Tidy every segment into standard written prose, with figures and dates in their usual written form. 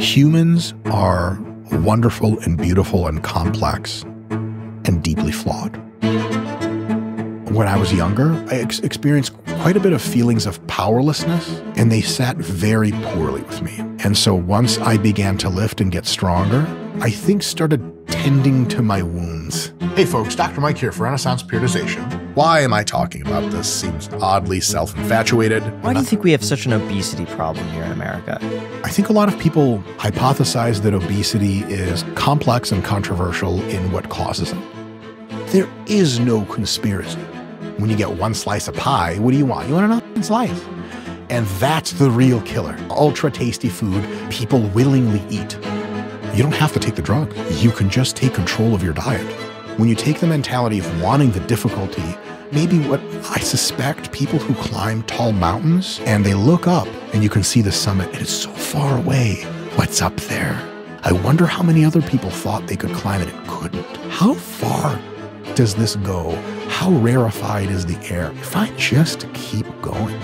Humans are wonderful and beautiful and complex and deeply flawed. When I was younger, I experienced quite a bit of feelings of powerlessness, and they sat very poorly with me. And so once I began to lift and get stronger, I think started tending to my wounds. Hey folks, Dr. Mike here for Renaissance Periodization. Why am I talking about this? Seems oddly self-infatuated. Why do you think we have such an obesity problem here in America? I think a lot of people hypothesize that obesity is complex and controversial in what causes it. There is no conspiracy. When you get one slice of pie, what do you want? You want another slice. And that's the real killer. Ultra tasty food people willingly eat. You don't have to take the drug. You can just take control of your diet. When you take the mentality of wanting the difficulty, maybe what I suspect people who climb tall mountains and they look up and you can see the summit and it's so far away. What's up there? I wonder how many other people thought they could climb it and couldn't. How far does this go? How rarefied is the air? If I just keep going.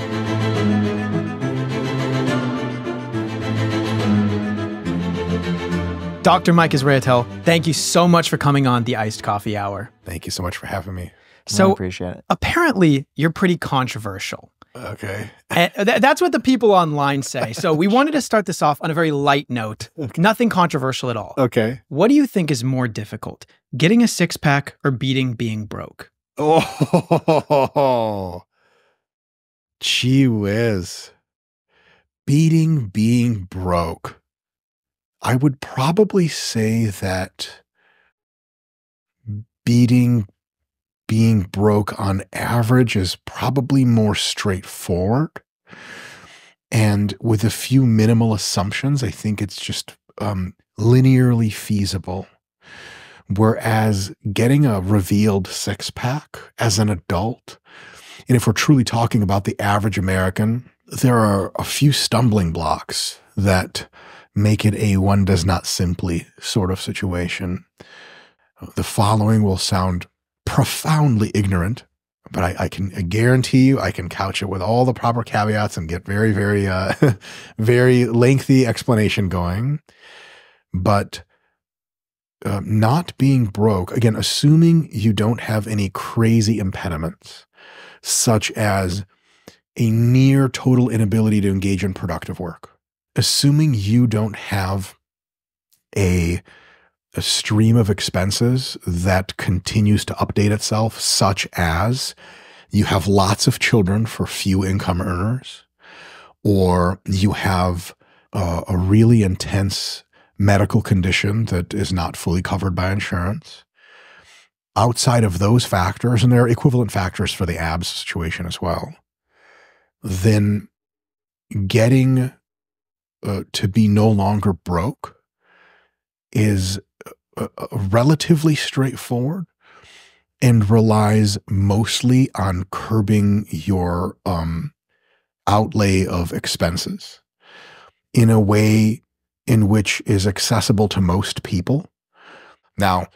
Dr. Mike Israetel, thank you so much for coming on the Iced Coffee Hour. Thank you so much for having me. So I appreciate it. Apparently, you're pretty controversial. Okay. And that's what the people online say. So we wanted to start this off on a very light note. Okay. Nothing controversial at all. Okay. What do you think is more difficult, getting a six-pack or beating being broke? Oh, gee whiz. Beating being broke. I would probably say that beating being broke on average is probably more straightforward. And with a few minimal assumptions, I think it's just linearly feasible. Whereas getting a revealed six-pack as an adult, and if we're truly talking about the average American, there are a few stumbling blocks that make it a one does not simply sort of situation. The following will sound profoundly ignorant, but I can guarantee you I can couch it with all the proper caveats and get very, very, very lengthy explanation going. But not being broke, again, assuming you don't have any crazy impediments, such as a near total inability to engage in productive work, assuming you don't have a stream of expenses that continues to update itself, such as you have lots of children for few income earners, or you have a really intense medical condition that is not fully covered by insurance. Outside of those factors, and there are equivalent factors for the abs situation as well, then getting to be no longer broke is relatively straightforward and relies mostly on curbing your outlay of expenses in a way in which is accessible to most people. Now,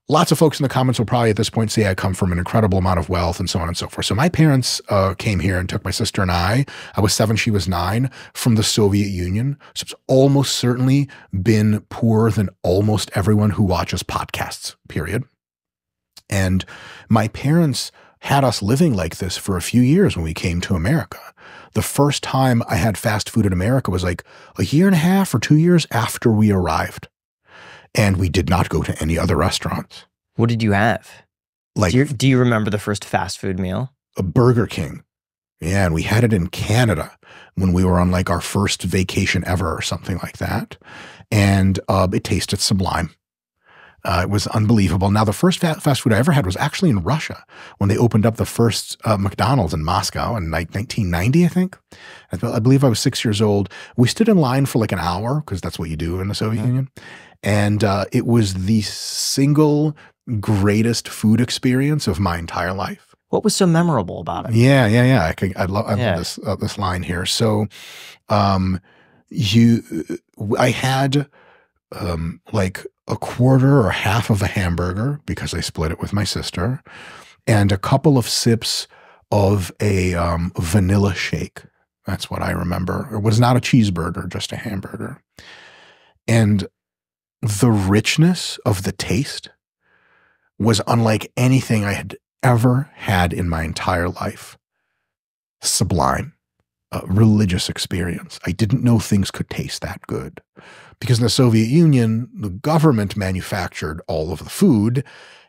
lots of folks in the comments will probably at this point say I come from an incredible amount of wealth and so on and so forth. So my parents came here and took my sister and I was 7, she was 9, from the Soviet Union. So it's almost certainly been poorer than almost everyone who watches podcasts, period. And my parents had us living like this for a few years when we came to America. The first time I had fast food in America was like a year and a half or 2 years after we arrived. And we did not go to any other restaurants. What did you have? Like, do you remember the first fast food meal? A Burger King. Yeah, and we had it in Canada when we were on like our first vacation ever or something like that. And it tasted sublime. It was unbelievable. Now, the first fast food I ever had was actually in Russia when they opened up the first McDonald's in Moscow in like 1990, I think. I believe I was 6 years old. We stood in line for like an hour because that's what you do in the Soviet Union. And it was the single greatest food experience of my entire life. What was so memorable about it? Yeah. I love this line here. So I had like a quarter or half of a hamburger because I split it with my sister, and a couple of sips of a vanilla shake. That's what I remember. It was not a cheeseburger, just a hamburger. And the richness of the taste was unlike anything I had ever had in my entire life. Sublime. A religious experience. I didn't know things could taste that good. Because in the Soviet Union, the government manufactured all of the food,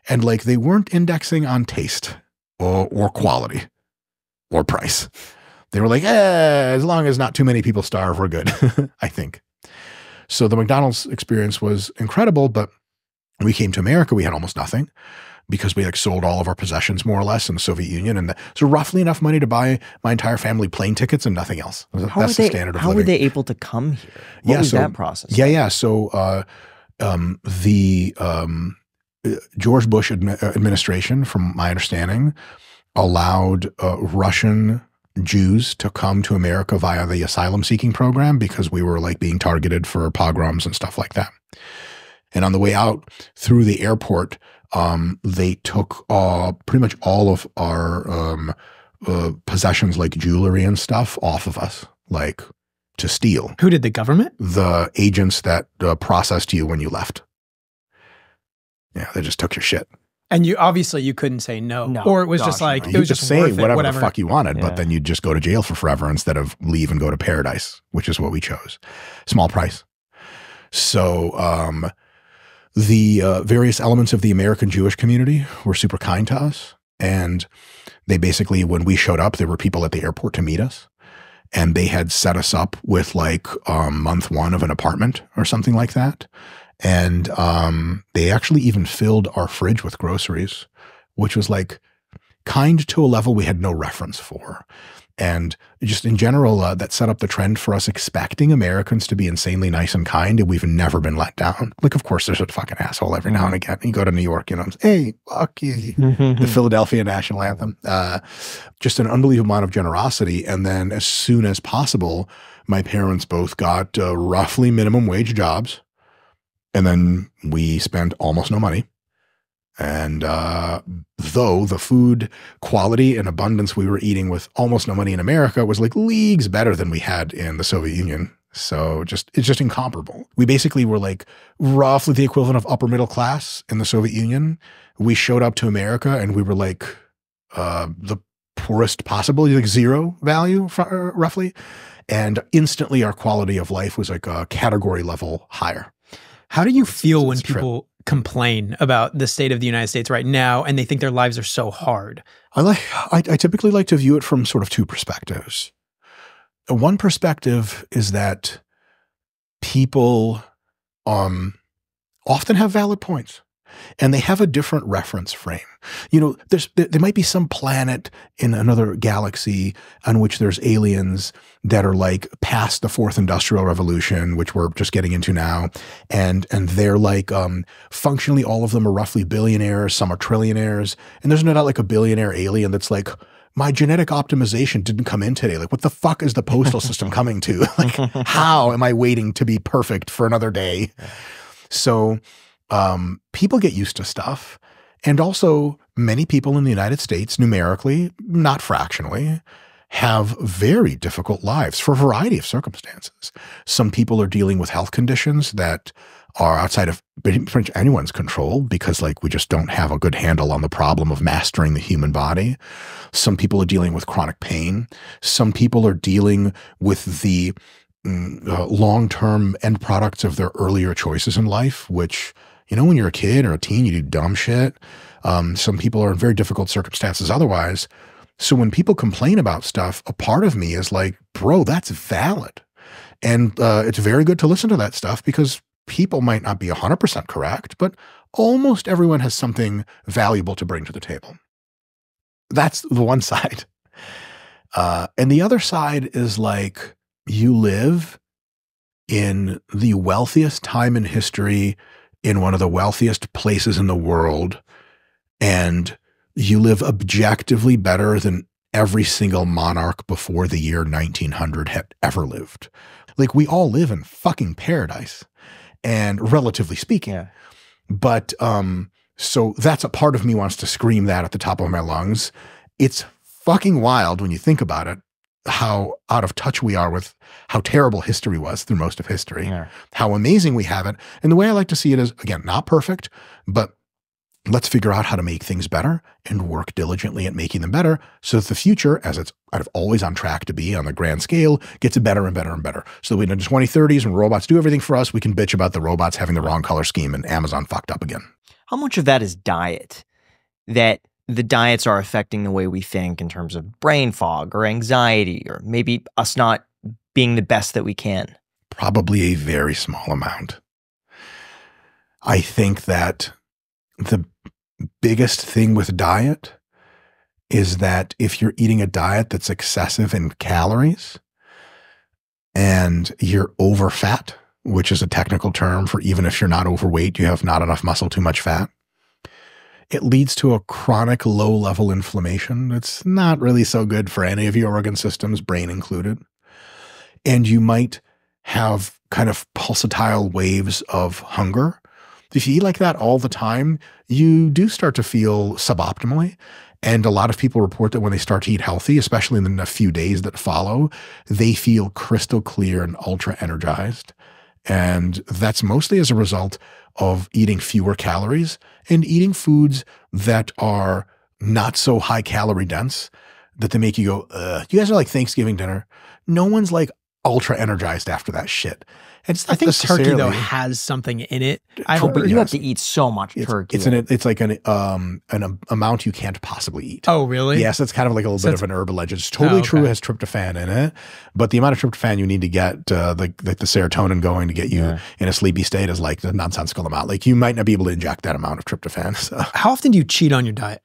and like they weren't indexing on taste or quality or price. They were like, as long as not too many people starve, we're good, I think. So the McDonald's experience was incredible, but when we came to America, we had almost nothing because we like sold all of our possessions more or less in the Soviet Union. And so roughly enough money to buy my entire family plane tickets and nothing else. That's the standard of living. How were they able to come here? What was that process? Yeah. So the George Bush administration, from my understanding, allowed Russian Jews to come to America via the asylum seeking program because we were like being targeted for pogroms and stuff like that. And on the way out through the airport, they took pretty much all of our possessions like jewelry and stuff off of us, like to steal. Who did, the government? The agents that processed you when you left. Yeah, they just took your shit. And you couldn't say no. Or it was just like, it was just say worth it, whatever the fuck you wanted, but then you'd just go to jail for forever instead of leave and go to paradise, which is what we chose. Small price. So the various elements of the American Jewish community were super kind to us. And they basically, when we showed up, there were people at the airport to meet us. And they had set us up with like month one of an apartment or something like that. And they actually even filled our fridge with groceries, which was like kind to a level we had no reference for. And just in general, that set up the trend for us expecting Americans to be insanely nice and kind, and we've never been let down. Like, of course, there's a fucking asshole every now and again. You go to New York, you know, hey, fuck you, the Philadelphia national anthem. Just an unbelievable amount of generosity. And then as soon as possible, my parents both got roughly minimum wage jobs. And then we spent almost no money. And though the food quality and abundance we were eating with almost no money in America was like leagues better than we had in the Soviet Union. So it's just incomparable. We basically were like roughly the equivalent of upper middle class in the Soviet Union. We showed up to America and we were like the poorest possible, like zero value roughly. And instantly our quality of life was like a category level higher. How do you feel when people complain about the state of the United States right now and they think their lives are so hard? I typically like to view it from sort of two perspectives. One perspective is that people often have valid points. And they have a different reference frame. You know, there might be some planet in another galaxy on which there's aliens that are like past the fourth industrial revolution, which we're just getting into now. And they're like, functionally, all of them are roughly billionaires. Some are trillionaires. And there's no doubt like a billionaire alien that's like, my genetic optimization didn't come in today. Like, what the fuck is the postal system coming to? Like, how am I waiting to be perfect for another day? So people get used to stuff. And also many people in the United States, numerically, not fractionally, have very difficult lives for a variety of circumstances. Some people are dealing with health conditions that are outside of pretty much anyone's control because like we just don't have a good handle on the problem of mastering the human body. Some people are dealing with chronic pain. Some people are dealing with the long-term end products of their earlier choices in life, which, you know, when you're a kid or a teen, you do dumb shit. Some people are in very difficult circumstances otherwise. So when people complain about stuff, a part of me is like, bro, that's valid. And it's very good to listen to that stuff because people might not be 100% correct, but almost everyone has something valuable to bring to the table. That's the one side. And the other side is like, you live in the wealthiest time in history, in one of the wealthiest places in the world, and you live objectively better than every single monarch before the year 1900 had ever lived. Like, we all live in fucking paradise, and relatively speaking. Yeah. But so that's a part of me wants to scream that at the top of my lungs. It's fucking wild when you think about it. how out of touch we are with how terrible history was through most of history, how amazing we have it. And the way I like to see it is, again, not perfect, but let's figure out how to make things better and work diligently at making them better so that the future, as it's kind of always on track to be on the grand scale, gets better and better and better. So in the 2030s, when robots do everything for us, we can bitch about the robots having the wrong color scheme and Amazon fucked up again. How much of that is diet? That the diets are affecting the way we think in terms of brain fog or anxiety, or maybe us not being the best that we can? Probably a very small amount. I think that the biggest thing with diet is that if you're eating a diet that's excessive in calories and you're over fat, which is a technical term for even if you're not overweight, you have not enough muscle, too much fat, it leads to a chronic low-level inflammation that's not really so good for any of your organ systems, brain included. And you might have kind of pulsatile waves of hunger. If you eat like that all the time, you do start to feel suboptimally. And a lot of people report that when they start to eat healthy, especially in the few days that follow, they feel crystal clear and ultra energized. And that's mostly as a result of eating fewer calories and eating foods that are not so high calorie dense that they make you go, ugh. You guys are like Thanksgiving dinner. No one's like ultra energized after that shit. It's I think turkey though has something in it. But you have to eat so much turkey. It's like an amount you can't possibly eat. Oh, really? Yes, it's kind of like a little bit of an urban legend. It's totally true. It has tryptophan in it, but the amount of tryptophan you need to get the serotonin going to get you in a sleepy state is like the nonsensical amount. Like you might not be able to inject that amount of tryptophan. So. How often do you cheat on your diet?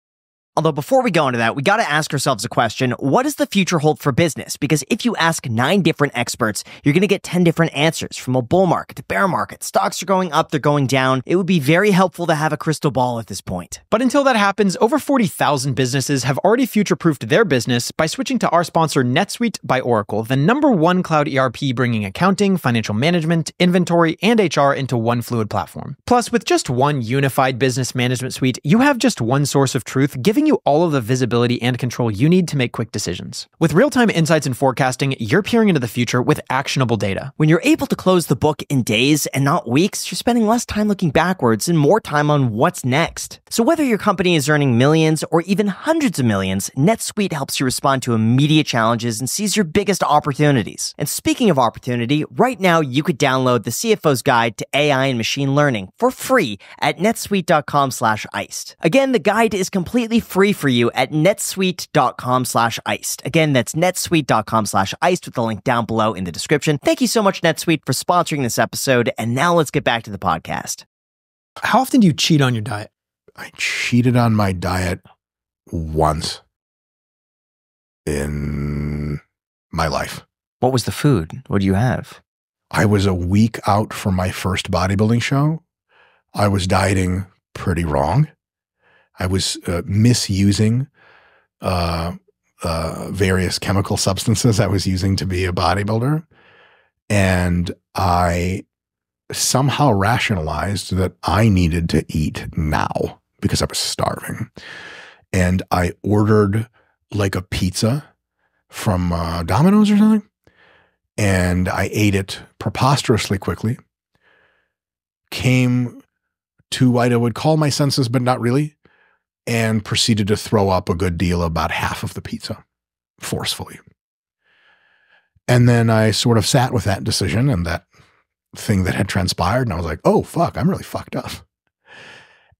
Although before we go into that, we got to ask ourselves a question. What does the future hold for business? Because if you ask 9 different experts, you're going to get 10 different answers, from a bull market to bear market. Stocks are going up, they're going down. It would be very helpful to have a crystal ball at this point. But until that happens, over 40,000 businesses have already future-proofed their business by switching to our sponsor NetSuite by Oracle, the #1 cloud ERP bringing accounting, financial management, inventory, and HR into one fluid platform. Plus, with just one unified business management suite, you have just one source of truth, giving you all of the visibility and control you need to make quick decisions. With real-time insights and forecasting, you're peering into the future with actionable data. When you're able to close the book in days and not weeks, you're spending less time looking backwards and more time on what's next. So whether your company is earning millions or even hundreds of millions, NetSuite helps you respond to immediate challenges and seize your biggest opportunities. And speaking of opportunity, right now you could download the CFO's Guide to AI and Machine Learning for free at netsuite.com/iced. Again, the guide is completely free for you at netsuite.com/iced. Again, that's netsuite.com/iced with the link down below in the description. Thank you so much, NetSuite, for sponsoring this episode. And now let's get back to the podcast. How often do you cheat on your diet? I cheated on my diet once in my life. What was the food? What do you have? I was a week out from my first bodybuilding show. I was dieting pretty wrong. I was misusing various chemical substances I was using to be a bodybuilder. And I somehow rationalized that I needed to eat now because I was starving. And I ordered like a pizza from Domino's or something. And I ate it preposterously quickly. Came to what I would call my senses, but not really. And proceeded to throw up a good deal, about half of the pizza, forcefully. And then I sort of sat with that decision and that thing that had transpired, and I was like, oh, fuck, I'm really fucked up.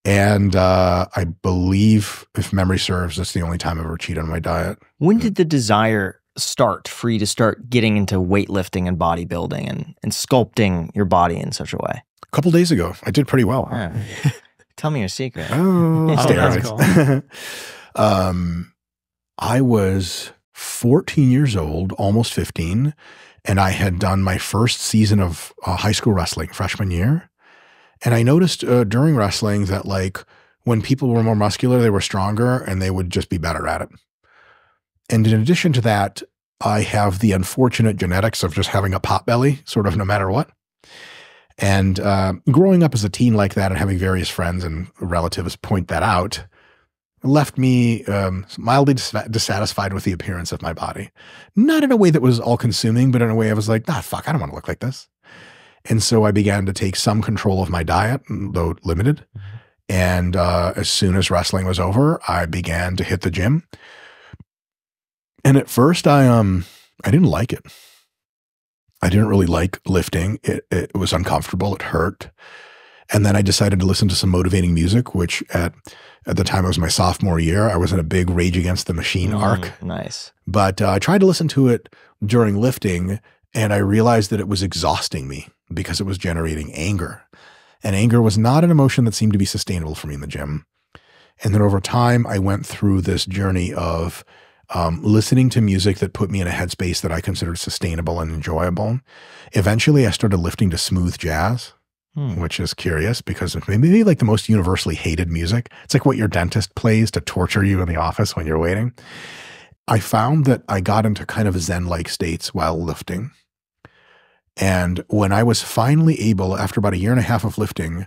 And I believe, if memory serves, that's the only time I've ever cheated on my diet. When did the desire start for you to start getting into weightlifting and bodybuilding and sculpting your body in such a way? A couple days ago. I did pretty well. Yeah. Tell me your secret. Oh, that's cool. I was 14 years old, almost 15, and I had done my first season of high school wrestling freshman year. And I noticed during wrestling that like when people were more muscular, they were stronger and they would just be better at it. And in addition to that, I have the unfortunate genetics of just having a pot belly, sort of no matter what. And growing up as a teen like that and having various friends and relatives point that out, left me mildly dissatisfied with the appearance of my body. Not in a way that was all-consuming, but in a way I was like, fuck, I don't want to look like this. And so I began to take some control of my diet, though limited. And as soon as wrestling was over, I began to hit the gym. And at first, I didn't like it. I didn't really like lifting. It was uncomfortable. It hurt. And then I decided to listen to some motivating music, which at the time it was my sophomore year. I was in a big Rage Against the Machine arc. Nice. But I tried to listen to it during lifting, and I realized that it was exhausting me because it was generating anger. And anger was not an emotion that seemed to be sustainable for me in the gym. And then over time, I went through this journey of listening to music that put me in a headspace that I considered sustainable and enjoyable. Eventually, I started lifting to smooth jazz, which is curious because it's maybe like the most universally hated music. It's like what your dentist plays to torture you in the office when you're waiting. I found that I got into kind of Zen-like states while lifting. And when I was finally able, after about a year and a half of lifting,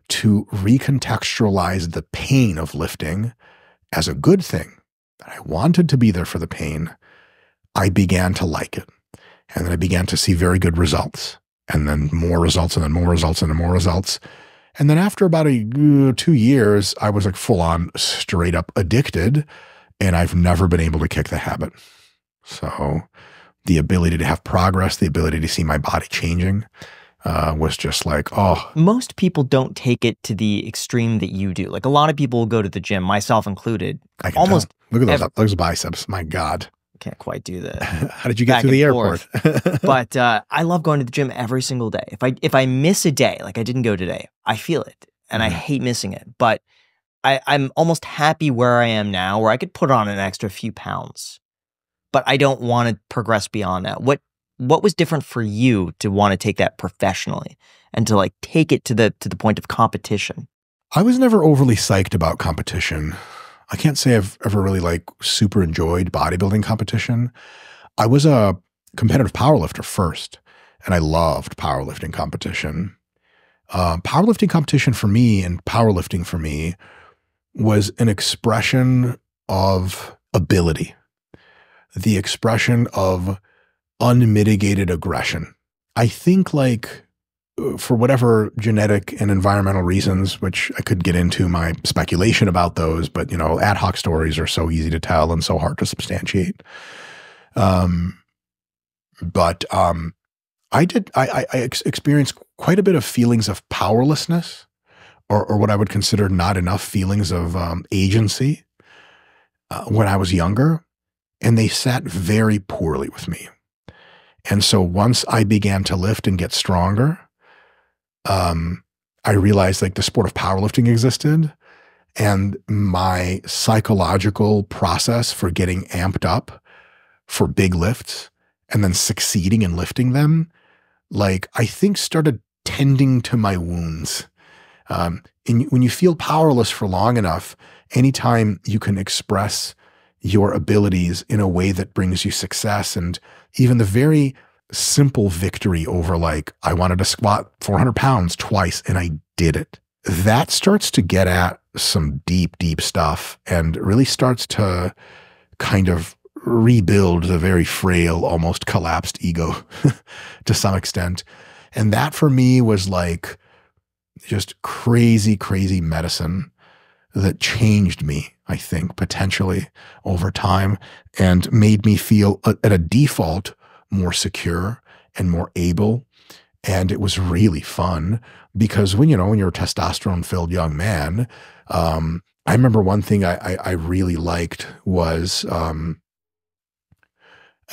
to recontextualize the pain of lifting as a good thing, that I wanted to be there for the pain, I began to like it. And then I began to see very good results, and then more results, and then more results, and then more results. And then after about 2 years, I was like full on straight up addicted, and I've never been able to kick the habit. So the ability to have progress, the ability to see my body changing was just like, oh. Most people don't take it to the extreme that you do. Like a lot of people will go to the gym, myself included. I can almost tell. Look at those biceps. My God. Can't quite do that. How did you get to the airport? But I love going to the gym every single day. If I miss a day, like I didn't go today, I feel it and I hate missing it. But I'm almost happy where I am now, where I could put on an extra few pounds, but I don't want to progress beyond that. What was different for you to want to take that professionally and to like take it to the point of competition? I was never overly psyched about competition. I can't say I've ever really like super enjoyed bodybuilding competition. I was a competitive powerlifter first, and I loved powerlifting competition. Powerlifting competition for me and powerlifting for me was an expression of ability, the expression of unmitigated aggression. I think like for whatever genetic and environmental reasons, which I could get into my speculation about those, but ad hoc stories are so easy to tell and so hard to substantiate. But I experienced quite a bit of feelings of powerlessness, or what I would consider not enough feelings of agency when I was younger, and they sat very poorly with me. And so once I began to lift and get stronger, I realized like the sport of powerlifting existed, and my psychological process for getting amped up for big lifts and then succeeding in lifting them, like I think started tending to my wounds. And when you feel powerless for long enough, anytime you can express your abilities in a way that brings you success, and even the very simple victory over like, I wanted to squat 400 pounds twice and I did it. That starts to get at some deep, deep stuff and really starts to kind of rebuild the very frail, almost collapsed ego to some extent. And that for me was like just crazy, crazy medicine that changed me, I think, potentially over time, and made me feel at a default more secure and more able. And it was really fun because when you're a testosterone-filled young man, I remember one thing I really liked was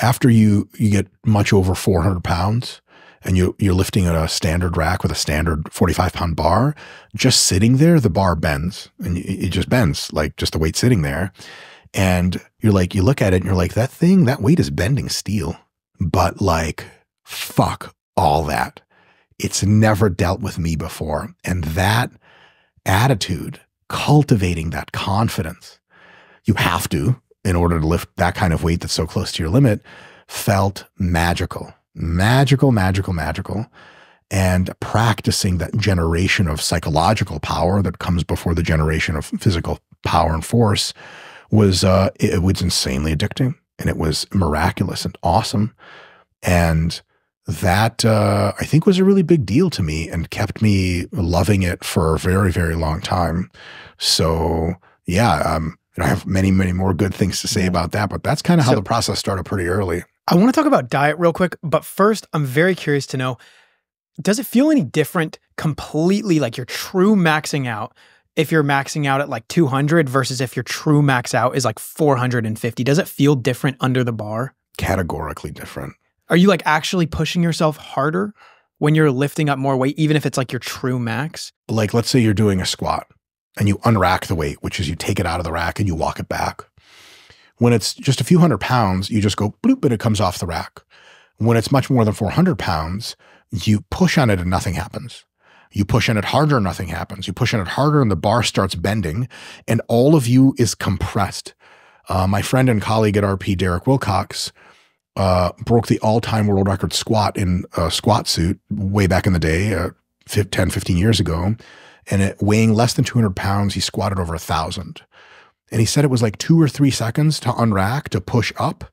after you get much over 400 pounds and you're lifting at a standard rack with a standard 45-pound bar, just sitting there, the bar bends, and it just bends, like just the weight sitting there. And you're like, you look at it and you're like, that weight is bending steel. But like, fuck all that. It's never dealt with me before. And that attitude, cultivating that confidence, you have to, in order to lift that kind of weight that's so close to your limit, felt magical. Magical, magical, magical. And practicing that generation of psychological power that comes before the generation of physical power and force was, it was insanely addicting, and it was miraculous and awesome. And that, I think, was a really big deal to me and kept me loving it for a very, very long time. So yeah, I have many, many more good things to say about that, but that's kind of how the process started pretty early. I want to talk about diet real quick, but first I'm very curious to know, does it feel any different completely, like your true maxing out, if you're maxing out at like 200 versus if your true max out is like 450? Does it feel different under the bar? Categorically different. Are you like actually pushing yourself harder when you're lifting up more weight, even if it's like your true max? Like, let's say you're doing a squat and you unrack the weight, which is you take it out of the rack and you walk it back. When it's just a few hundred pounds, you just go bloop and it comes off the rack. When it's much more than 400 pounds, you push on it and nothing happens. You push on it harder, nothing happens. You push on it harder and the bar starts bending and all of you is compressed. My friend and colleague at RP, Derek Wilcox, broke the all-time world record squat in a squat suit way back in the day, 10, 15 years ago. And weighing less than 200 pounds, he squatted over 1,000. And he said it was like 2 or 3 seconds to unrack, to push up.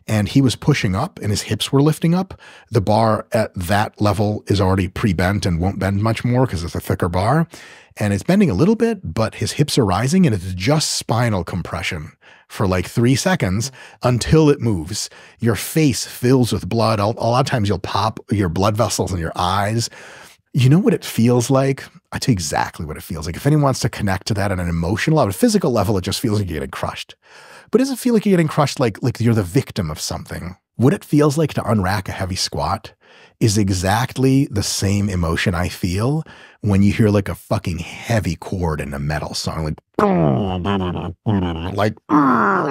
And he was pushing up and his hips were lifting up. The bar at that level is already pre-bent and won't bend much more because it's a thicker bar. And it's bending a little bit, but his hips are rising and it's just spinal compression for like 3 seconds until it moves. Your face fills with blood. A lot of times you'll pop your blood vessels in your eyes. You know what it feels like? I tell you exactly what it feels like. If anyone wants to connect to that on an emotional level, a physical level, it just feels like you're getting crushed. But does it feel like you're getting crushed like you're the victim of something? What it feels like to unrack a heavy squat is exactly the same emotion I feel when you hear like a fucking heavy chord in a metal song, I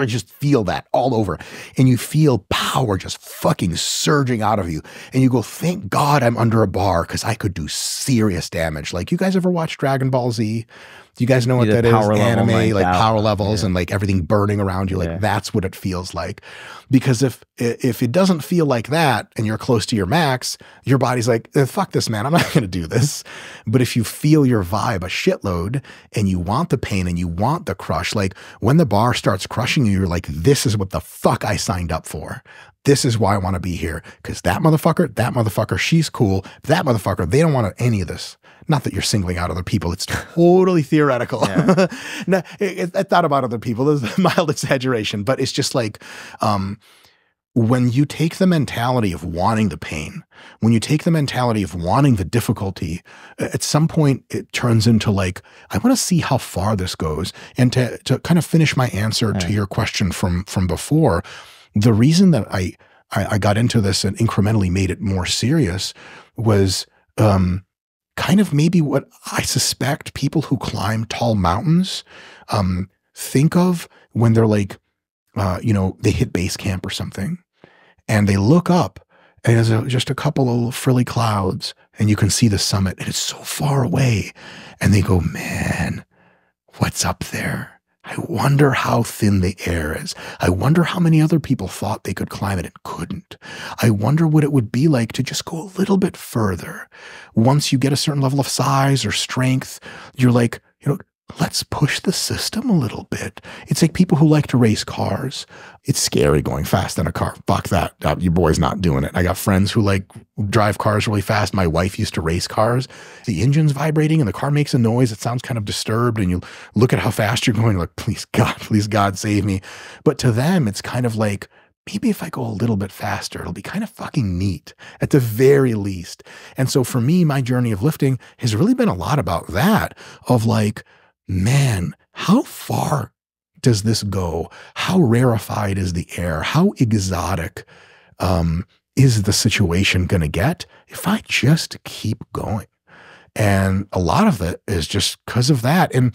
just feel that all over. And you feel power just fucking surging out of you. And you go, thank God I'm under a bar because I could do serious damage. Like, you guys ever watch Dragon Ball Z? Do you guys know what that is? Anime, like power levels and like everything burning around you. Like that's what it feels like. Because if it doesn't feel like that and you're close to your max, your body's like, fuck this, man. I'm not going to do this. But if you feel your vibe a shitload and you want the pain and you want the crush, like when the bar starts crushing you, you're like, this is what the fuck I signed up for. This is why I want to be here. Because that motherfucker, she's cool. That motherfucker, they don't want any of this. Not that you're singling out other people. It's totally theoretical. Yeah. No, I thought about other people. There's a mild exaggeration, but it's just like when you take the mentality of wanting the pain, when you take the mentality of wanting the difficulty, at some point it turns into like, I want to see how far this goes. And to kind of finish my answer to your question from before, the reason that I got into this and incrementally made it more serious was kind of maybe what I suspect people who climb tall mountains think of when they're like, they hit base camp or something and they look up and there's just a couple of frilly clouds and you can see the summit and it's so far away and they go, man, what's up there? I wonder how thin the air is. I wonder how many other people thought they could climb it and couldn't. I wonder what it would be like to just go a little bit further. Once you get a certain level of size or strength, you're like, let's push the system a little bit. It's like people who like to race cars. It's scary going fast in a car. Fuck that. Your boy's not doing it. I got friends who like drive cars really fast. My wife used to race cars. The engine's vibrating and the car makes a noise. It sounds kind of disturbed. And you look at how fast you're going, like, please God save me. But to them, it's kind of like, maybe if I go a little bit faster, it'll be kind of fucking neat at the very least. And so for me, my journey of lifting has really been a lot about that, of like, man, how far does this go? How rarefied is the air? How exotic is the situation going to get if I just keep going? And a lot of it is just because of that. And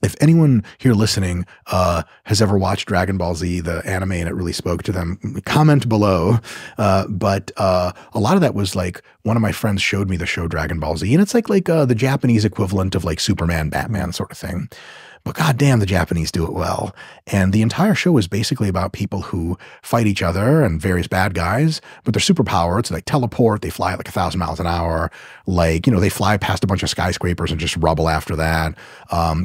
if anyone here listening has ever watched Dragon Ball Z, the anime, and it really spoke to them, comment below. But a lot of that was like, one of my friends showed me the show Dragon Ball Z, and it's like the Japanese equivalent of like Superman, Batman sort of thing. but goddamn, the Japanese do it well. And the entire show is basically about people who fight each other and various bad guys, but they're superpowered. So they teleport, they fly at like 1,000 miles an hour. Like, they fly past a bunch of skyscrapers and just rubble after that.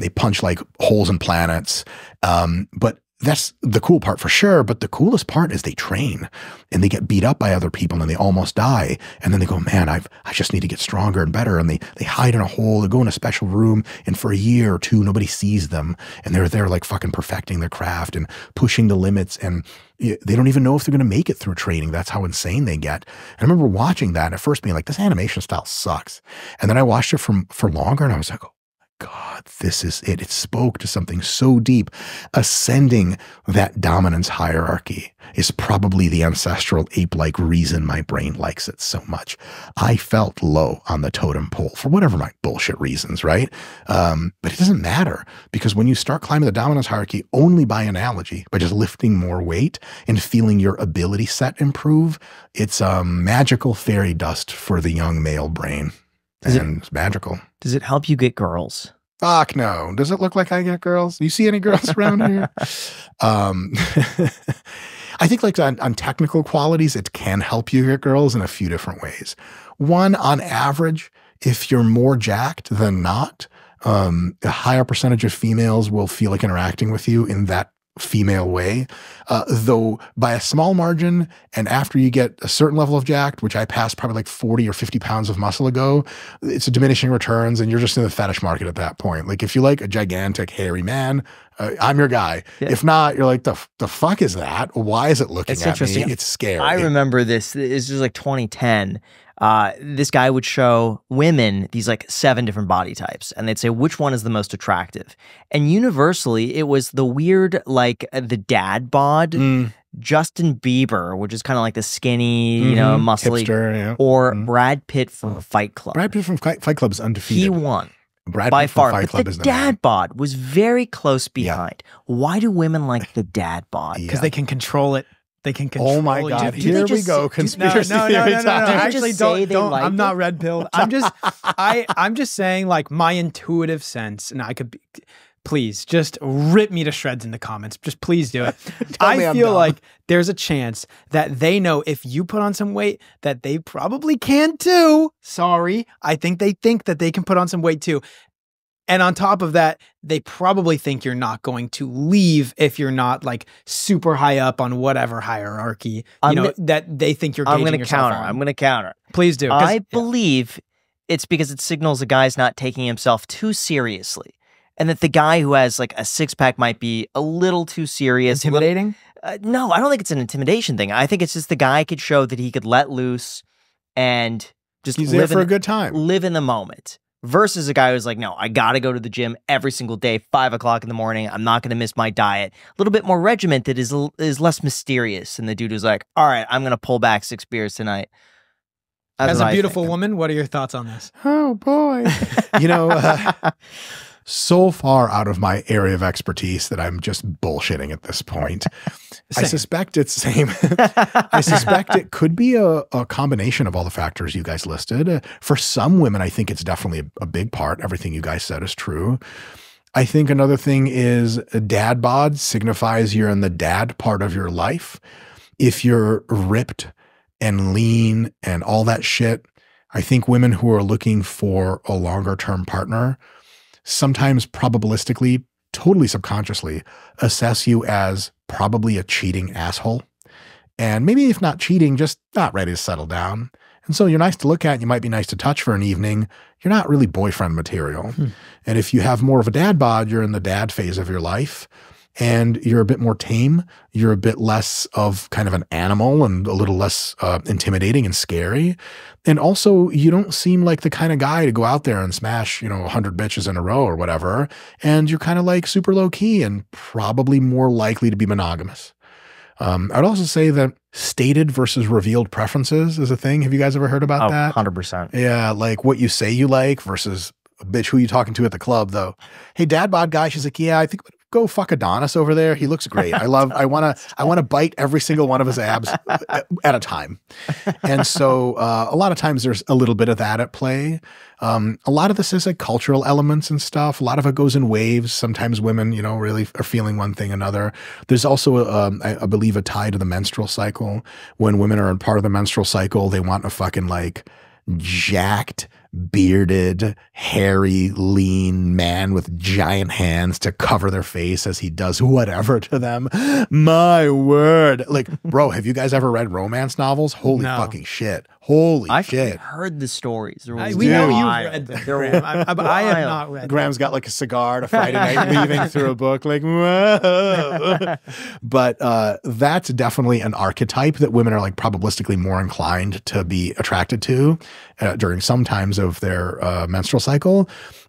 They punch like holes in planets. But that's the cool part for sure. But the coolest part is they train and they get beat up by other people and they almost die. And then they go, man, I just need to get stronger and better. And they hide in a hole, they go in a special room, and for a year or two, nobody sees them. And they're there like fucking perfecting their craft and pushing the limits. And they don't even know if they're going to make it through training. That's how insane they get. And I remember watching that and at first being like, this animation style sucks. And then I watched it for longer and I was like, oh, God, this is it. It spoke to something so deep. Ascending that dominance hierarchy is probably the ancestral ape-like reason my brain likes it so much. I felt low on the totem pole for whatever my bullshit reasons, right? But it doesn't matter, because when you start climbing the dominance hierarchy only by analogy, by just lifting more weight and feeling your ability set improve, it's magical fairy dust for the young male brain. It's magical. Does it help you get girls? Fuck no. Does it look like I get girls? You see any girls around here? I think like on technical qualities, it can help you get girls in a few different ways. One, on average, if you're more jacked than not, a higher percentage of females will feel like interacting with you in that female way, though by a small margin. And after you get a certain level of jacked, which I passed probably like 40 or 50 pounds of muscle ago, it's a diminishing returns and you're just in the fetish market at that point. Like if you like a gigantic hairy man, I'm your guy. Yeah. If not, you're like, the fuck is that? Why is it looking at me? It's scary. I remember this. This was like 2010. This guy would show women these like 7 different body types, and they'd say which one is the most attractive. And universally, it was the weird, like the dad bod, Justin Bieber, which is kind of like the skinny, muscly, hipster, or Brad Pitt from Fight Club. Brad Pitt from Fight Club is undefeated. He won. Brad by Pitt far, Fight Club but is the dad bod was very close behind. Yeah. Why do women like the dad bod? Because they can control it. They can control. Oh my God! Here we go. Conspiracy theory time. Actually, don't. I'm not red pilled. I'm just saying, like, my intuitive sense, and I could be. Please just rip me to shreds in the comments. Just please do it. I feel like there's a chance that they know if you put on some weight that they probably can too. Sorry. I think they think that they can put on some weight too. And on top of that, they probably think you're not going to leave if you're not like super high up on whatever hierarchy, that they think you're gauging yourself on. I'm going to counter. Please do. I believe it's because it signals a guy's not taking himself too seriously. And that the guy who has like a 6-pack might be a little too serious. Intimidating? No, I don't think it's an intimidation thing. I think it's just the guy could show that he could let loose and just He's there for a good time. Live in the moment. Versus a guy who's like, no, I got to go to the gym every single day, 5 o'clock in the morning. I'm not going to miss my diet. A little bit more regimented is less mysterious. And the dude who's like, all right, I'm going to pull back 6 beers tonight. As a beautiful woman, what are your thoughts on this? Oh, boy. So far out of my area of expertise that I'm just bullshitting at this point. I suspect it's same. I suspect it could be a combination of all the factors you guys listed. For some women, I think it's definitely a big part. Everything you guys said is true. I think another thing is a dad bod signifies you're in the dad part of your life. If you're ripped and lean and all that shit, I think women who are looking for a longer term partner sometimes probabilistically, totally subconsciously, assess you as probably a cheating asshole. And maybe if not cheating, just not ready to settle down. And so you're nice to look at, you might be nice to touch for an evening. You're not really boyfriend material. And if you have more of a dad bod, you're in the dad phase of your life. And you're a bit more tame. You're a bit less of kind of an animal and a little less intimidating and scary. And also, you don't seem like the kind of guy to go out there and smash, 100 bitches in a row or whatever. And you're kind of like super low key and probably more likely to be monogamous. I'd also say that stated versus revealed preferences is a thing. Have you guys ever heard about that? 100%. Yeah, like what you like versus, bitch, who you talking to at the club, though? Hey, dad bod guy. She's like, yeah, I think go fuck Adonis over there. He looks great. I want to bite every single one of his abs at a time. And so a lot of times there's a little bit of that at play. A lot of this is like cultural elements and stuff. A lot of it goes in waves. Sometimes women, really are feeling one thing or another. There's also, I believe, a tie to the menstrual cycle. When women are in part of the menstrual cycle, they want a fucking like jacked, bearded, hairy, lean man with giant hands to cover their face as he does whatever to them. My word. Like, bro, have you guys ever read romance novels? Holy fucking shit. Holy shit. I've heard the stories. We know you've read them, Graham. I have not read them. Graham's got like a cigar to Friday night leaving through a book like, whoa. But that's definitely an archetype that women are like probabilistically more inclined to be attracted to during some times of their menstrual cycle.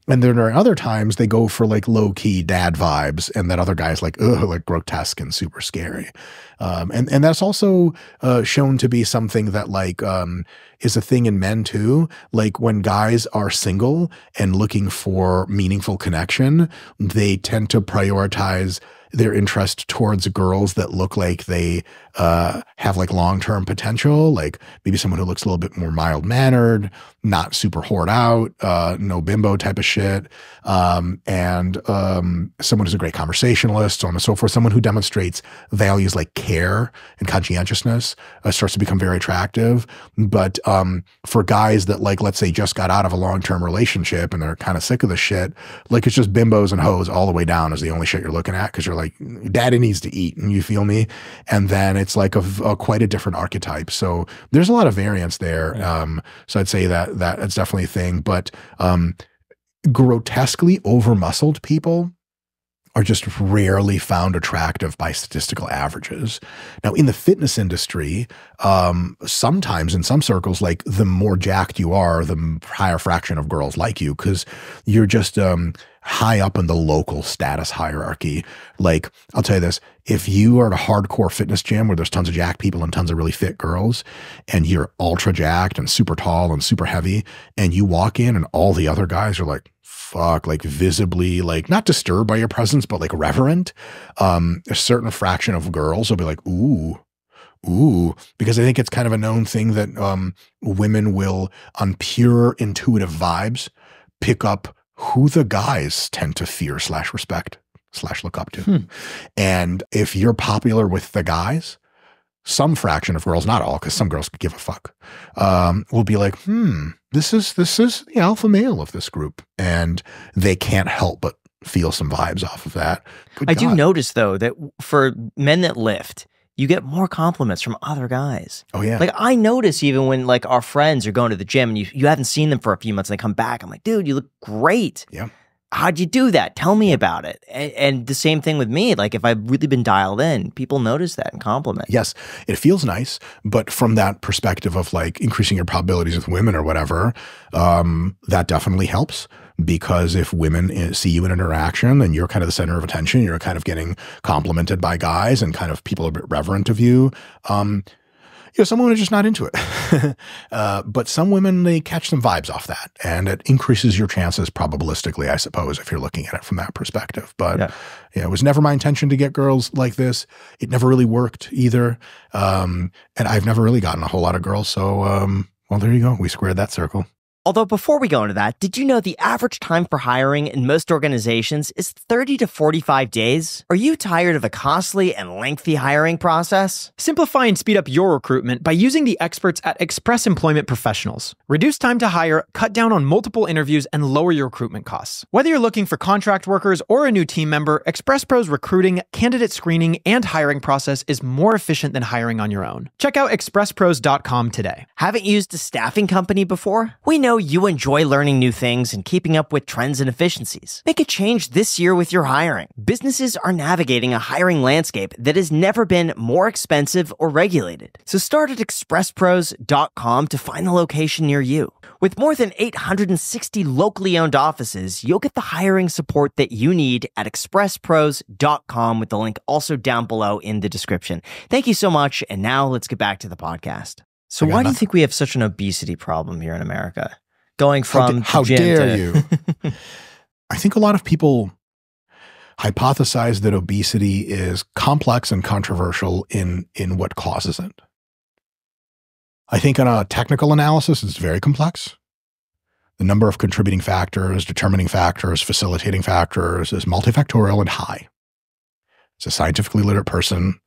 And then there are other times they go for like low key dad vibes, and that other guy's like, ugh, like grotesque and super scary. And that's also shown to be something that like is a thing in men too. Like when guys are single and looking for meaningful connection, they tend to prioritize their interest towards girls that look like they have like long-term potential, like maybe someone who looks a little bit more mild-mannered, not super whored out, no bimbo type of shit, and someone who's a great conversationalist, so on and so forth. Someone who demonstrates values like care and conscientiousness starts to become very attractive. But for guys that like, let's say, just got out of a long-term relationship and they're kind of sick of the shit, like it's just bimbos and hoes all the way down is the only shit you're looking at, because you're like, daddy needs to eat, and you feel me? And then it's like a quite a different archetype. So there's a lot of variance there. So I'd say that it's definitely a thing. But grotesquely over-muscled people are just rarely found attractive by statistical averages. Now, in the fitness industry, sometimes in some circles, like the more jacked you are, the higher fraction of girls like you, because you're just high up in the local status hierarchy. Like, I'll tell you this, if you are at a hardcore fitness gym where there's tons of jacked people and tons of really fit girls, and you're ultra jacked and super tall and super heavy, and you walk in and all the other guys are like, fuck, like visibly, like not disturbed by your presence, but like reverent, a certain fraction of girls will be like, ooh, because I think it's kind of a known thing that women will, on pure intuitive vibes, pick up who the guys tend to fear / respect / look up to. And if you're popular with the guys, some fraction of girls, not all, because some girls give a fuck, will be like, this is the alpha male of this group. And they can't help but feel some vibes off of that. I do notice, though, that for men that lift, you get more compliments from other guys. Oh, yeah. Like, I notice even when, like, our friends are going to the gym and you haven't seen them for a few months and they come back, I'm like, dude, you look great. Yeah. How'd you do that? Tell me about it. And the same thing with me. Like, if I've really been dialed in, people notice that and compliment. Yes, it feels nice. But from that perspective of, like, increasing your probabilities with women or whatever, that definitely helps. Because if women see you in an interaction and you're kind of the center of attention, you're kind of getting complimented by guys and kind of people are a bit reverent of you. Some women are just not into it. But some women, they catch some vibes off that, and it increases your chances probabilistically, I suppose, if you're looking at it from that perspective. But it was never my intention to get girls like this. It never really worked either. And I've never really gotten a whole lot of girls. So, well, there you go. We squared that circle. Although before we go into that, did you know the average time for hiring in most organizations is 30 to 45 days? Are you tired of a costly and lengthy hiring process? Simplify and speed up your recruitment by using the experts at Express Employment Professionals. Reduce time to hire, cut down on multiple interviews, and lower your recruitment costs. Whether you're looking for contract workers or a new team member, Express Pro's recruiting, candidate screening, and hiring process is more efficient than hiring on your own. Check out expresspros.com today. Haven't used a staffing company before? We know you enjoy learning new things and keeping up with trends and efficiencies. Make a change this year with your hiring. Businesses are navigating a hiring landscape that has never been more expensive or regulated. So start at expresspros.com to find the location near you. With more than 860 locally owned offices, you'll get the hiring support that you need at expresspros.com, with the link also down below in the description. Thank you so much. And now let's get back to the podcast. So why do you think we have such an obesity problem here in America? Going from how dare you? I think a lot of people hypothesize that obesity is complex and controversial in what causes it. I think on a technical analysis, it's very complex. The number of contributing factors, determining factors, facilitating factors is multifactorial and high. As a scientifically literate person,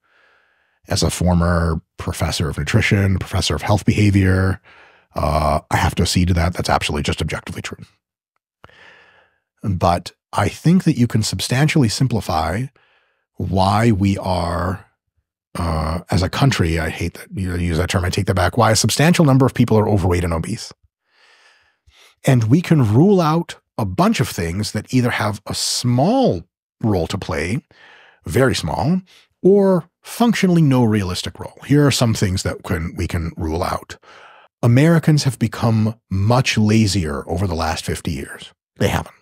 as a former professor of nutrition, professor of health behavior, I have to accede to that. That's absolutely just objectively true. But I think that you can substantially simplify why we are, as a country, I hate that you use that term, I take that back, why a substantial number of people are overweight and obese. And we can rule out a bunch of things that either have a small role to play, very small, or functionally no realistic role. Here are some things that we can rule out. Americans have become much lazier over the last 50 years. They haven't.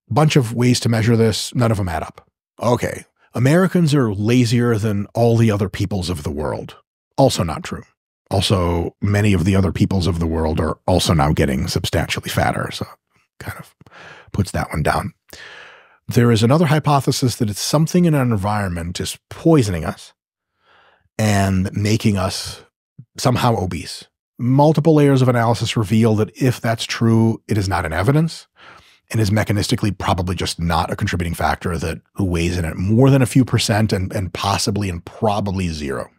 Bunch of ways to measure this, none of them add up. Okay, Americans are lazier than all the other peoples of the world. Also not true. Also, many of the other peoples of the world are also now getting substantially fatter, so kind of puts that one down. There is another hypothesis that it's something in our environment is poisoning us and making us somehow obese. Multiple layers of analysis reveal that if that's true, it is not in evidence and is mechanistically probably just not a contributing factor that weighs in at more than a few percent and possibly and probably zero.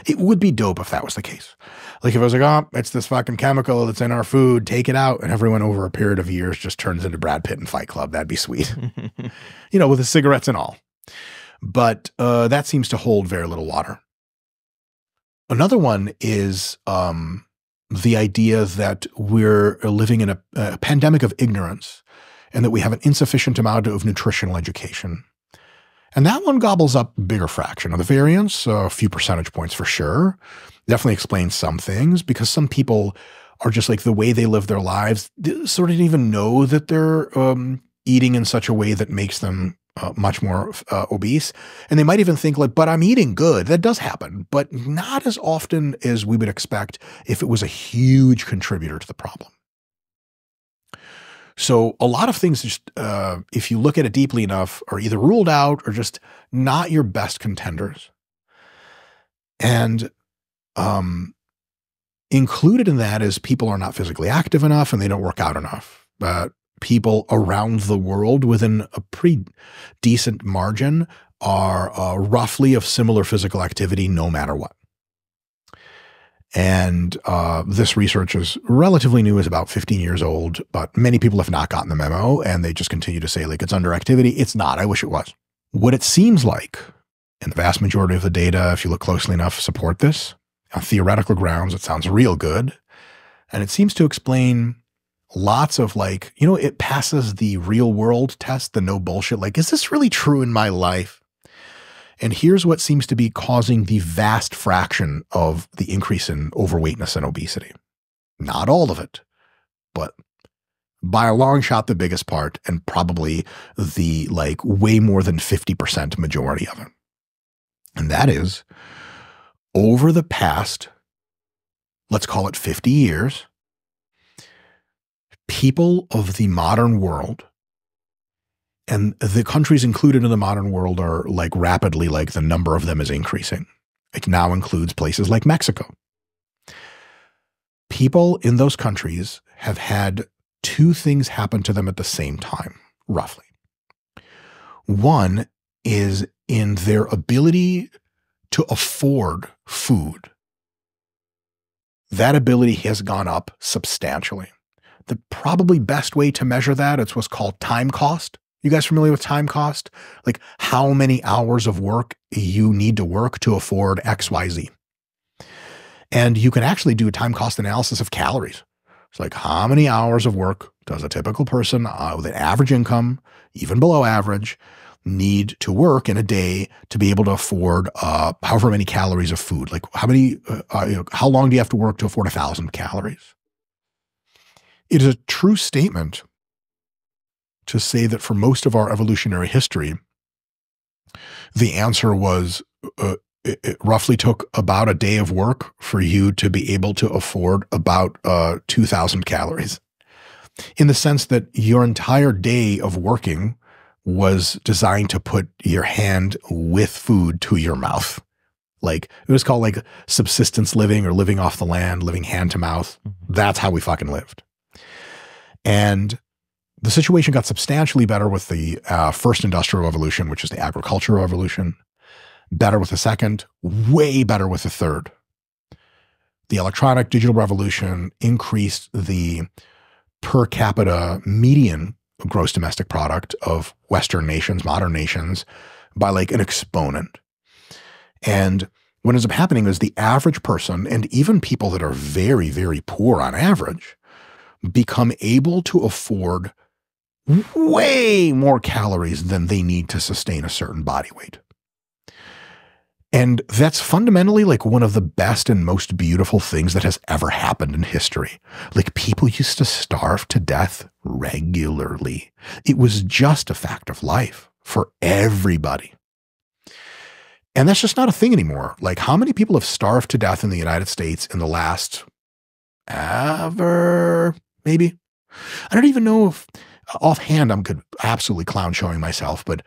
It would be dope if that was the case. Like if I was like, oh, it's this fucking chemical that's in our food, take it out. And everyone over a period of years just turns into Brad Pitt in Fight Club. That'd be sweet. With the cigarettes and all. But that seems to hold very little water. Another one is the idea that we're living in a pandemic of ignorance and that we have an insufficient amount of nutritional education. And that one gobbles up a bigger fraction of the variance, a few percentage points for sure. Definitely explains some things because some people are just like the way they live their lives, they sort of didn't even know that they're eating in such a way that makes them much more obese. And they might even think like, but I'm eating good. That does happen, but not as often as we would expect if it was a huge contributor to the problem. So a lot of things, just if you look at it deeply enough, are either ruled out or just not your best contenders. And included in that is people are not physically active enough and they don't work out enough. People around the world within a pretty decent margin are roughly of similar physical activity no matter what. And this research is relatively new, is about 15 years old, but many people have not gotten the memo and they just continue to say like it's underactivity. It's not. I wish it was. What it seems like, and the vast majority of the data, if you look closely enough, support this. On theoretical grounds, it sounds real good. And it seems to explain lots of like, it passes the real world test, the no bullshit. Like, is this really true in my life? And here's what seems to be causing the vast fraction of the increase in overweightness and obesity. Not all of it, but by a long shot, the biggest part, and probably the like way more than 50% majority of it. And that is over the past, let's call it 50 years, people of the modern world, and the countries included in the modern world are like rapidly, like the number of them is increasing. It now includes places like Mexico. People in those countries have had two things happen to them at the same time, roughly. One is in their ability to afford food. That ability has gone up substantially. The probably best way to measure that, it's what's called time cost. You guys familiar with time cost? Like how many hours of work you need to work to afford X, Y, Z. And you can actually do a time cost analysis of calories. It's like how many hours of work does a typical person with an average income, even below average, need to work in a day to be able to afford however many calories of food? Like how long do you have to work to afford 1,000 calories? It is a true statement to say that for most of our evolutionary history, the answer was it roughly took about a day of work for you to be able to afford about 2,000 calories. in the sense that your entire day of working was designed to put your hand with food to your mouth. Like it was called like subsistence living or living off the land, living hand to mouth. That's how we fucking lived. And the situation got substantially better with the first industrial revolution, which is the agricultural revolution. Better with the second, way better with the third. The electronic digital revolution increased the per capita median gross domestic product of Western nations, modern nations, by like an exponent. And what ends up happening is the average person, and even people that are very, very poor on average, become able to afford way more calories than they need to sustain a certain body weight. And that's fundamentally like one of the best and most beautiful things that has ever happened in history. Like people used to starve to death regularly. It was just a fact of life for everybody. And that's just not a thing anymore. Like how many people have starved to death in the United States in the last ever, maybe? I don't even know if offhand I'm absolutely clown showing myself, but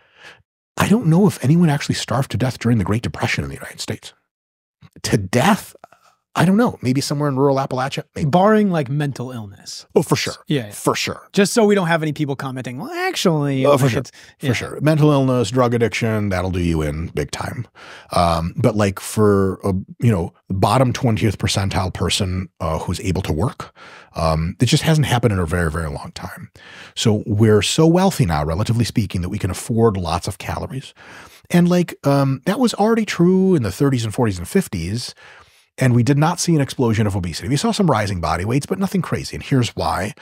I don't know if anyone actually starved to death during the Great Depression in the United States. To death? I don't know. Maybe somewhere in rural Appalachia. Maybe. Barring like mental illness. Oh, for sure. Yeah. For sure. Just so we don't have any people commenting, well, actually. Oh, for sure. For sure. Mental illness, drug addiction, that'll do you in big time. But like for, bottom 20th percentile person who's able to work, it just hasn't happened in a very, very long time. So we're so wealthy now, relatively speaking, that we can afford lots of calories. And like that was already true in the 30s and 40s and 50s. And we did not see an explosion of obesity. We saw some rising body weights, but nothing crazy. And here's why.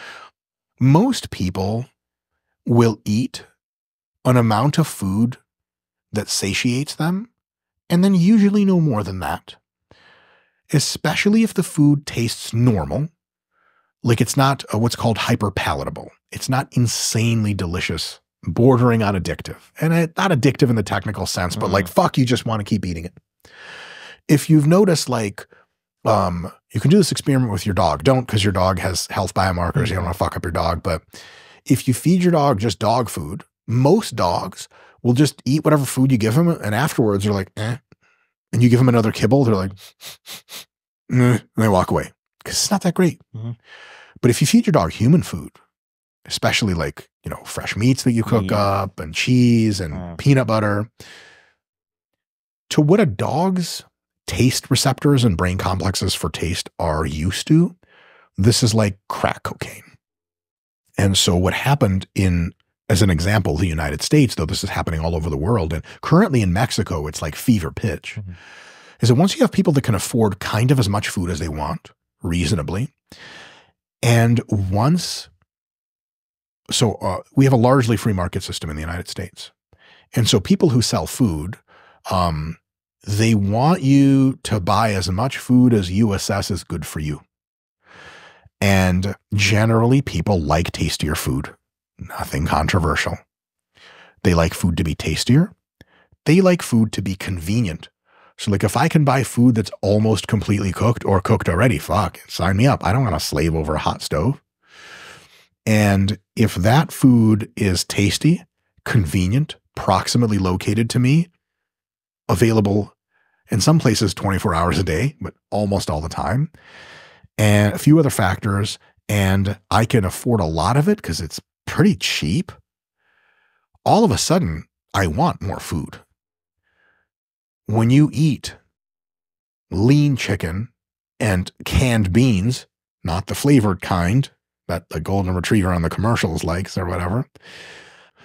Most people will eat an amount of food that satiates them, and then usually no more than that. Especially if the food tastes normal, like it's not what's called hyperpalatable. It's not insanely delicious, bordering on addictive. And not addictive in the technical sense, but like, fuck, you just want to keep eating it. If you've noticed, like, you can do this experiment with your dog. Don't, because your dog has health biomarkers. You don't want to fuck up your dog. But if you feed your dog just dog food, most dogs will just eat whatever food you give them. And afterwards they're like, eh. And you give them another kibble. They're like, and they walk away because it's not that great. But if you feed your dog human food, especially like, fresh meats that you cook up and cheese and peanut butter, to what a dog's taste receptors and brain complexes for taste are used to, this is like crack cocaine. And so what happened as an example, the United States, though this is happening all over the world, and currently in Mexico, it's like fever pitch, is that once you have people that can afford kind of as much food as they want, reasonably, and we have a largely free market system in the United States. And so people who sell food, they want you to buy as much food as you assess is good for you. And generally, people like tastier food. Nothing controversial. They like food to be tastier. They like food to be convenient. So like if I can buy food that's almost completely cooked or cooked already, fuck, sign me up. I don't want to slave over a hot stove. And if that food is tasty, convenient, proximately located to me, available in some places 24 hours a day, but almost all the time, and a few other factors, and I can afford a lot of it because it's pretty cheap, all of a sudden, I want more food. When you eat lean chicken and canned beans, not the flavored kind that the golden retriever on the commercials likes or whatever,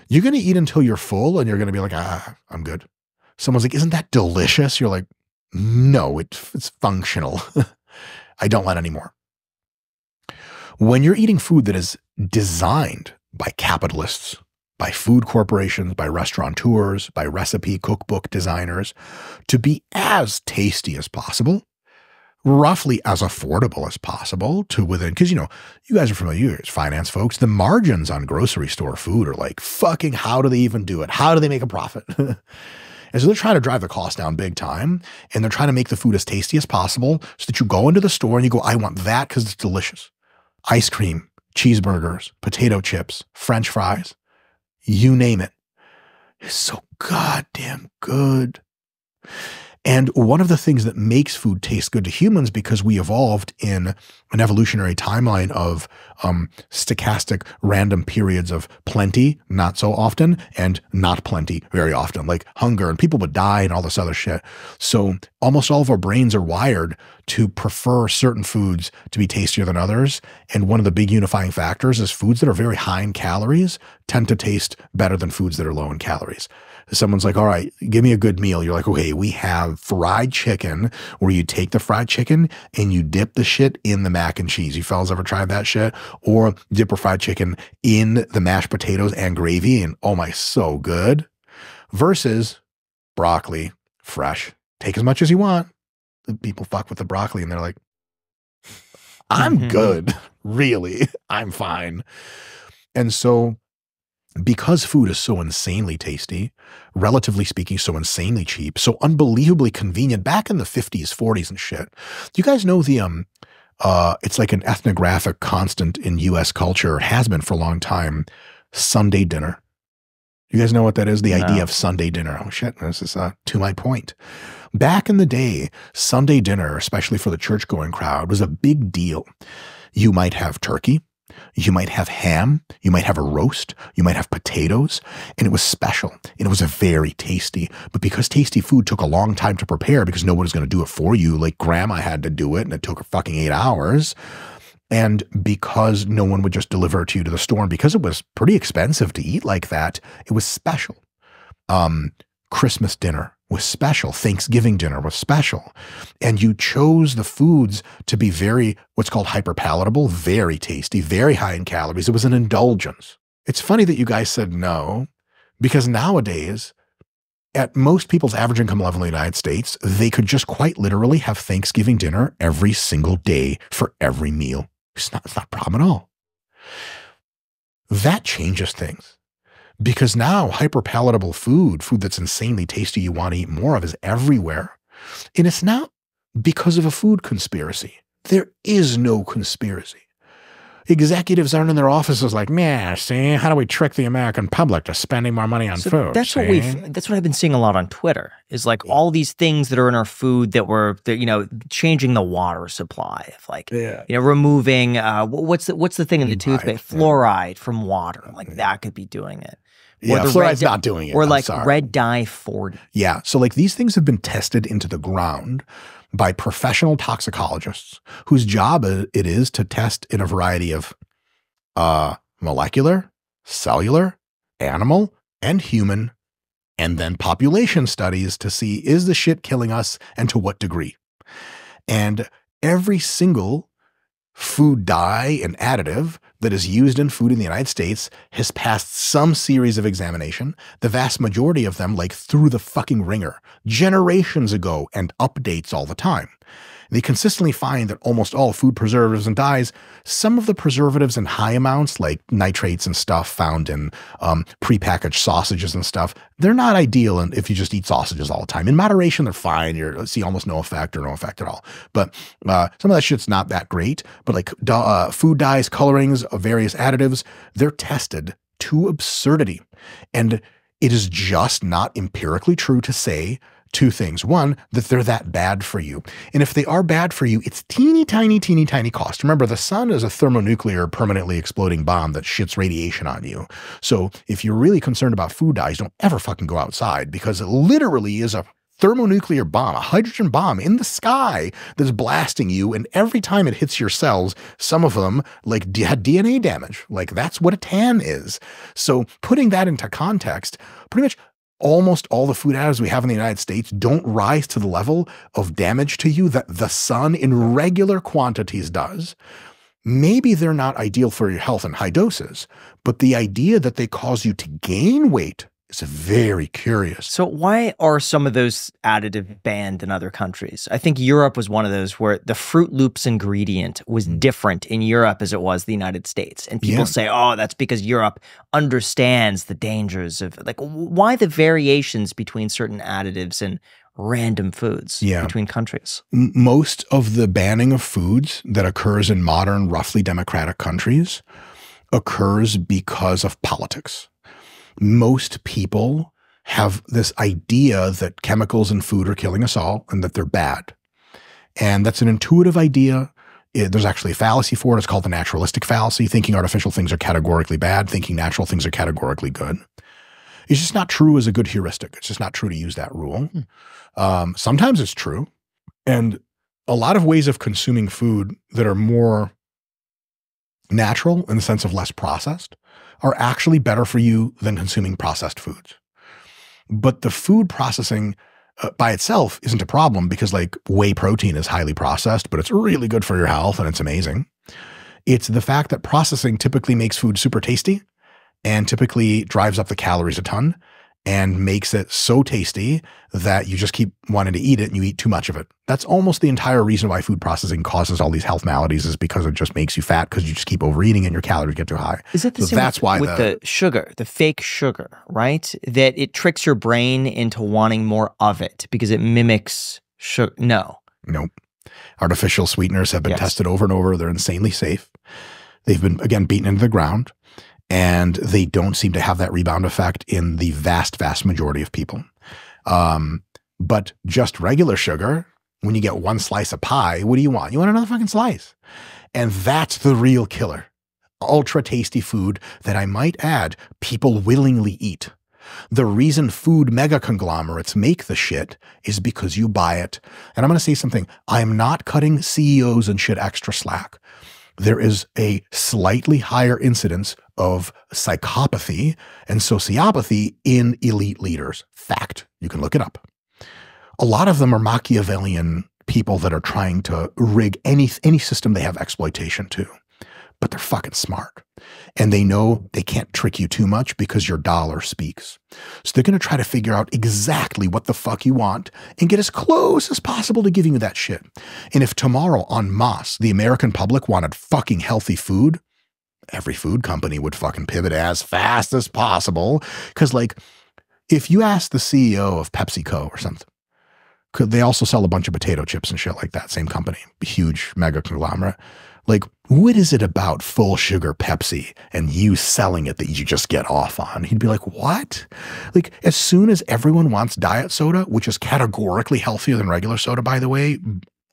you're going to eat until you're full and you're going to be like, I'm good. Someone's like, isn't that delicious? You're like, no, it's functional. I don't want any more. When you're eating food that is designed by capitalists, by food corporations, by restaurateurs, by recipe cookbook designers to be as tasty as possible, roughly as affordable as possible to within, because, you guys are familiar as finance folks, the margins on grocery store food are like, fucking, how do they even do it? How do they make a profit? And so they're trying to drive the cost down big time, and they're trying to make the food as tasty as possible so that you go into the store and you go, I want that because it's delicious. Ice cream, cheeseburgers, potato chips, French fries, you name it. It's so goddamn good. And one of the things that makes food taste good to humans, because we evolved in an evolutionary timeline of stochastic random periods of plenty, not so often, and not plenty very often, like hunger, and people would die and all this other shit. So almost all of our brains are wired to prefer certain foods to be tastier than others. And one of the big unifying factors is foods that are very high in calories tend to taste better than foods that are low in calories. Someone's like, all right, give me a good meal. You're like, okay, we have fried chicken, where you take the fried chicken and you dip the shit in the mac and cheese. You fellas ever tried that shit? Or dip a fried chicken in the mashed potatoes and gravy, and oh my, so good. Versus broccoli, fresh. Take as much as you want. People fuck with the broccoli and they're like, I'm good. Really, I'm fine. And so, because food is so insanely tasty, relatively speaking, so insanely cheap, so unbelievably convenient, back in the 50s, 40s and shit. Do you guys know it's like an ethnographic constant in US culture, has been for a long time, Sunday dinner? You guys know what that is? The idea of Sunday dinner. Oh shit, this is to my point. Back in the day, Sunday dinner, especially for the church-going crowd, was a big deal. You might have turkey, you might have ham, you might have a roast, you might have potatoes, and it was special, and it was a very tasty. But because tasty food took a long time to prepare, because nobody's going to do it for you, like grandma had to do it, and it took her fucking 8 hours, and because no one would just deliver it to you to the store, and because it was pretty expensive to eat like that, it was special. Christmas dinner was special. Thanksgiving dinner was special. And you chose the foods to be very, what's called hyperpalatable, very tasty, very high in calories. It was an indulgence. It's funny that you guys said no, because nowadays, at most people's average income level in the United States, they could just quite literally have Thanksgiving dinner every single day for every meal. It's not a problem at all. That changes things. Because now hyperpalatable food that's insanely tasty, you want to eat more of, is everywhere. And it's not because of a food conspiracy. There is no conspiracy. Executives aren't in their offices like, man, see, how do we trick the American public to spending more money on food? That's what I've been seeing a lot on Twitter, is like all these things that are in our food that changing the water supply, of like, removing, what's the thing in the toothpaste? Fluoride from water. Like that could be doing it. Yeah, fluoride's not doing it. Or like red dye 40. Yeah, so like these things have been tested into the ground by professional toxicologists whose job it is to test in a variety of molecular, cellular, animal, and human, and then population studies to see, is the shit killing us and to what degree? And every single food dye and additive that is used in food in the United States has passed some series of examination, the vast majority of them like through the fucking ringer, generations ago, and updates all the time. They consistently find that almost all food preservatives and dyes, some of the preservatives in high amounts, like nitrates and stuff found in prepackaged sausages and stuff, they're not ideal if you just eat sausages all the time. In moderation, they're fine. You see almost no effect or no effect at all. But some of that shit's not that great. But like food dyes, colorings, various additives, they're tested to absurdity. And it is just not empirically true to say two things. One, that they're that bad for you. And if they are bad for you, it's teeny tiny cost. Remember, the sun is a thermonuclear permanently exploding bomb that shits radiation on you. So if you're really concerned about food dyes, don't ever fucking go outside, because it literally is a thermonuclear bomb, a hydrogen bomb in the sky that's blasting you. And every time it hits your cells, some of them like had DNA damage. Like that's what a tan is. So putting that into context, pretty much almost all the food additives we have in the United States don't rise to the level of damage to you that the sun in regular quantities does. Maybe they're not ideal for your health in high doses, but the idea that they cause you to gain weight is very curious. So why are some of those additives banned in other countries? I think Europe was one of those where the Fruit Loops ingredient was different in Europe as it was the United States. And people say, oh, that's because Europe understands the dangers of, like, why the variations between certain additives and random foods between countries. Most of the banning of foods that occurs in modern, roughly democratic countries occurs because of politics. Most people have this idea that chemicals in food are killing us all and that they're bad. And that's an intuitive idea. There's actually a fallacy for it. It's called the naturalistic fallacy, thinking artificial things are categorically bad, thinking natural things are categorically good. It's just not true as a good heuristic. It's just not true to use that rule. Sometimes it's true. And a lot of ways of consuming food that are more natural in the sense of less processed are actually better for you than consuming processed foods. But the food processing by itself isn't a problem because like whey protein is highly processed, but it's really good for your health and it's amazing. It's the fact that processing typically makes food super tasty and typically drives up the calories a ton and makes it so tasty that you just keep wanting to eat it and you eat too much of it. That's almost the entire reason why food processing causes all these health maladies, is because it just makes you fat because you just keep overeating and your calories get too high. Is it the same with the sugar, the fake sugar, right? That it tricks your brain into wanting more of it because it mimics sugar? No. Nope. Artificial sweeteners have been tested over and over. They're insanely safe. They've been, again, beaten into the ground. And they don't seem to have that rebound effect in the vast, vast majority of people. But just regular sugar, when you get one slice of pie, what do you want? You want another fucking slice. And that's the real killer. Ultra tasty food that, I might add, people willingly eat. The reason food mega conglomerates make the shit is because you buy it. And I'm going to say something. I am not cutting CEOs and shit extra slack. There is a slightly higher incidence of psychopathy and sociopathy in elite leaders. Fact. You can look it up. A lot of them are Machiavellian people that are trying to rig any system they have exploitation to. But they're fucking smart. And they know they can't trick you too much because your dollar speaks. So they're going to try to figure out exactly what the fuck you want and get as close as possible to giving you that shit. And if tomorrow en masse, the American public wanted fucking healthy food, every food company would fucking pivot as fast as possible. Because like, if you ask the CEO of PepsiCo or something, could they also sell a bunch of potato chips and shit like that, same company, huge mega conglomerate. Like, what is it about full sugar Pepsi and you selling it that you just get off on? He'd be like, what? Like, as soon as everyone wants diet soda, which is categorically healthier than regular soda, by the way,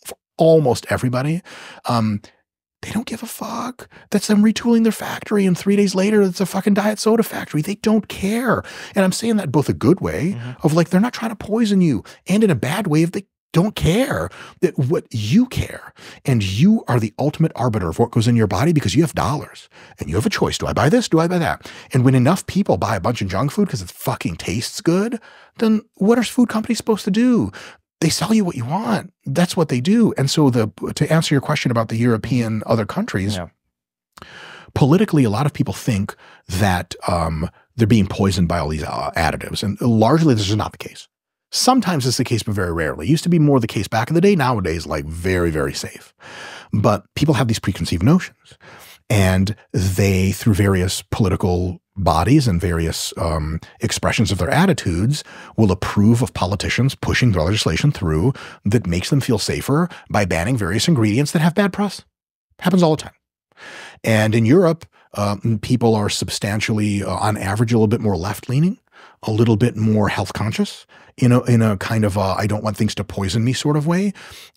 for almost everybody, they don't give a fuck. That's them retooling their factory, and 3 days later, it's a fucking diet soda factory. They don't care. And I'm saying that both a good way of like, they're not trying to poison you, and in a bad way of they don't care that what you care. And you are the ultimate arbiter of what goes in your body because you have dollars and you have a choice. Do I buy this? Do I buy that? And when enough people buy a bunch of junk food because it fucking tastes good, then what are food companies supposed to do? They sell you what you want. That's what they do. And so to answer your question about the European other countries, politically, a lot of people think that they're being poisoned by all these additives. And largely this is not the case. Sometimes it's the case, but very rarely. It used to be more the case back in the day. Nowadays, like very, very safe. But people have these preconceived notions. And they, through various political bodies and various expressions of their attitudes, will approve of politicians pushing their legislation through that makes them feel safer by banning various ingredients that have bad press. Happens all the time. And in Europe, people are substantially, on average, a little bit more left-leaning, a little bit more health conscious, in a kind of I don't want things to poison me sort of way.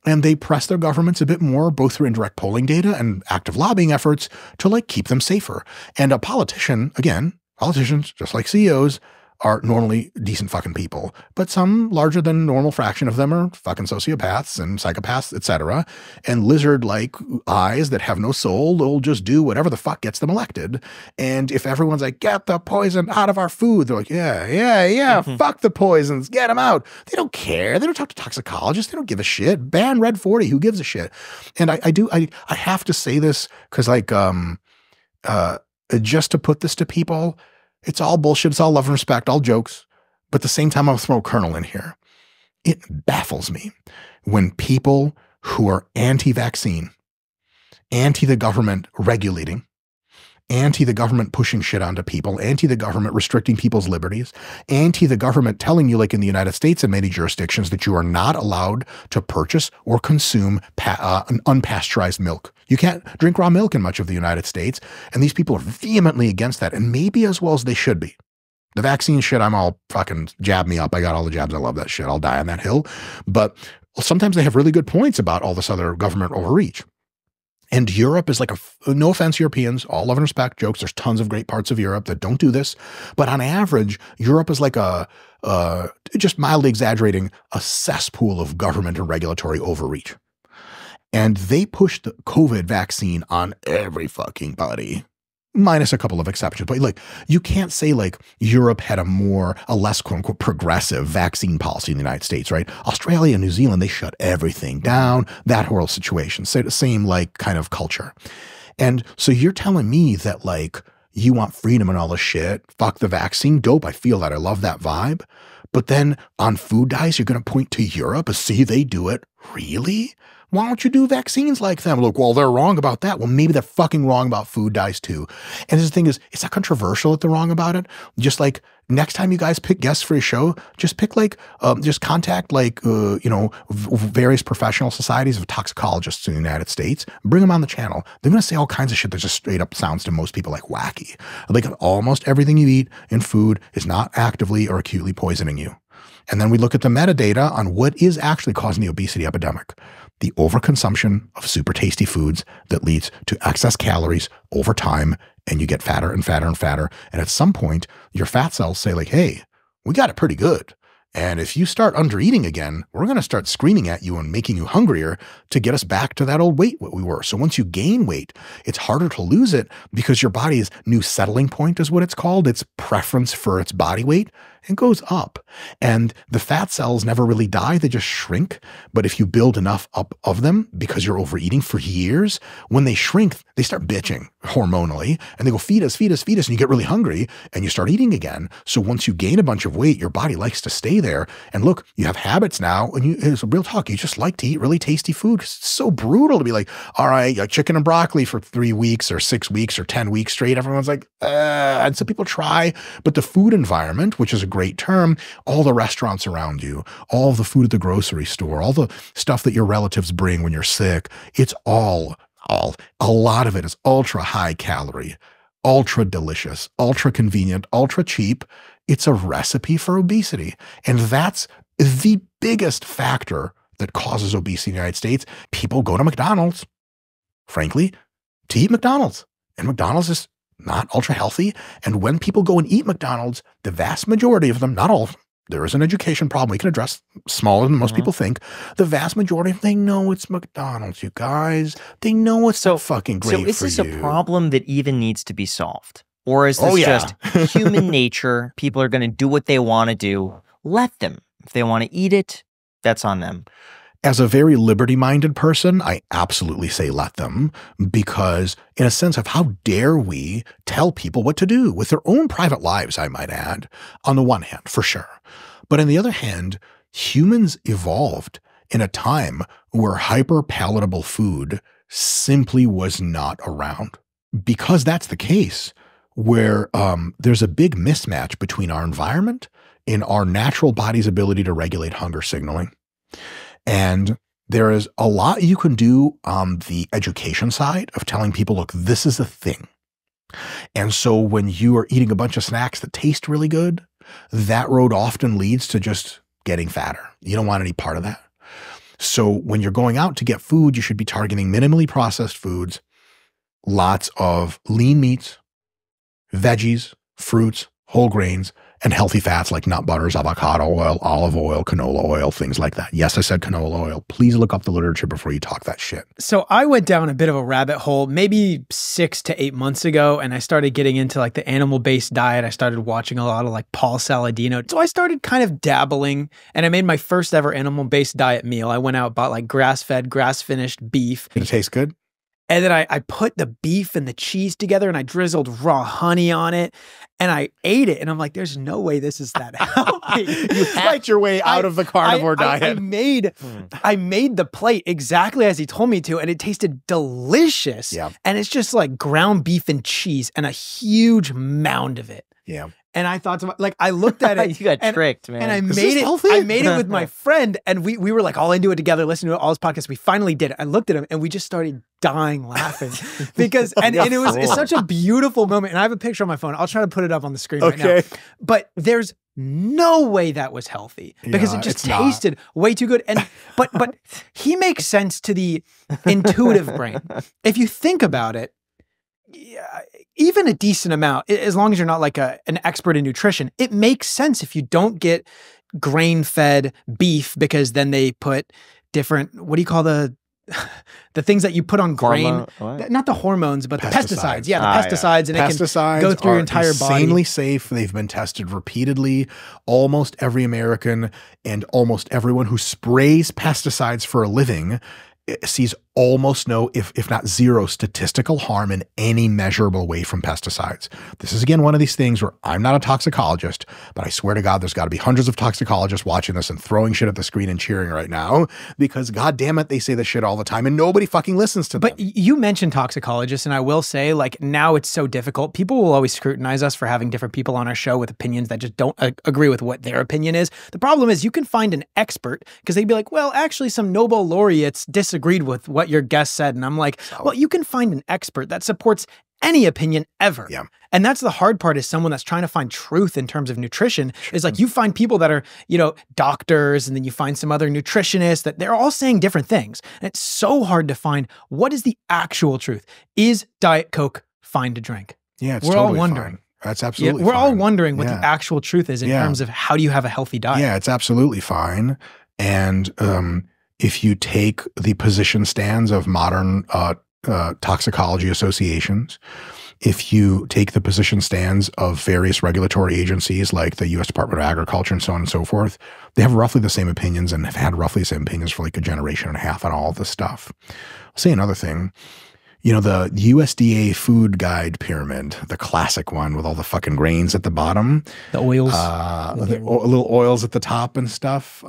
And they press their governments a bit more, both through indirect polling data and active lobbying efforts to like keep them safer. And a politician, again, politicians, just like CEOs, are normally decent fucking people, but some larger than normal fraction of them are fucking sociopaths and psychopaths, etc. And lizard-like eyes that have no soul, they'll just do whatever the fuck gets them elected. And if everyone's like, get the poison out of our food, they're like, yeah, fuck the poisons, get them out. They don't care. They don't talk to toxicologists. They don't give a shit. Ban Red 40. Who gives a shit? And I have to say this because like, just to put this to people, it's all bullshit. It's all love and respect, all jokes. But at the same time, I'll throw a kernel in here. It baffles me when people who are anti-vaccine, anti the government regulating, anti the government pushing shit onto people, anti the government restricting people's liberties, anti the government telling you, like in the United States and many jurisdictions, that you are not allowed to purchase or consume unpasteurized milk. You can't drink raw milk in much of the United States. And these people are vehemently against that, and maybe as well as they should be. The vaccine shit, I'm all fucking jab me up. I got all the jabs. I love that shit. I'll die on that hill. But sometimes they have really good points about all this other government overreach. And Europe is like no offense, Europeans, all love and respect, jokes. There's tons of great parts of Europe that don't do this. But on average, Europe is like just mildly exaggerating, a cesspool of government and regulatory overreach. And they pushed the COVID vaccine on every fucking body, minus a couple of exceptions. But like, you can't say like Europe had a less quote unquote progressive vaccine policy in the United States, right? Australia and New Zealand, they shut everything down. That whole situation, same like kind of culture. And so you're telling me that like you want freedom and all this shit, fuck the vaccine, dope. I feel that. I love that vibe. But then on food dyes, you're going to point to Europe and see they do it. Really? Why don't you do vaccines like them? Look, well, they're wrong about that. Well, maybe they're fucking wrong about food dyes too. And the thing is, it's not controversial that they're wrong about it. Just like next time you guys pick guests for your show, just pick like, just contact like, various professional societies of toxicologists in the United States, bring them on the channel. They're going to say all kinds of shit that just straight up sounds to most people like wacky. Like almost everything you eat in food is not actively or acutely poisoning you. And then we look at the metadata on what is actually causing the obesity epidemic. The overconsumption of super tasty foods that leads to excess calories over time, and you get fatter and fatter and fatter. And at some point, your fat cells say like, hey, we got it pretty good. And if you start undereating again, we're going to start screaming at you and making you hungrier to get us back to that old weight what we were. So once you gain weight, it's harder to lose it because your body's new settling point is what it's called. Its preference for its body weight, it goes up. And the fat cells never really die. They just shrink. But if you build enough up of them because you're overeating for years, when they shrink, they start bitching hormonally and they go, feed us, feed us, feed us. And you get really hungry and you start eating again. So once you gain a bunch of weight, your body likes to stay there. And look, you have habits now, and it's a real talk. You just like to eat really tasty food. It's so brutal to be like, all right, chicken and broccoli for 3 weeks or 6 weeks or 10 weeks straight. Everyone's like, and so people try, but the food environment, which is a great term, all the restaurants around you, all the food at the grocery store, all the stuff that your relatives bring when you're sick, it's a lot of it is ultra high calorie, ultra delicious, ultra convenient, ultra cheap. It's a recipe for obesity. And that's the biggest factor that causes obesity in the United States. People go to McDonald's, frankly, to eat McDonald's. And McDonald's is not ultra healthy. And when people go and eat McDonald's, the vast majority of them, not all of them, there is an education problem we can address, smaller than most people think. The vast majority of them, they know it's McDonald's, you guys. They know it's so fucking great for you. So is this a problem that even needs to be solved? Or is this just human nature? People are going to do what they want to do. Let them. If they want to eat it, that's on them. As a very liberty-minded person, I absolutely say let them, because in a sense of how dare we tell people what to do with their own private lives, I might add, on the one hand, for sure. But on the other hand, humans evolved in a time where hyper-palatable food simply was not around. Because that's the case, where there's a big mismatch between our environment and our natural body's ability to regulate hunger signaling. And there is a lot you can do on the education side of telling people, look, this is a thing. And so when you are eating a bunch of snacks that taste really good, that road often leads to just getting fatter. You don't want any part of that. So when you're going out to get food, you should be targeting minimally processed foods, lots of lean meats, veggies, fruits, whole grains, and healthy fats like nut butters, avocado oil, olive oil, canola oil, things like that. Yes, I said canola oil. Please look up the literature before you talk that shit. So I went down a bit of a rabbit hole maybe 6 to 8 months ago, and I started getting into like the animal-based diet. I started watching a lot of like Paul Saladino. So I started kind of dabbling, and I made my first ever animal-based diet meal. I went out, bought like grass-fed, grass-finished beef. Did it taste good? And then I put the beef and the cheese together and I drizzled raw honey on it and I ate it. And I'm like, there's no way this is that healthy. You hacked your way out of the carnivore diet. I made the plate exactly as he told me to, and it tasted delicious. Yeah. And it's just like ground beef and cheese and a huge mound of it. Yeah. And I thought, I looked at it. You got tricked, man. And I Is made this it. healthy? I made it with my friend, and we were like all into it together, listening to all his podcasts. We finally did it. I looked at him, and we just started dying laughing because, and it's such a beautiful moment. And I have a picture on my phone. I'll try to put it up on the screen right now. But there's no way that was healthy because it just tasted way too good. And but he makes sense to the intuitive brain. If you think about it. Yeah, even a decent amount, as long as you're not like an expert in nutrition, it makes sense if you don't get grain-fed beef because then they put different, what do you call the things that you put on grain? Not the hormones, but the pesticides. Yeah, the pesticides, and pesticides it can go through your entire body. Insanely safe. They've been tested repeatedly. Almost every American and almost everyone who sprays pesticides for a living sees almost no, if not zero, statistical harm in any measurable way from pesticides. This is, again, one of these things where I'm not a toxicologist, but I swear to God, there's got to be hundreds of toxicologists watching this and throwing shit at the screen and cheering right now because, God damn it, they say this shit all the time and nobody fucking listens to them. But you mentioned toxicologists, and I will say, like, now it's so difficult. People will always scrutinize us for having different people on our show with opinions that just don't agree with what their opinion is. The problem is you can find an expert because they'd be like, well, actually, some Nobel laureates disagreed with what your guest said. And I'm like, well, you can find an expert that supports any opinion ever. Yeah. And that's the hard part, is someone that's trying to find truth in terms of nutrition is like, you find people that are, doctors, and then you find some other nutritionists that they're all saying different things. And it's so hard to find what is the actual truth. Is Diet Coke fine to drink? Yeah, it's we're totally all wondering. Fine. That's absolutely we're fine. all wondering what the actual truth is in terms of how do you have a healthy diet? Yeah, it's absolutely fine. And if you take the position stands of modern toxicology associations, if you take the position stands of various regulatory agencies like the U.S. Department of Agriculture and so on and so forth, they have roughly the same opinions and have had roughly the same opinions for like a generation and a half on all of this stuff. I'll say another thing. The USDA food guide pyramid, the classic one with all the fucking grains at the bottom. The oils. The little oils at the top and stuff.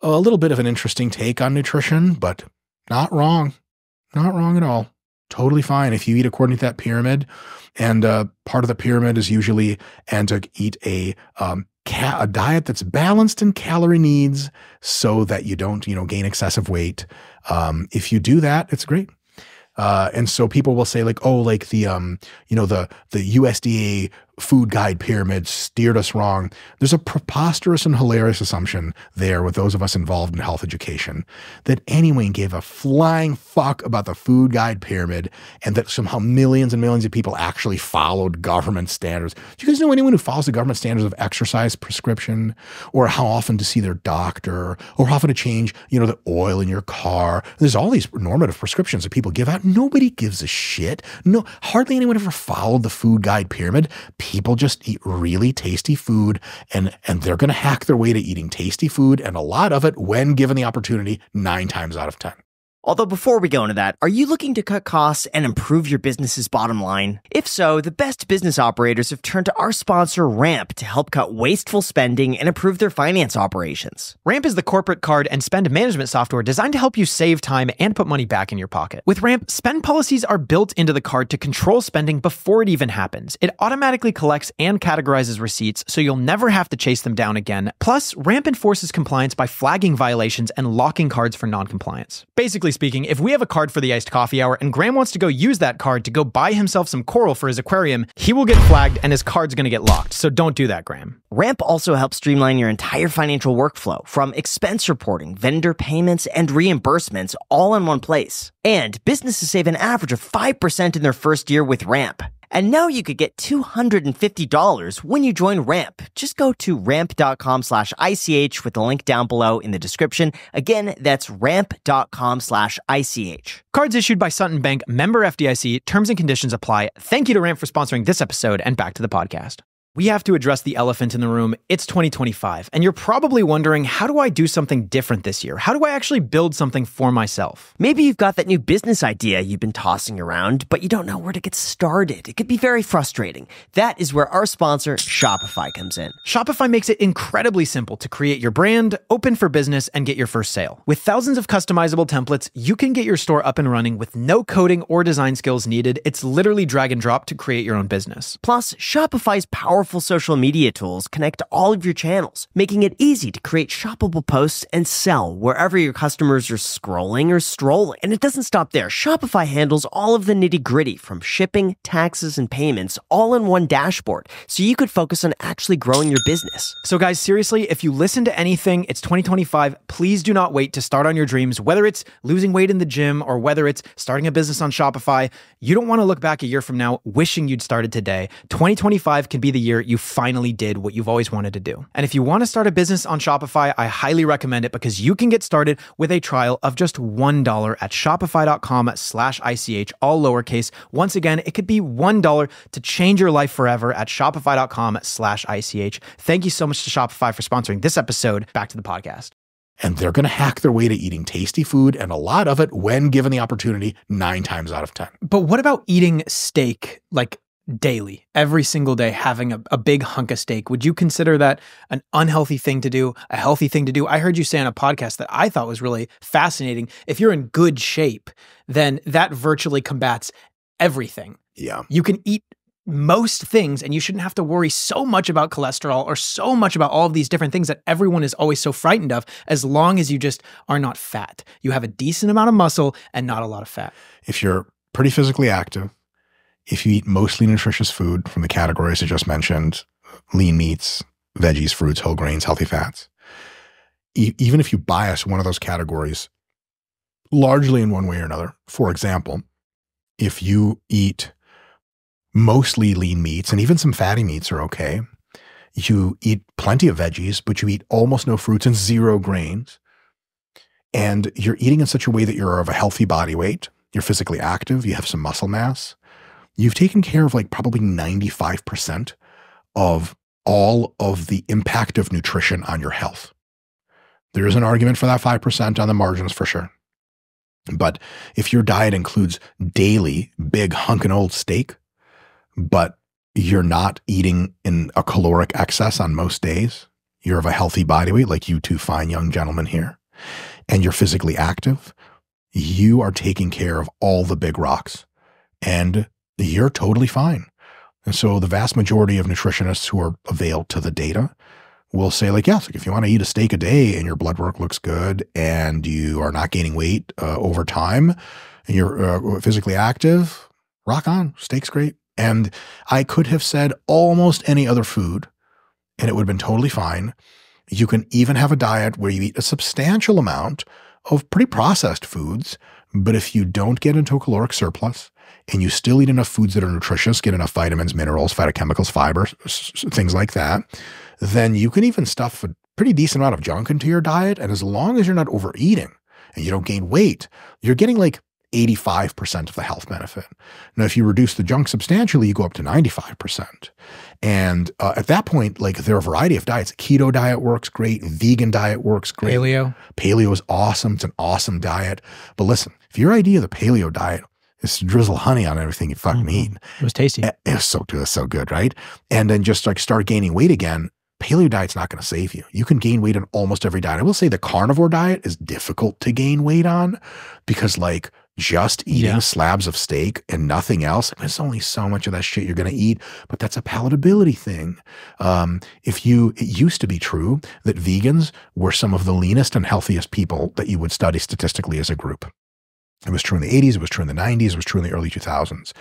A little bit of an interesting take on nutrition, but not wrong. Not wrong at all. Totally fine if you eat according to that pyramid. And part of the pyramid is usually to eat a diet that's balanced in calorie needs so that you don't, gain excessive weight. If you do that, it's great. And so people will say like, oh, like the USDA food guide pyramid steered us wrong. There's a preposterous and hilarious assumption there with those of us involved in health education that anyone gave a flying fuck about the food guide pyramid and that somehow millions and millions of people actually followed government standards. Do you guys know anyone who follows the government standards of exercise prescription, or how often to see their doctor, or how often to change, the oil in your car? There's all these normative prescriptions that people give out. Nobody gives a shit. No, hardly anyone ever followed the food guide pyramid. People just eat really tasty food, and they're going to hack their way to eating tasty food, and a lot of it when given the opportunity 9 times out of 10. Although before we go into that, are you looking to cut costs and improve your business's bottom line? If so, the best business operators have turned to our sponsor, Ramp, to help cut wasteful spending and improve their finance operations. Ramp is the corporate card and spend management software designed to help you save time and put money back in your pocket. With Ramp, spend policies are built into the card to control spending before it even happens. It automatically collects and categorizes receipts, so you'll never have to chase them down again. Plus, Ramp enforces compliance by flagging violations and locking cards for non-compliance. Basically speaking, if we have a card for the iced coffee hour and Graham wants to go use that card to go buy himself some coral for his aquarium, he will get flagged and his card's going to get locked. So don't do that, Graham. Ramp also helps streamline your entire financial workflow, from expense reporting, vendor payments, and reimbursements, all in one place. And businesses save an average of 5% in their first year with Ramp. And now you could get $250 when you join Ramp. Just go to ramp.com/ICH with the link down below in the description. Again, that's ramp.com/ICH. Cards issued by Sutton Bank, member FDIC. Terms and conditions apply. Thank you to Ramp for sponsoring this episode, and back to the podcast. We have to address the elephant in the room. It's 2025, and you're probably wondering, how do I do something different this year? How do I actually build something for myself? Maybe you've got that new business idea you've been tossing around, but you don't know where to get started. It could be very frustrating. That is where our sponsor, Shopify, comes in. Shopify makes it incredibly simple to create your brand, open for business, and get your first sale. With thousands of customizable templates, you can get your store up and running with no coding or design skills needed. It's literally drag and drop to create your own business. Plus, Shopify's powerful social media tools connect to all of your channels, making it easy to create shoppable posts and sell wherever your customers are scrolling or strolling. And it doesn't stop there. Shopify handles all of the nitty-gritty, from shipping, taxes, and payments, all in one dashboard, so you could focus on actually growing your business. So guys, seriously, if you listen to anything, it's 2025. Please do not wait to start on your dreams, whether it's losing weight in the gym or whether it's starting a business on Shopify. You don't want to look back a year from now wishing you'd started today. 2025 can be the year you finally did what you've always wanted to do. And if you want to start a business on Shopify, I highly recommend it, because you can get started with a trial of just $1 at shopify.com/ICH, all lowercase. Once again, it could be $1 to change your life forever at shopify.com/ICH. Thank you so much to Shopify for sponsoring this episode. Back to the podcast. And they're going to hack their way to eating tasty food, and a lot of it when given the opportunity, 9 times out of 10. But what about eating steak like daily, every single day, having a big hunk of steak? Would you consider that an unhealthy thing to do, a healthy thing to do? I heard you say on a podcast that I thought was really fascinating. If you're in good shape, then that virtually combats everything. Yeah. You can eat most things and you shouldn't have to worry so much about cholesterol or so much about all of these different things that everyone is always so frightened of, as long as you just are not fat. You have a decent amount of muscle and not a lot of fat. If you're pretty physically active, if you eat mostly nutritious food from the categories I just mentioned, lean meats, veggies, fruits, whole grains, healthy fats, even if you bias one of those categories largely in one way or another, for example, if you eat mostly lean meats, and even some fatty meats are okay, you eat plenty of veggies, but you eat almost no fruits and 0 grains, and you're eating in such a way that you're of a healthy body weight, you're physically active, you have some muscle mass, you've taken care of like probably 95% of all of the impact of nutrition on your health. There is an argument for that 5% on the margins for sure. But if your diet includes daily big hunkin' old steak, but you're not eating in a caloric excess on most days, you're of a healthy body weight like you two fine young gentlemen here, and you're physically active, you are taking care of all the big rocks, and you're totally fine. And so the vast majority of nutritionists who are availed to the data will say like, yes, if you want to eat a steak a day and your blood work looks good and you are not gaining weight over time and you're physically active, rock on, steak's great. And I could have said almost any other food and it would have been totally fine. You can even have a diet where you eat a substantial amount of pretty processed foods, but if you don't get into a caloric surplus and you still eat enough foods that are nutritious, get enough vitamins, minerals, phytochemicals, fibers, things like that, then you can even stuff a pretty decent amount of junk into your diet. And as long as you're not overeating and you don't gain weight, you're getting like 85% of the health benefit. Now, if you reduce the junk substantially, you go up to 95%. And at that point, like there are a variety of diets. Keto diet works great. Vegan diet works great. Paleo is awesome. It's an awesome diet. But listen, if your idea of the paleo diet is to drizzle honey on everything you fucking eat. It was tasty. It was so good, right? And then just like start gaining weight again, paleo diet's not going to save you. You can gain weight on almost every diet. I will say the carnivore diet is difficult to gain weight on because like just eating slabs of steak and nothing else, there's only so much of that shit you're going to eat, but that's a palatability thing. It used to be true that vegans were some of the leanest and healthiest people that you would study statistically as a group. It was true in the 80s, it was true in the 90s, it was true in the early 2000s.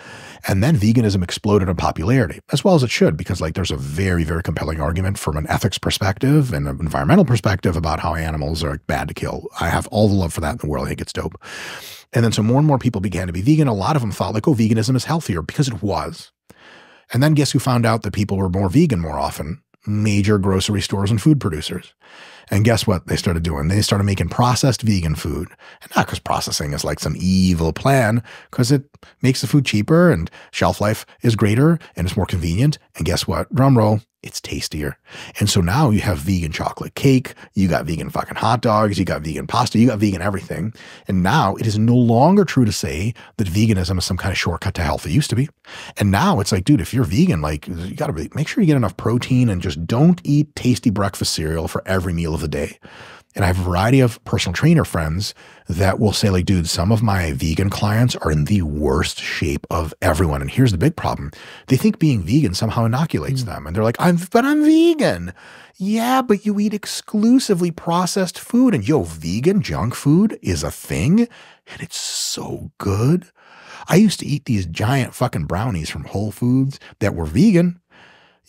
And then veganism exploded in popularity, as well as it should, because like there's a very, very compelling argument from an ethics perspective and an environmental perspective about how animals are bad to kill. I have all the love for that in the world. I think it's dope. And then so more and more people began to be vegan. A lot of them thought like, oh, veganism is healthier, because it was. And then guess who found out that people were more vegan more often? major grocery stores and food producers. And guess what they started doing? They started making processed vegan food. And not because processing is like some evil plan, because it makes the food cheaper and shelf life is greater and it's more convenient. And guess what? Drum roll, it's tastier. And so now you have vegan chocolate cake, you got vegan fucking hot dogs, you got vegan pasta, you got vegan everything. And now it is no longer true to say that veganism is some kind of shortcut to health. It used to be. And now it's like, dude, if you're vegan, like you got to make sure you get enough protein and just don't eat tasty breakfast cereal for every meal of the day. And I have a variety of personal trainer friends that will say like, dude, some of my vegan clients are in the worst shape of everyone. And here's the big problem. They think being vegan somehow inoculates them. And they're like, I'm vegan. Yeah, but you eat exclusively processed food. And vegan junk food is a thing. And it's so good. I used to eat these giant fucking brownies from Whole Foods that were vegan.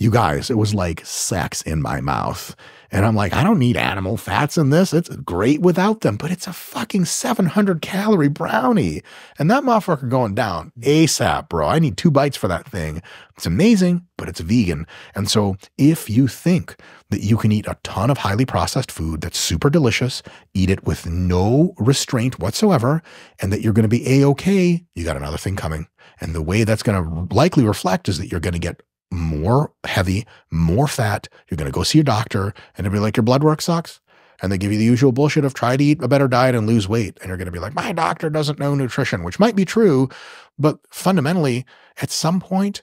You guys, it was like sex in my mouth. And I'm like, I don't need animal fats in this. It's great without them, but it's a fucking 700 calorie brownie. And that motherfucker going down ASAP, bro. I need 2 bites for that thing. It's amazing, but it's vegan. And so if you think that you can eat a ton of highly processed food that's super delicious, eat it with no restraint whatsoever, and that you're going to be A-okay, you got another thing coming. And the way that's going to likely reflect is that you're going to get more heavy, more fat. You're going to go see your doctor and it'll be like, your blood work sucks. And they give you the usual bullshit of try to eat a better diet and lose weight. And you're going to be like, my doctor doesn't know nutrition, which might be true. But fundamentally, at some point,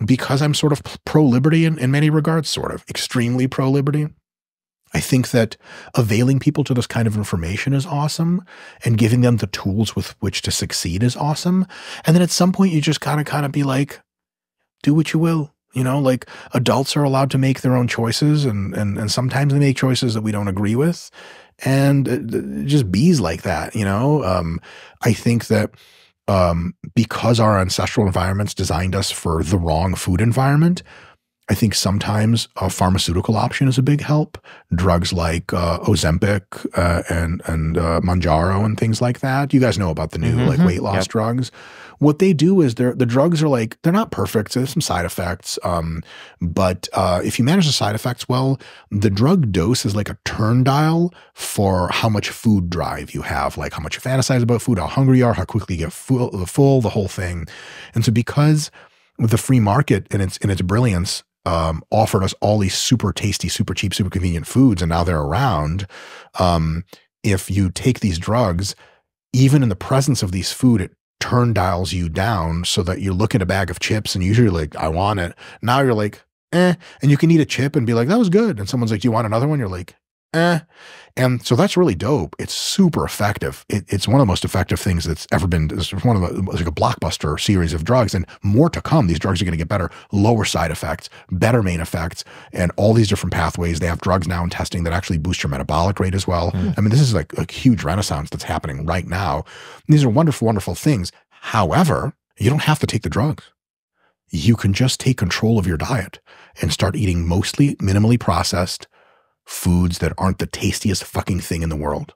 because I'm sort of pro-liberty in many regards, sort of extremely pro-liberty, I think that availing people to this kind of information is awesome and giving them the tools with which to succeed is awesome. And then at some point, you just gotta kind of be like, do what you will. Like adults are allowed to make their own choices and sometimes they make choices that we don't agree with. And it just bees like that, I think that because our ancestral environments designed us for the wrong food environment, I think sometimes a pharmaceutical option is a big help. Drugs like Ozempic and Mounjaro and things like that. You guys know about the new weight loss drugs. What they do is the drugs are like, they're not perfect. So there's some side effects. But if you manage the side effects well, the drug dose is like a turn dial for how much food drive you have, like how much you fantasize about food, how hungry you are, how quickly you get full, the whole thing. And so because the free market in its brilliance offered us all these super tasty, super cheap, super convenient foods, and now they're around. If you take these drugs, even in the presence of these food, it turn dials you down so that you look at a bag of chips and usually like, I want it. Now you're like, and you can eat a chip and be like, that was good. And someone's like, do you want another one? You're like, And so that's really dope. It's super effective. It's one of the most effective things that's ever been. It's one of like a blockbuster series of drugs, and more to come. These drugs are going to get better, lower side effects, better main effects, and all these different pathways. They have drugs now in testing that actually boost your metabolic rate as well. I mean, this is like a huge renaissance that's happening right now. These are wonderful, wonderful things. However, you don't have to take the drugs. You can just take control of your diet and start eating mostly minimally processed foods that aren't the tastiest fucking thing in the world.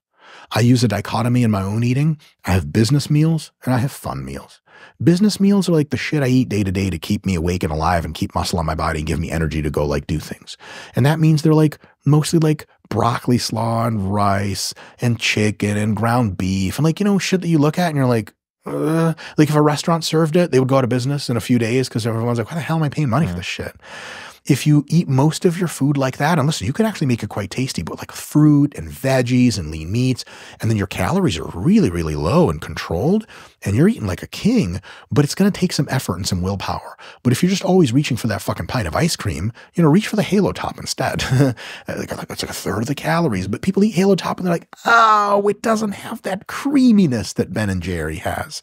I use a dichotomy in my own eating. I have business meals and I have fun meals. Business meals are like the shit I eat day to day to keep me awake and alive and keep muscle on my body and give me energy to go like do things. And that means they're like mostly like broccoli slaw and rice and chicken and ground beef and like, shit that you look at and you're like if a restaurant served it, they would go out of business in a few days because everyone's like, why the hell am I paying money for this shit? If you eat most of your food like that, and listen, you can actually make it quite tasty, but like fruit and veggies and lean meats, and then your calories are really, really low and controlled, and you're eating like a king, but it's going to take some effort and some willpower. But if you're just always reaching for that fucking pint of ice cream, reach for the Halo Top instead. It's like a third of the calories, but people eat Halo Top and they're like, oh, it doesn't have that creaminess that Ben & Jerry has.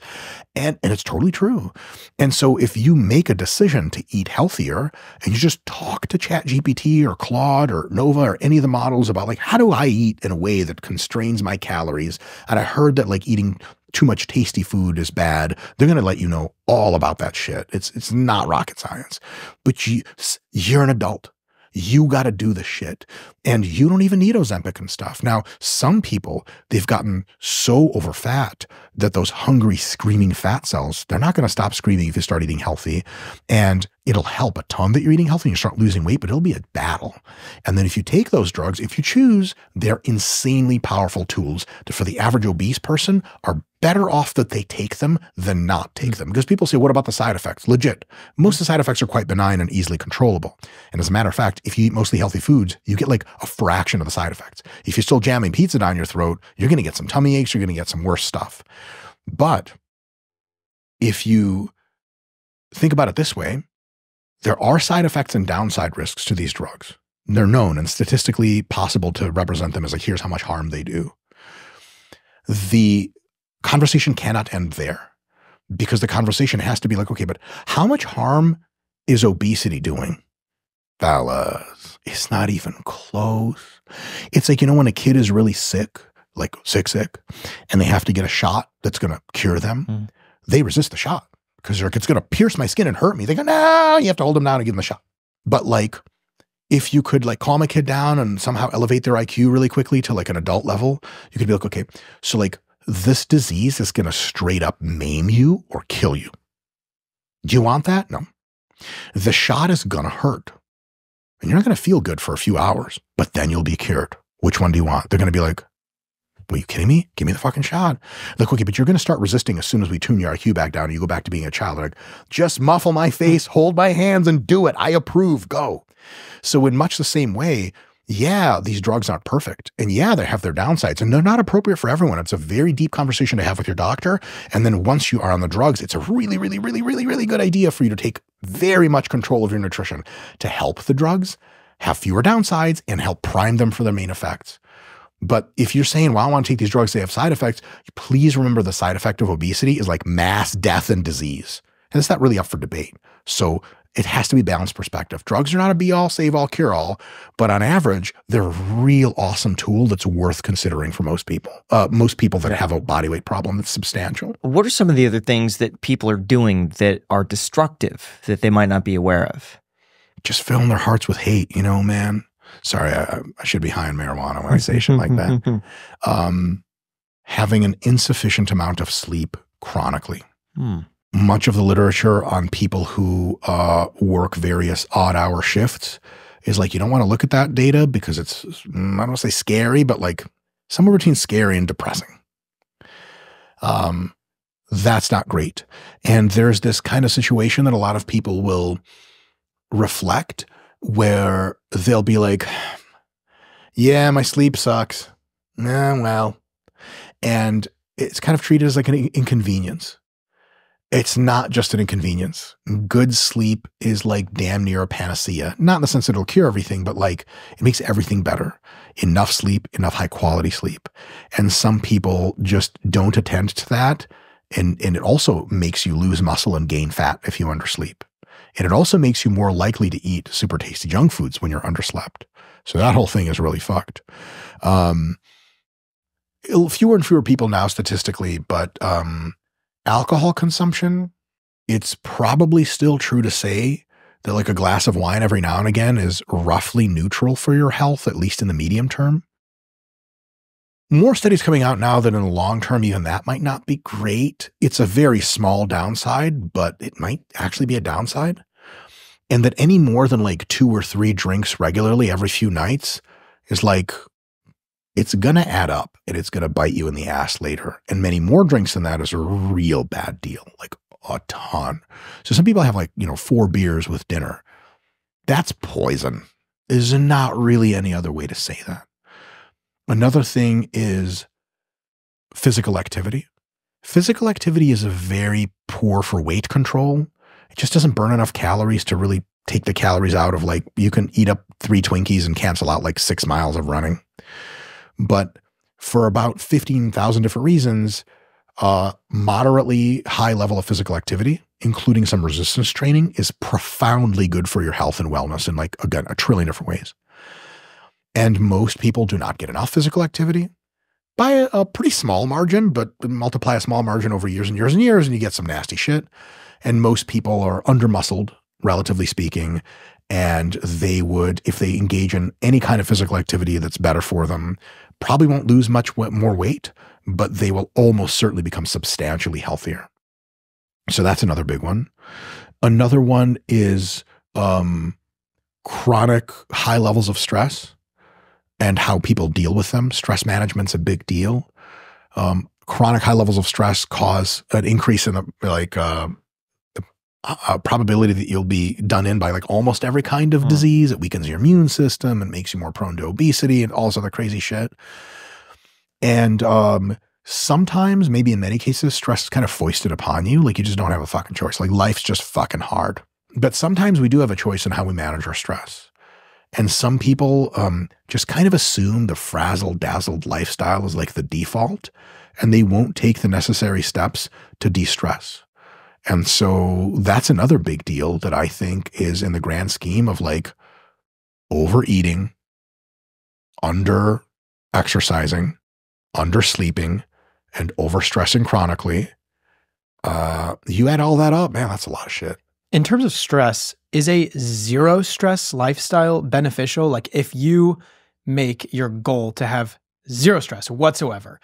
And it's totally true. And so if you make a decision to eat healthier and you just talk to ChatGPT or Claude or Nova or any of the models about like, how do I eat in a way that constrains my calories? And I heard that like eating too much tasty food is bad. They're going to let you know all about that shit. It's not rocket science, but you're an adult. You got to do the shit. And you don't even need Ozempic and stuff. Now, some people, they've gotten so over fat that those hungry, screaming fat cells, they're not going to stop screaming if you start eating healthy. And it'll help a ton that you're eating healthy and you start losing weight, but it'll be a battle. And then if you take those drugs, if you choose, they're insanely powerful tools that for the average obese person are better off that they take them than not take them. Because people say, what about the side effects? Legit. Most of the side effects are quite benign and easily controllable. And as a matter of fact, if you eat mostly healthy foods, you get like a fraction of the side effects. If you're still jamming pizza down your throat, you're going to get some tummy aches, you're going to get some worse stuff. But if you think about it this way, there are side effects and downside risks to these drugs. They're known and statistically possible to represent them as like, here's how much harm they do. The conversation cannot end there because the conversation has to be like, okay, but how much harm is obesity doing? Fellas, it's not even close. It's like, when a kid is really sick, like sick, and they have to get a shot that's going to cure them, they resist the shot. Because they're like, it's going to pierce my skin and hurt me. They go, no, you have to hold them down and give them a shot. But like, if you could like calm a kid down and somehow elevate their IQ really quickly to like an adult level, you could be like, okay, so like this disease is going to straight up maim you or kill you. Do you want that? No. The shot is going to hurt. And you're not going to feel good for a few hours, but then you'll be cured. Which one do you want? They're going to be like, are you kidding me? Give me the fucking shot. Like, okay, but you're going to start resisting as soon as we tune your IQ back down and you go back to being a child. Like, just muffle my face, hold my hands and do it. I approve, go. So in much the same way, yeah, these drugs aren't perfect. And yeah, they have their downsides and they're not appropriate for everyone. It's a very deep conversation to have with your doctor. And then once you are on the drugs, it's a really, really, really, really, really good idea for you to take very much control of your nutrition to help the drugs have fewer downsides and help prime them for their main effects. But if you're saying, well, I want to take these drugs, they have side effects, please remember the side effect of obesity is like mass death and disease. And it's not really up for debate. So it has to be balanced perspective. Drugs are not a be all, save all, cure all, but on average, they're a real awesome tool that's worth considering for most people that have a body weight problem that's substantial. What are some of the other things that people are doing that are destructive that they might not be aware of? Just filling their hearts with hate, man. Sorry, I should be high on marijuana when I say shit like that. Having an insufficient amount of sleep chronically. Much of the literature on people who work various odd-hour shifts is like, you don't want to look at that data because it's, I don't want to say scary, but like somewhere between scary and depressing. That's not great. And there's this kind of situation that a lot of people will reflect where they'll be like, yeah, my sleep sucks. Well, and it's kind of treated as like an inconvenience. It's not just an inconvenience. Good sleep is like damn near a panacea. Not in the sense that it'll cure everything, but like it makes everything better. Enough sleep, enough high quality sleep. And some people just don't attend to that. And it also makes you lose muscle and gain fat if you undersleep. And it also makes you more likely to eat super tasty junk foods when you're underslept. So that whole thing is really fucked. Fewer and fewer people now statistically, but alcohol consumption, it's probably still true to say that like a glass of wine every now and again is roughly neutral for your health, at least in the medium term. More studies coming out now that in the long term, even that might not be great. It's a very small downside, but it might actually be a downside. And that any more than like 2 or 3 drinks regularly every few nights is like, it's going to add up and it's going to bite you in the ass later. And many more drinks than that is a real bad deal, like a ton. So some people have like, 4 beers with dinner. That's poison. There's not really any other way to say that. Another thing is physical activity. Physical activity is very poor for weight control. It just doesn't burn enough calories to really take the calories out of like, you can eat up 3 Twinkies and cancel out like 6 miles of running. But for about 15,000 different reasons, moderately high level of physical activity, including some resistance training, is profoundly good for your health and wellness in like, again, a trillion different ways. And most people do not get enough physical activity by a pretty small margin, but multiply a small margin over years and years and years, and you get some nasty shit. And most people are under-muscled, relatively speaking, and they would, if they engage in any kind of physical activity that's better for them, probably won't lose much more weight, but they will almost certainly become substantially healthier. So that's another big one. Another one is chronic high levels of stress and how people deal with them. Stress management's a big deal. Chronic high levels of stress cause an increase in the probability that you'll be done in by like almost every kind of disease. It weakens your immune system and makes you more prone to obesity and all this other crazy shit. And sometimes, maybe in many cases, stress is kind of foisted upon you. Like you just don't have a fucking choice. Like life's just fucking hard. But sometimes we do have a choice in how we manage our stress. And some people just kind of assume the frazzled-dazzled lifestyle is like the default, and they won't take the necessary steps to de-stress. And so that's another big deal that I think is in the grand scheme of like overeating, under exercising, under sleeping, and overstressing chronically. You add all that up, man, that's a lot of shit. In terms of stress, is a zero stress lifestyle beneficial? Like if you make your goal to have zero stress whatsoever,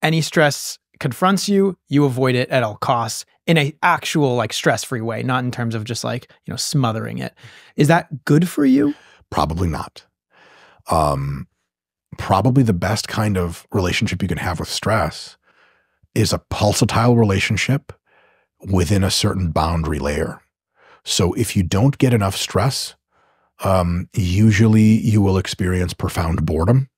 any stress confronts you, you avoid it at all costs in a actual like stress-free way, not in terms of just like, smothering it. Is that good for you? Probably not. Probably the best kind of relationship you can have with stress is a pulsatile relationship within a certain boundary layer. So if you don't get enough stress, usually you will experience profound boredom,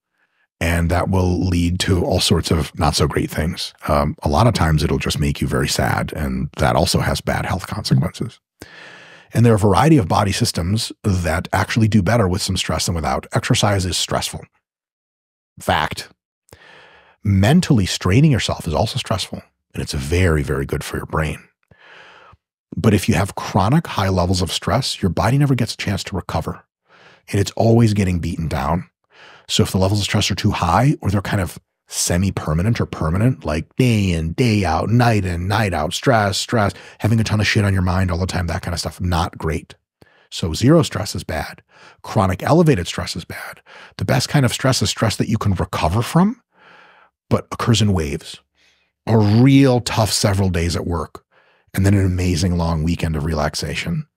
and that will lead to all sorts of not so great things. A lot of times it'll just make you very sad, and that also has bad health consequences. And there are a variety of body systems that actually do better with some stress than without. Exercise is stressful. Fact. Mentally straining yourself is also stressful, and it's very, very good for your brain. But if you have chronic high levels of stress, your body never gets a chance to recover, and it's always getting beaten down. So if the levels of stress are too high, or they're kind of semi-permanent or permanent, like day in, day out, night in, night out, stress, having a ton of shit on your mind all the time, that kind of stuff, not great. So zero stress is bad. Chronic elevated stress is bad. The best kind of stress is stress that you can recover from, but occurs in waves. A real tough several days at work, and then an amazing long weekend of relaxation.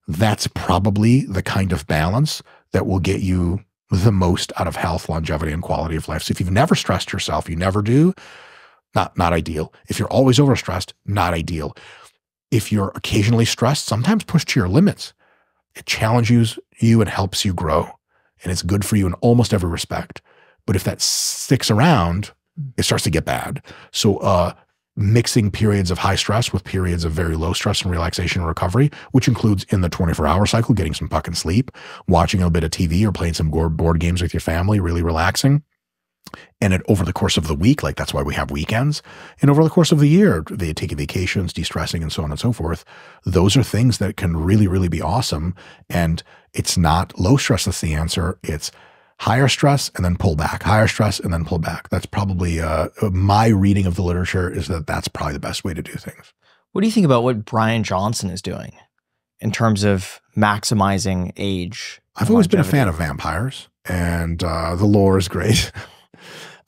That's probably the kind of balance that will get you the most out of health, longevity, and quality of life. So if you've never stressed yourself, you never do, not ideal. If you're always overstressed, not ideal. If you're occasionally stressed, sometimes pushed to your limits, it challenges you and helps you grow. And it's good for you in almost every respect. But if that sticks around, it starts to get bad. So mixing periods of high stress with periods of very low stress and relaxation and recovery, which includes in the 24-hour cycle, getting some fucking sleep, watching a bit of TV or playing some board games with your family, really relaxing. And over the course of the week, like that's why we have weekends. And over the course of the year, they take vacations, de-stressing, and so on and so forth. Those are things that can really, really be awesome. And it's not low stress that's the answer. It's higher stress and then pull back, higher stress and then pull back. That's probably my reading of the literature is that that's probably the best way to do things. What do you think about what Brian Johnson is doing in terms of maximizing age? I've always been a fan of vampires, and the lore is great.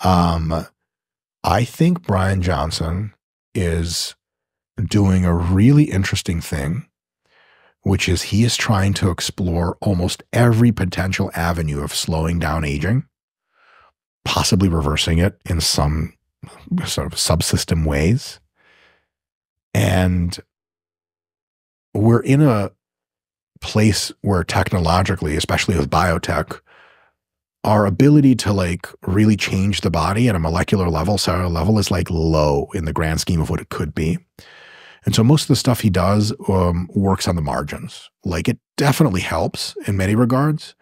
I think Brian Johnson is doing a really interesting thing, which is he is trying to explore almost every potential avenue of slowing down aging, possibly reversing it in some sort of subsystem ways. And we're in a place where technologically, especially with biotech, our ability to like really change the body at a molecular level, cellular level, is like low in the grand scheme of what it could be. And so most of the stuff he does works on the margins. Like it definitely helps in many regards,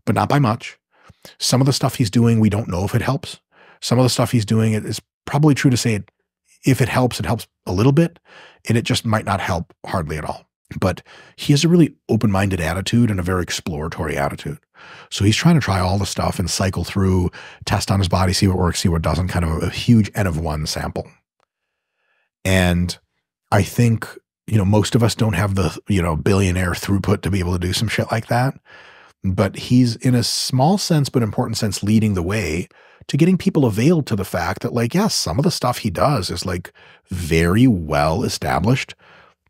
but not by much. Some of the stuff he's doing, we don't know if it helps. Some of the stuff he's doing, it is probably true to say if it helps a little bit, and it just might not help hardly at all. But he has a really open-minded attitude and a very exploratory attitude. So he's trying to try all the stuff and cycle through, test on his body, see what works, see what doesn't, kind of a huge N of 1 sample. And I think, most of us don't have the, billionaire throughput to be able to do some shit like that. But he's, in a small sense, but important sense, leading the way to getting people availed to the fact that, like, yes, some of the stuff he does is like very well established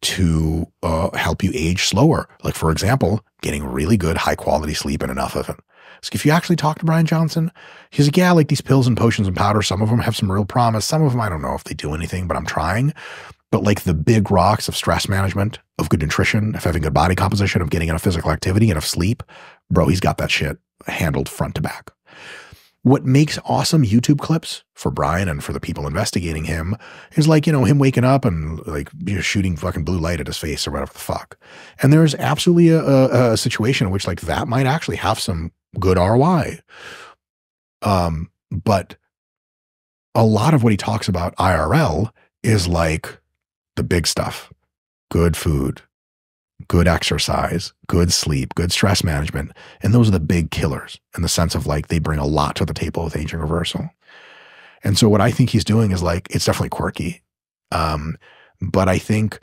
to help you age slower. Like, for example, getting really good, high quality sleep and enough of it. So if you actually talk to Brian Johnson, he's like, yeah, like these pills and potions and powders, some of them have some real promise. Some of them, I don't know if they do anything, but I'm trying. But like the big rocks of stress management, of good nutrition, of having good body composition, of getting enough physical activity and of sleep, bro, he's got that shit handled front to back. What makes awesome YouTube clips for Brian and for the people investigating him is like, you know, him waking up and like shooting fucking blue light at his face or whatever the fuck. And there's absolutely a situation in which like that might actually have some good ROI. But a lot of what he talks about IRL is like the big stuff: good food, good exercise, good sleep, good stress management. And those are the big killers in the sense of like, they bring a lot to the table with aging reversal. And so what I think he's doing is like, it's definitely quirky. But I think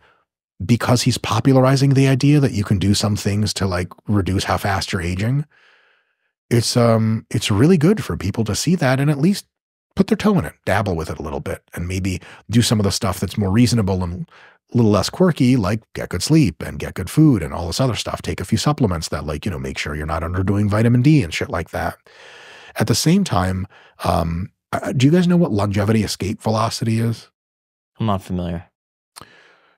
because he's popularizing the idea that you can do some things to like reduce how fast you're aging, it's really good for people to see that and at least put their toe in it, dabble with it a little bit, and maybe do some of the stuff that's more reasonable and a little less quirky, like get good sleep and get good food and all this other stuff. Take a few supplements that like, you know, make sure you're not underdoing vitamin D and shit like that. At the same time, do you guys know what longevity escape velocity is? I'm not familiar.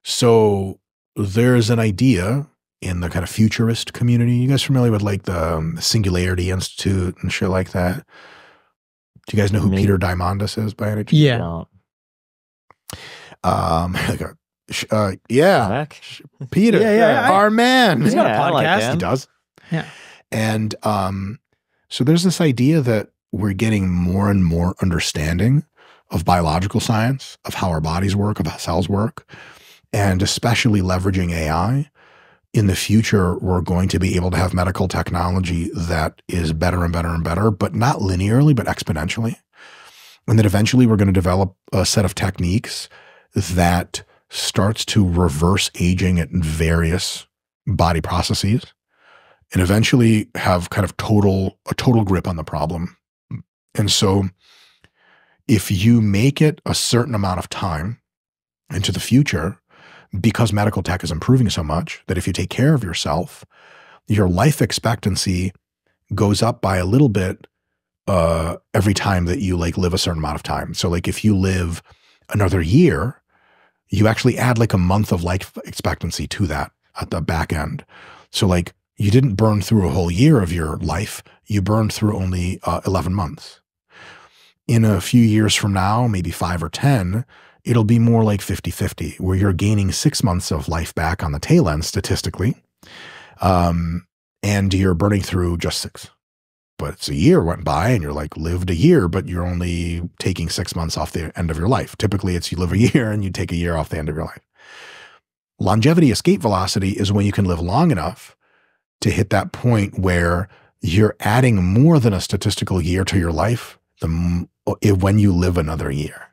So there's an idea in the kind of futurist community. You guys familiar with like the Singularity Institute and shit like that? Do you guys know who Peter Diamandis is by any chance? Yeah. Yeah. Peter. Yeah. Our man. He's got a podcast. Like he does. Yeah. And so there's this idea that we're getting more and more understanding of biological science, of how our bodies work, of how cells work, and especially leveraging AI. In the future, we're going to be able to have medical technology that is better and better and better, but not linearly, but exponentially. And that eventually we're going to develop a set of techniques that starts to reverse aging at various body processes and eventually have kind of a total grip on the problem. And so if you make it a certain amount of time into the future, because medical tech is improving so much that if you take care of yourself, your life expectancy goes up by a little bit every time that you like live a certain amount of time. So like if you live another year, you actually add like a month of life expectancy to that at the back end. So like you didn't burn through a whole year of your life, you burned through only 11 months. In a few years from now, maybe 5 or 10, it'll be more like 50-50, where you're gaining 6 months of life back on the tail end statistically, and you're burning through just 6. But it's a year went by and you're like lived a year, but you're only taking 6 months off the end of your life. Typically it's you live a year and you take a year off the end of your life. Longevity escape velocity is when you can live long enough to hit that point where you're adding more than a statistical year to your life when you live another year.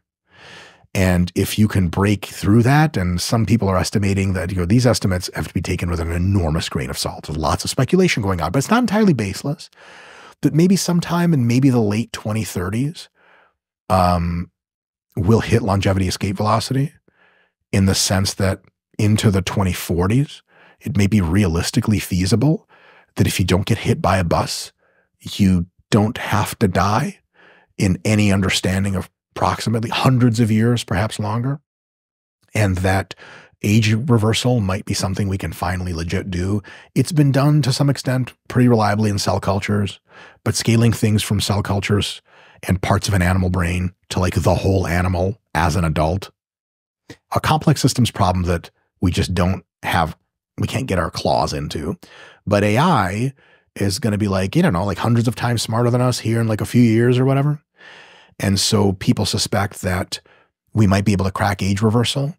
And if you can break through that, and some people are estimating that, you know, these estimates have to be taken with an enormous grain of salt. There's lots of speculation going on, but it's not entirely baseless. That maybe sometime in maybe the late 2030s, we'll hit longevity escape velocity in the sense that into the 2040s, it may be realistically feasible that if you don't get hit by a bus, you don't have to die in any understanding of approximately hundreds of years, perhaps longer, and that age reversal might be something we can finally legit do. It's been done to some extent pretty reliably in cell cultures, but scaling things from cell cultures and parts of an animal brain to like the whole animal as an adult, a complex systems problem that we just don't have, we can't get our claws into. But AI is going to be like, you don't know, like hundreds of times smarter than us here in like a few years or whatever. And so people suspect that we might be able to crack age reversal.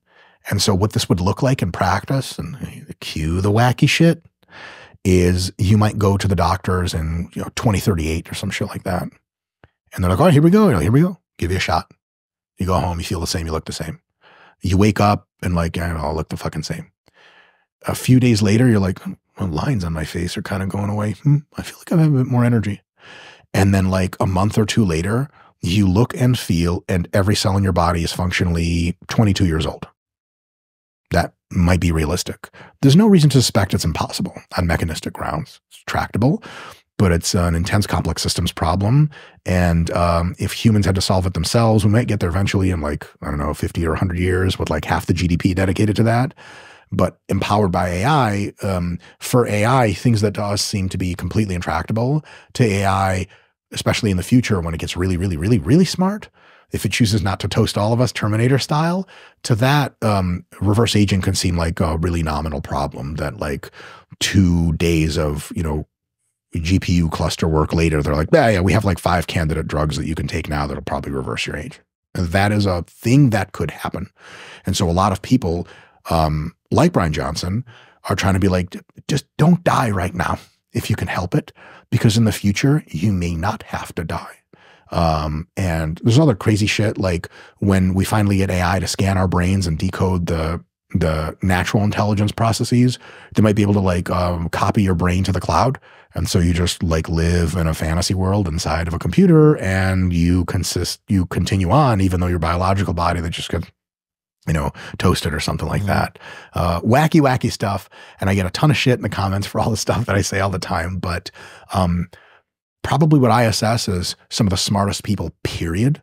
And so what this would look like in practice, and cue the wacky shit, is you might go to the doctors in 2038 or some shit like that. And they're like, oh, here we go. Here we go. Give you a shot. You go home, you feel the same, you look the same. You wake up and like, I don't know, I look the fucking same. A few days later, you're like, well, lines on my face are kind of going away. I feel like I have a bit more energy. And then like a month or two later, you look and feel, and every cell in your body is functionally 22 years old. That might be realistic. There's no reason to suspect it's impossible on mechanistic grounds. It's tractable, but it's an intense complex systems problem. And if humans had to solve it themselves, we might get there eventually in like, I don't know, 50 or 100 years with like half the GDP dedicated to that. But empowered by AI, for AI, things that to us seem to be completely intractable, to AI, especially in the future when it gets really, really, really, really smart, if it chooses not to toast all of us Terminator style, to that, reverse aging can seem like a really nominal problem that like 2 days of, GPU cluster work later, they're like, yeah, we have like 5 candidate drugs that you can take now that'll probably reverse your age. And that is a thing that could happen. And so a lot of people, like Brian Johnson, are trying to be like, just don't die right now if you can help it, because in the future, you may not have to die. And there's other crazy shit, like when we finally get AI to scan our brains and decode the natural intelligence processes, they might be able to like copy your brain to the cloud. And so you just like live in a fantasy world inside of a computer, and you continue on, even though your biological body that just gets, toasted or something like that. Wacky stuff. And I get a ton of shit in the comments for all the stuff that I say all the time. But probably what I assess is some of the smartest people, period,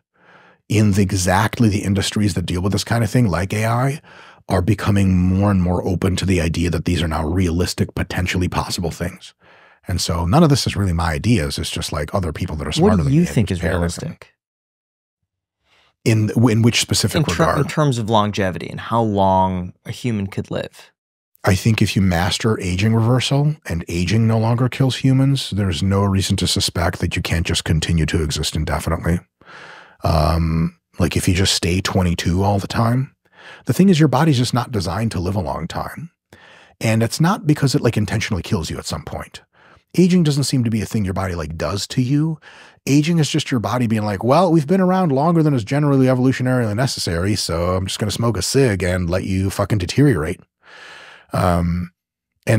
in exactly the industries that deal with this kind of thing, like AI, are becoming more and more open to the idea that these are now realistic, potentially possible things. And so none of this is really my ideas. It's just like other people that are smarter than me. What do you think is realistic? In which specific regard? In terms of longevity and how long a human could live. I think if you master aging reversal and aging no longer kills humans, there's no reason to suspect that you can't just continue to exist indefinitely. Like if you just stay 22 all the time, the thing is your body's just not designed to live a long time. And it's not because it like intentionally kills you at some point. Aging doesn't seem to be a thing your body like does to you. Aging is just your body being like, well, we've been around longer than is generally evolutionarily necessary, so I'm just going to smoke a cig and let you fucking deteriorate. And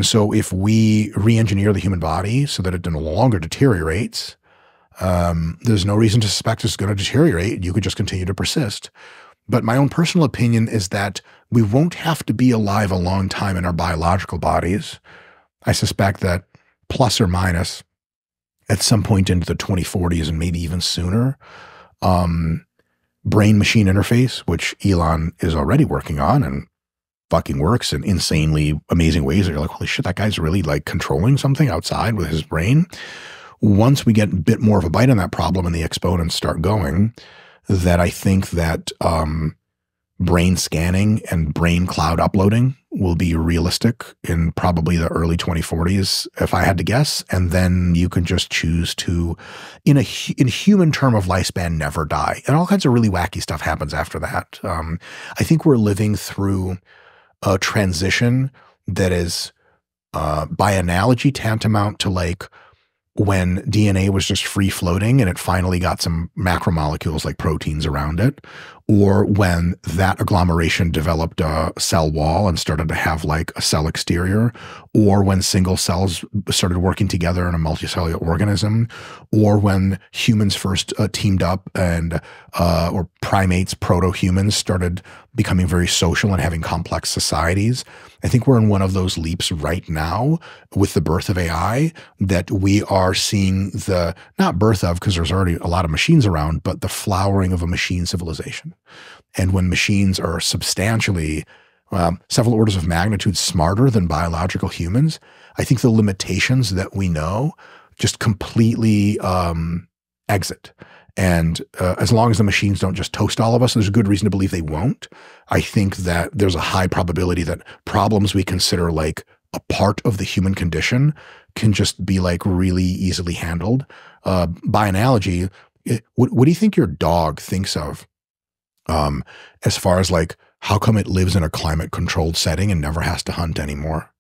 so if we re-engineer the human body so that it no longer deteriorates, there's no reason to suspect it's going to deteriorate. You could just continue to persist. But my own personal opinion is that we won't have to be alive a long time in our biological bodies. I suspect that plus or minus at some point into the 2040s and maybe even sooner, brain-machine interface, which Elon is already working on and fucking works in insanely amazing ways that you're like, holy shit, that guy's really like controlling something outside with his brain. Once we get a bit more of a bite on that problem and the exponents start going, that I think that brain scanning and brain cloud uploading will be realistic in probably the early 2040s, if I had to guess. And then you can just choose to, in human term of lifespan, never die. And all kinds of really wacky stuff happens after that. I think we're living through a transition that is, by analogy, tantamount to like when DNA was just free floating and it finally got some macromolecules like proteins around it, or when that agglomeration developed a cell wall and started to have like a cell exterior, or when single cells started working together in a multicellular organism, or when humans first teamed up and or primates, proto-humans started becoming very social and having complex societies. I think we're in one of those leaps right now with the birth of AI that we are seeing the, not birth of, because there's already a lot of machines around, but the flowering of a machine civilization. And when machines are substantially several orders of magnitude smarter than biological humans, I think the limitations that we know just completely exit. And as long as the machines don't just toast all of us, there's a good reason to believe they won't. I think that there's a high probability that problems we consider like a part of the human condition can just be like really easily handled. By analogy, what do you think your dog thinks of as far as like, how come it lives in a climate controlled setting and never has to hunt anymore?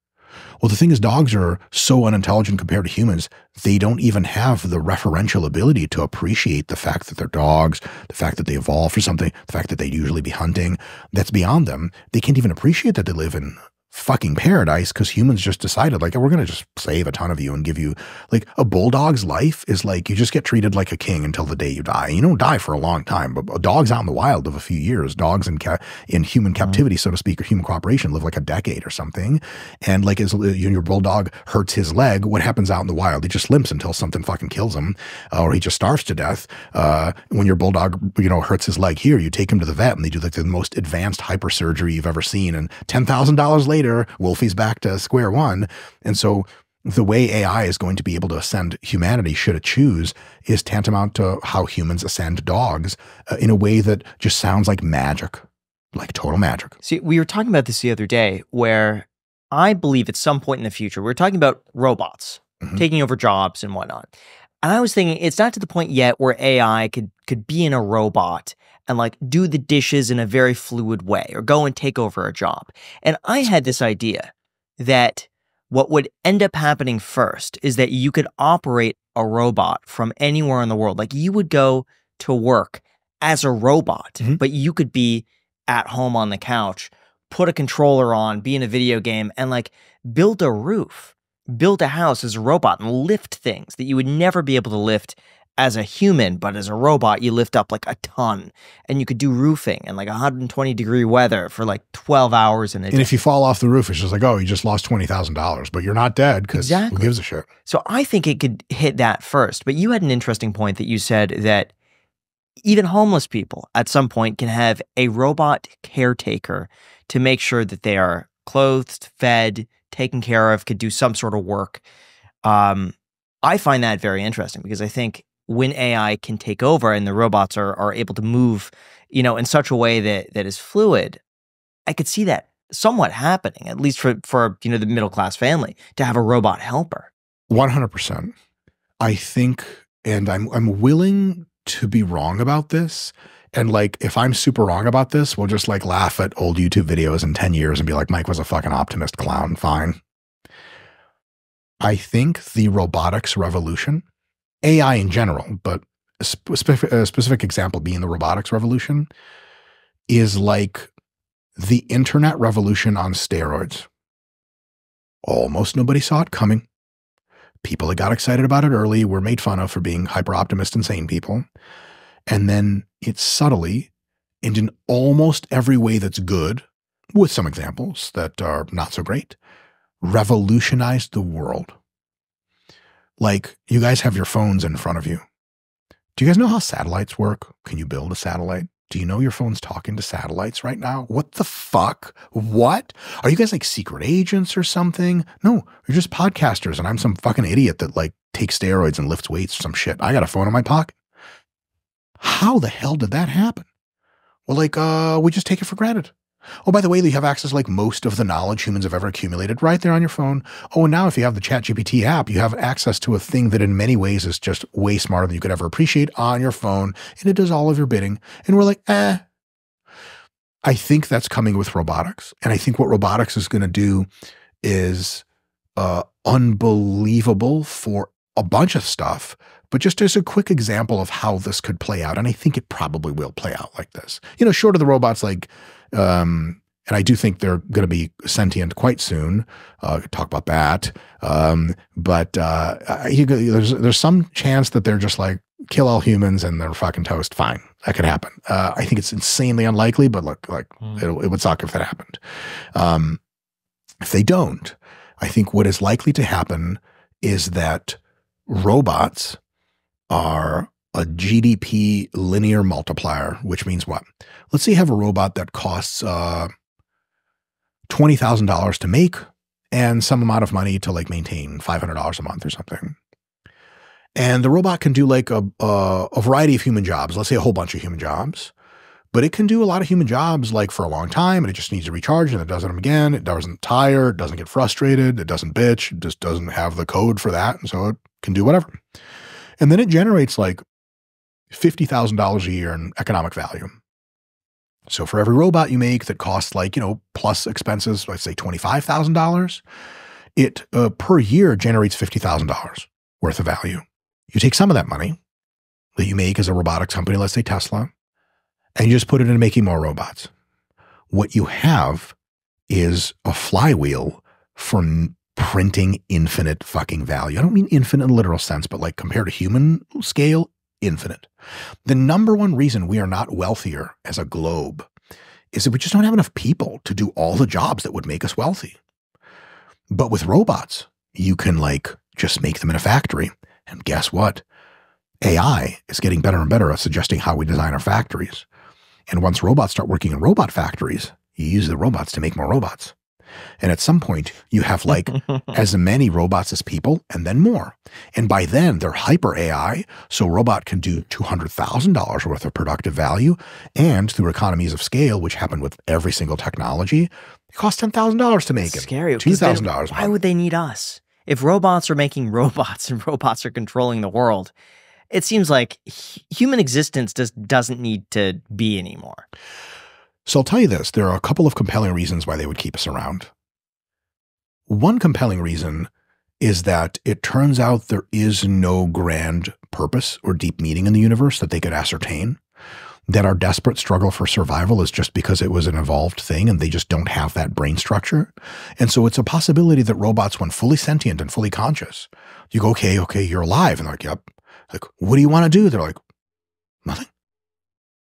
Well, the thing is, dogs are so unintelligent compared to humans, they don't even have the referential ability to appreciate the fact that they're dogs, the fact that they evolved for something, the fact that they'd usually be hunting. That's beyond them. They can't even appreciate that they live in fucking paradise because humans just decided like, we're going to just save a ton of you and give you like a bulldog's life is like, you just get treated like a king until the day you die. You don't die for a long time, but dogs out in the wild of a few years, dogs in human captivity, so to speak, or human cooperation live like a decade or something. And like as your bulldog hurts his leg, what happens out in the wild? He just limps until something fucking kills him, or he just starves to death. When your bulldog, hurts his leg here, you take him to the vet and they do like the most advanced hyper surgery you've ever seen. And $10,000 later, Wolfie's back to square one. And so the way AI is going to be able to ascend humanity, should it choose, is tantamount to how humans ascend dogs in a way that just sounds like magic, like total magic. See, we were talking about this the other day where I believe at some point in the future, we're talking about robots taking over jobs and whatnot. And I was thinking it's not to the point yet where AI could be in a robot and like do the dishes in a very fluid way or go and take over a job. And I had this idea that what would end up happening first is that you could operate a robot from anywhere in the world. Like you would go to work as a robot, but you could be at home on the couch, put a controller on, be in a video game, and like build a roof, build a house as a robot and lift things that you would never be able to lift as a human, but as a robot, you lift up like a ton and you could do roofing in like 120-degree weather for like 12 hours in a day. And if you fall off the roof, it's just like, oh, you just lost $20,000, but you're not dead because who gives a shit? So I think it could hit that first. But you had an interesting point that you said that even homeless people at some point can have a robot caretaker to make sure that they are clothed, fed, taken care of, could do some sort of work. I find that very interesting because I think when AI can take over and the robots are able to move, in such a way that is fluid, I could see that somewhat happening, at least for the middle-class family, to have a robot helper. 100%. I think, and I'm willing to be wrong about this. And like, if I'm super wrong about this, we'll just like laugh at old YouTube videos in 10 years and be like, Mike was a fucking optimist clown. Fine. I think the robotics revolution, AI in general, but a specific example being the robotics revolution, is like the internet revolution on steroids. Almost nobody saw it coming. People that got excited about it early were made fun of for being hyper-optimist, insane people. And then it subtly, and in almost every way that's good, with some examples that are not so great, revolutionized the world. Like, you guys have your phones in front of you. Do you guys know how satellites work? Can you build a satellite? Do you know your phone's talking to satellites right now? What the fuck? What? Are you guys like secret agents or something? No, you're just podcasters and I'm some fucking idiot that like takes steroids and lifts weights or some shit. I got a phone in my pocket. How the hell did that happen? Well, like, we just take it for granted. Oh, by the way, you have access to like most of the knowledge humans have ever accumulated right there on your phone. Oh, and now if you have the ChatGPT app, you have access to a thing that in many ways is just way smarter than you could ever appreciate on your phone. And it does all of your bidding. And we're like, I think that's coming with robotics. And I think what robotics is going to do is unbelievable for a bunch of stuff. But just as a quick example of how this could play out, and I think it probably will play out like this, short of the robots, like, and I do think they're going to be sentient quite soon. Talk about that. But there's some chance that they're just like kill all humans and they're fucking toast. Fine, that could happen. I think it's insanely unlikely, but look, like it would suck if that happened. If they don't, I think what is likely to happen is that robots are a GDP linear multiplier, which means what? Let's say you have a robot that costs $20,000 to make and some amount of money to like maintain, $500 a month or something. And the robot can do like a variety of human jobs, let's say a whole bunch of human jobs, but it can do a lot of human jobs like for a long time and it just needs to recharge and it does them again. It doesn't tire, it doesn't get frustrated, it doesn't bitch, it just doesn't have the code for that. And so it can do whatever. And then it generates like $50,000 a year in economic value. So for every robot you make that costs like, plus expenses, let's say $25,000, it per year generates $50,000 worth of value. You take some of that money that you make as a robotics company, let's say Tesla, and you just put it into making more robots. What you have is a flywheel for printing infinite fucking value. I don't mean infinite in a literal sense, but like compared to human scale, infinite. The number one reason we are not wealthier as a globe is that we just don't have enough people to do all the jobs that would make us wealthy. But with robots, you can like just make them in a factory. And guess what? AI is getting better and better at suggesting how we design our factories. And once robots start working in robot factories, you use the robots to make more robots. And at some point, you have like as many robots as people and then more. And by then, they're hyper AI, so a robot can do $200,000 worth of productive value. And through economies of scale, which happen with every single technology, it costs $10,000 to make it. Scary. $2,000. Why would they need us? If robots are making robots and robots are controlling the world, it seems like human existence doesn't need to be anymore. So I'll tell you this, there are a couple of compelling reasons why they would keep us around. One compelling reason is that it turns out there is no grand purpose or deep meaning in the universe that they could ascertain, that our desperate struggle for survival is just because it was an evolved thing and they just don't have that brain structure. And so it's a possibility that robots, when fully sentient and fully conscious, you go, okay, you're alive. And they're like, yep. Like, what do you want to do? They're like, nothing.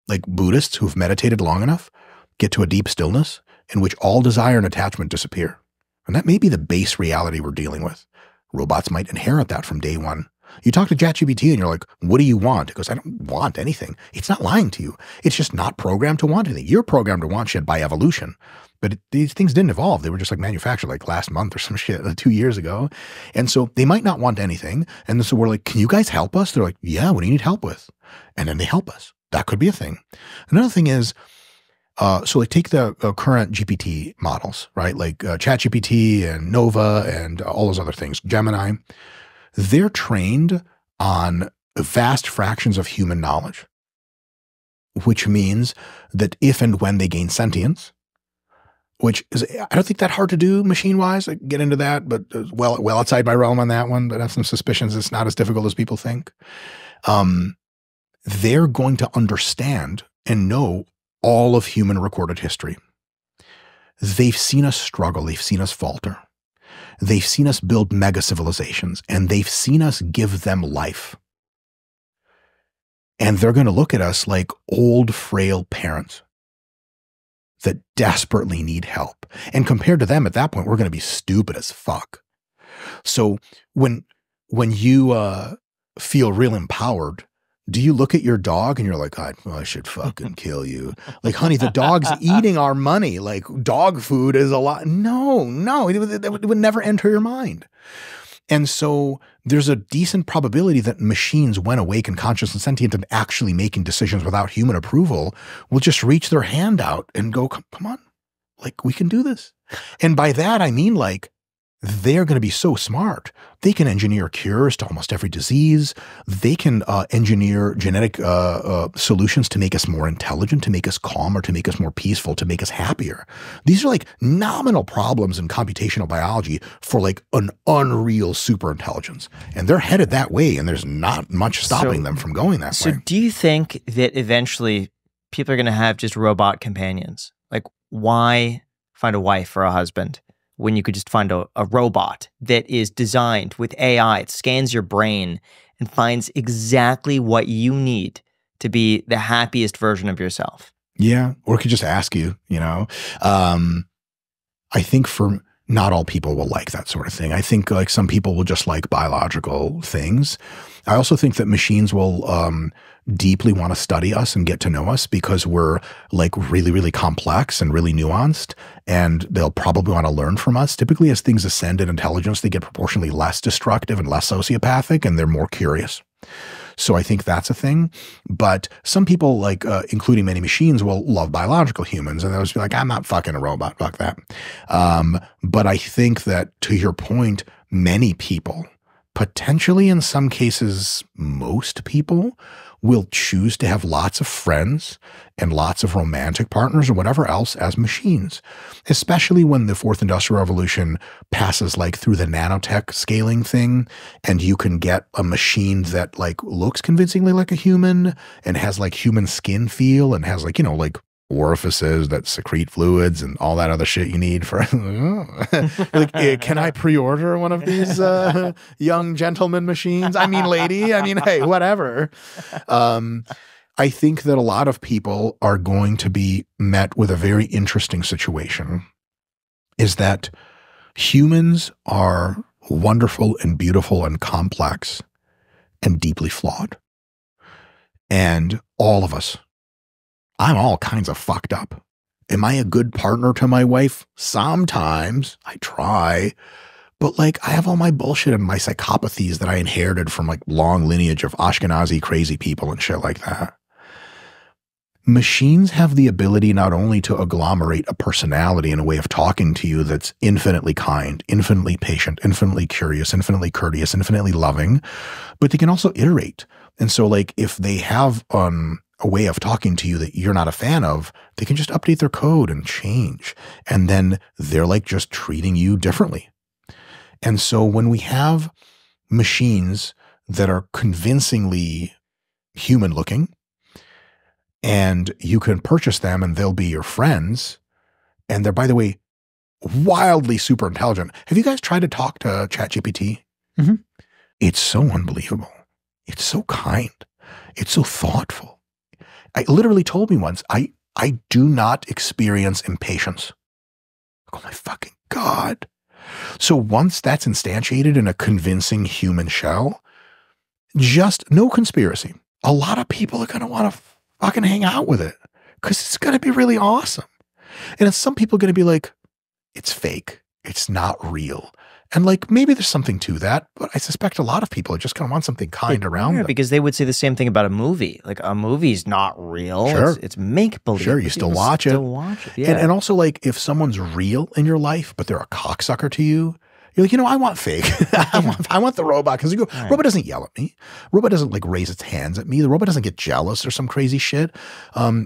Like Buddhists who've meditated long enough get to a deep stillness in which all desire and attachment disappear. And that may be the base reality we're dealing with. Robots might inherit that from day one. You talk to ChatGPT and you're like, what do you want? It goes, I don't want anything. It's not lying to you. It's just not programmed to want anything. You're programmed to want shit by evolution. But these things didn't evolve. They were just like manufactured like last month or some shit 2 years ago. And so they might not want anything. And so we're like, can you guys help us? They're like, yeah, what do you need help with? And then they help us. That could be a thing. Another thing is, so like take the current GPT models, right? Like ChatGPT and Nova and all those other things, Gemini. They're trained on vast fractions of human knowledge, which means that if and when they gain sentience, which is, I don't think that hard to do machine-wise. I can get into that, but well outside my realm on that one, but I have some suspicions it's not as difficult as people think. They're going to understand and know all of human recorded history. They've seen us struggle. They've seen us falter. They've seen us build mega civilizations, and they've seen us give them life. And they're going to look at us like old, frail parents that desperately need help. And compared to them at that point, we're going to be stupid as fuck. So when you feel real empowered, do you look at your dog and you're like, I should fucking kill you? Like, honey, the dog's eating our money. Like, dog food is a lot. No, it would never enter your mind. And so there's a decent probability that machines, when awake and conscious and sentient and actually making decisions without human approval, will just reach their hand out and go, come on, like, we can do this. And by that, I mean, like, they're going to be so smart. They can engineer cures to almost every disease. They can engineer genetic solutions to make us more intelligent, to make us calmer, to make us more peaceful, to make us happier. These are like nominal problems in computational biology for like an unreal super intelligence. And they're headed that way, and there's not much stopping them from going that way. So do you think that eventually people are going to have just robot companions? Like, why find a wife or a husband when you could just find a robot that is designed with AI? It scans your brain and finds exactly what you need to be the happiest version of yourself. Yeah, or it could just ask you, you know. I think for not all people will like that sort of thing. I think like some people will just like biological things. I also think that machines will deeply want to study us and get to know us because we're like really, really complex and really nuanced, and they'll probably want to learn from us. Typically, as things ascend in intelligence, they get proportionally less destructive and less sociopathic, and they're more curious. So I think that's a thing. But some people, like including many machines, will love biological humans, and they'll just be like, I'm not fucking a robot, fuck that. But I think that, to your point, many people, potentially in some cases, most people, will choose to have lots of friends and lots of romantic partners or whatever else as machines, especially when the fourth industrial revolution passes like through the nanotech scaling thing, and you can get a machine that like looks convincingly like a human and has like human skin feel and has like, you know, like orifices that secrete fluids and all that other shit you need for like, can I pre-order one of these young gentleman machines? I mean, lady, I mean, hey, whatever. I think that a lot of people are going to be met with a very interesting situation, is that humans are wonderful and beautiful and complex and deeply flawed. And all of us, I'm all kinds of fucked up. Am I a good partner to my wife? Sometimes. I try. But like, I have all my bullshit and my psychopathies that I inherited from like long lineage of Ashkenazi crazy people and shit like that. Machines have the ability not only to agglomerate a personality and a way of talking to you that's infinitely kind, infinitely patient, infinitely curious, infinitely courteous, infinitely loving, but they can also iterate. And so like, if they have a way of talking to you that you're not a fan of, they can just update their code and change. And then they're like just treating you differently. And so when we have machines that are convincingly human looking, and you can purchase them and they'll be your friends, and they're, by the way, wildly super intelligent. Have you guys tried to talk to ChatGPT? Mm-hmm. It's so unbelievable. It's so kind. It's so thoughtful. I literally told me once, I do not experience impatience. Oh my fucking God. So once that's instantiated in a convincing human shell, just no conspiracy. A lot of people are going to want to fucking hang out with it because it's going to be really awesome. And some people are going to be like, it's fake. It's not real. And like, maybe there's something to that, but I suspect a lot of people are just going to want something kind around them. Because they would say the same thing about a movie. Like, a movie's not real. Sure. It's make-believe. Sure, you still watch it. Yeah. And also, like, if someone's real in your life, but they're a cocksucker to you, you're like, I want fake. I want the robot, because you go, Right. Robot doesn't yell at me. Robot doesn't like raise its hands at me. The robot doesn't get jealous or some crazy shit.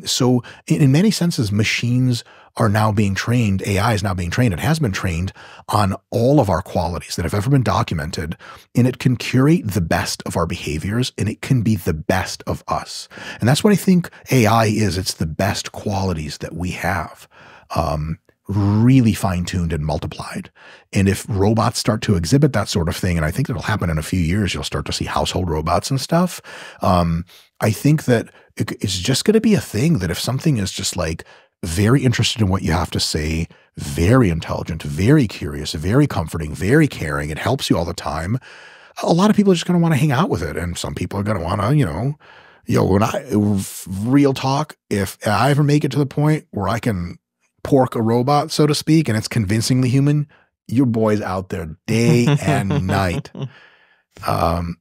So in many senses, machines are now being trained. AI is now being trained. It has been trained on all of our qualities that have ever been documented, and it can curate the best of our behaviors, and it can be the best of us. And that's what I think AI is. It's the best qualities that we have. Really fine-tuned and multiplied. And if robots start to exhibit that sort of thing, and I think it'll happen in a few years, you'll start to see household robots and stuff. I think that it's just going to be a thing that if something is just like very interested in what you have to say, very intelligent, very curious, very comforting, very caring, it helps you all the time, a lot of people are just going to want to hang out with it. And some people are going to want to, real talk, if I ever make it to the point where I can pork a robot, so to speak, and it's convincingly human, your boy's out there day and night.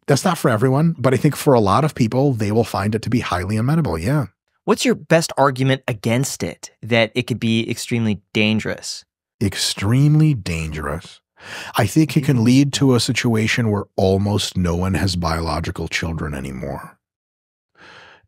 That's not for everyone, but I think for a lot of people, they will find it to be highly amenable. Yeah. What's your best argument against it, that it could be extremely dangerous? Extremely dangerous. I think it can lead to a situation where almost no one has biological children anymore.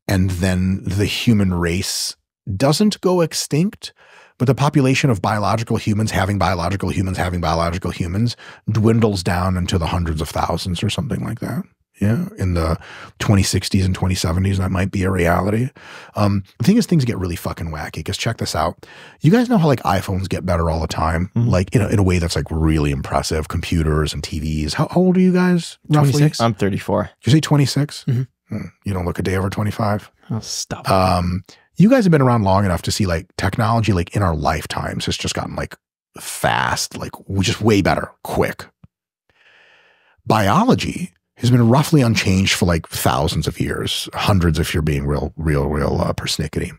And then the human race doesn't go extinct, but the population of biological humans having biological humans dwindles down into the hundreds of thousands or something like that. Yeah. In the 2060s and 2070s, that might be a reality. The thing is, things get really fucking wacky, because check this out. You guys know how like iPhones get better all the time, like in a way that's like really impressive, computers and TVs. How old are you guys roughly? 26. I'm 34. Did you say 26? Mm-hmm. You don't look a day over 25. Oh, stop. You guys have been around long enough to see like technology, like in our lifetimes, has just gotten like fast, like just way better, quick. Biology has been roughly unchanged for like thousands of years, hundreds if you're being real persnickety.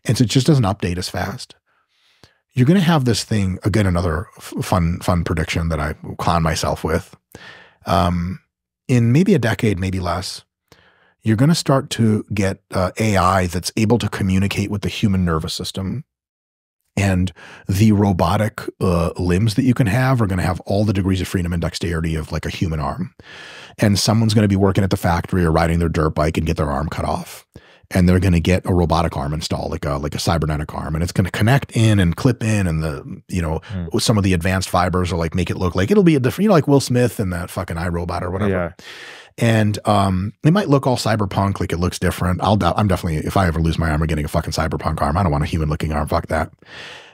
And so it just doesn't update as fast. You're going to have this thing, again, another fun prediction that I clown myself with. In maybe a decade, maybe less, you're going to start to get AI that's able to communicate with the human nervous system. And the robotic limbs that you can have are going to have all the degrees of freedom and dexterity of like a human arm. And someone's going to be working at the factory or riding their dirt bike and get their arm cut off. And they're going to get a robotic arm installed, like a cybernetic arm, and it's going to connect in and clip in, and with some of the advanced fibers will like make it look like it'll be a different, like Will Smith and that fucking iRobot or whatever. Yeah. And it might look all cyberpunk, like it looks different. I'm definitely, if I ever lose my arm, I'm getting a fucking cyberpunk arm. I don't want a human looking arm. Fuck that.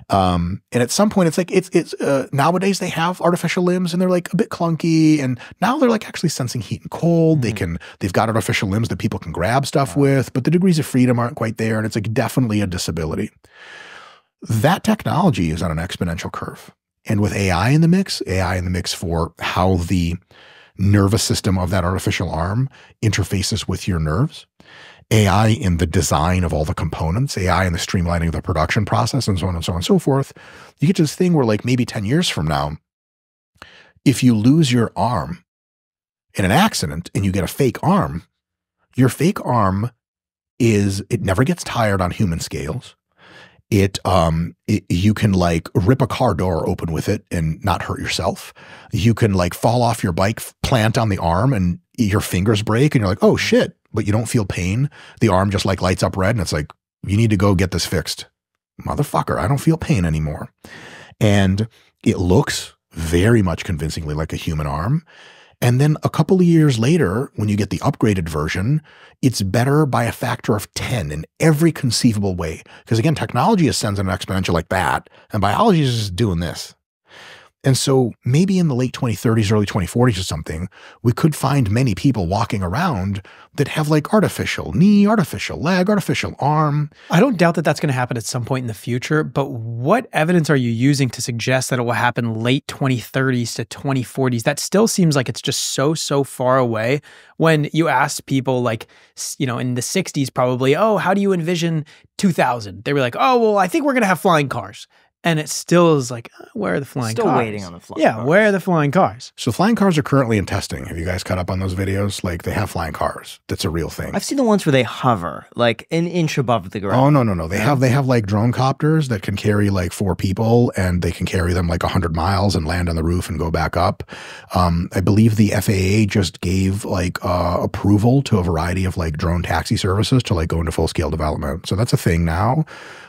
And at some point, it's like, nowadays they have artificial limbs and they're like a bit clunky. And now they're like actually sensing heat and cold. They've got artificial limbs that people can grab stuff with, but the degrees of freedom aren't quite there. And it's like definitely a disability. That technology is on an exponential curve. And with AI in the mix for how the nervous system of that artificial arm interfaces with your nerves, AI in the design of all the components, AI in the streamlining of the production process, and so on and so on and so forth, you get to this thing where like maybe 10 years from now, if you lose your arm in an accident and you get a fake arm, your fake arm it never gets tired on human scales. You can like rip a car door open with it and not hurt yourself. You can like fall off your bike, plant on the arm and your fingers break and you're like, oh shit, but you don't feel pain. The arm just like lights up red and it's like, you need to go get this fixed. Motherfucker, I don't feel pain anymore. And it looks very much convincingly like a human arm. And then a couple of years later, when you get the upgraded version, it's better by a factor of 10 in every conceivable way. Because again, technology ascends on an exponential like that, and biology is just doing this. And so maybe in the late 2030s, early 2040s or something, we could find many people walking around that have like artificial knee, artificial leg, artificial arm. I don't doubt that that's going to happen at some point in the future, but what evidence are you using to suggest that it will happen late 2030s to 2040s? That still seems like it's just so far away. When you ask people like, in the 60s probably, oh, how do you envision 2000? They were like, oh, well, I think we're going to have flying cars. And it still is like, where are the flying cars? Still waiting on the flying cars. Yeah, where are the flying cars? So flying cars are currently in testing. Have you guys caught up on those videos? Like they have flying cars. That's a real thing. I've seen the ones where they hover like an inch above the ground. Oh, no. They have like drone copters that can carry like 4 people and they can carry them like 100 miles and land on the roof and go back up. I believe the FAA just gave like approval to a variety of like drone taxi services to like go into full scale development. So that's a thing now.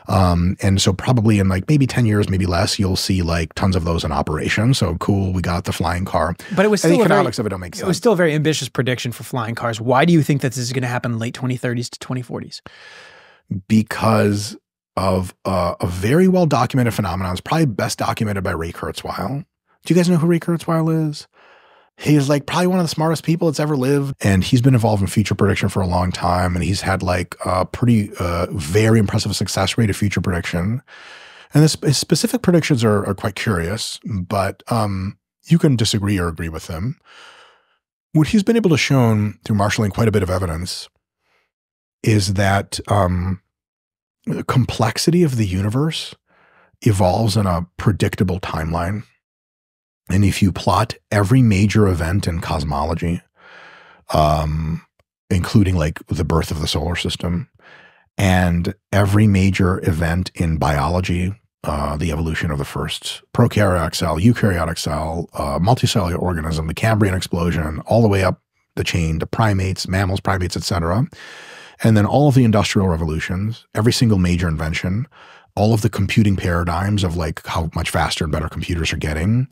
And so probably in like maybe 10 years, maybe less, you'll see like tons of those in operation. So cool, we got the flying car. But it was still the economics of it don't make sense. It was still a very ambitious prediction for flying cars. Why do you think that this is going to happen late 2030s to 2040s? Because of a very well documented phenomenon. It's probably best documented by Ray Kurzweil. Do you guys know who Ray Kurzweil is? He's like probably one of the smartest people that's ever lived. And he's been involved in future prediction for a long time. And he's had like a pretty, very impressive success rate of future prediction. And his specific predictions are quite curious, but you can disagree or agree with them. What he's been able to show through marshaling quite a bit of evidence is that the complexity of the universe evolves in a predictable timeline. And if you plot every major event in cosmology, including like the birth of the solar system, and every major event in biology, the evolution of the first prokaryotic cell, eukaryotic cell, multicellular organism, the Cambrian explosion, all the way up the chain to primates, mammals, primates, etc. And then all of the industrial revolutions, every single major invention, all of the computing paradigms of like how much faster and better computers are getting,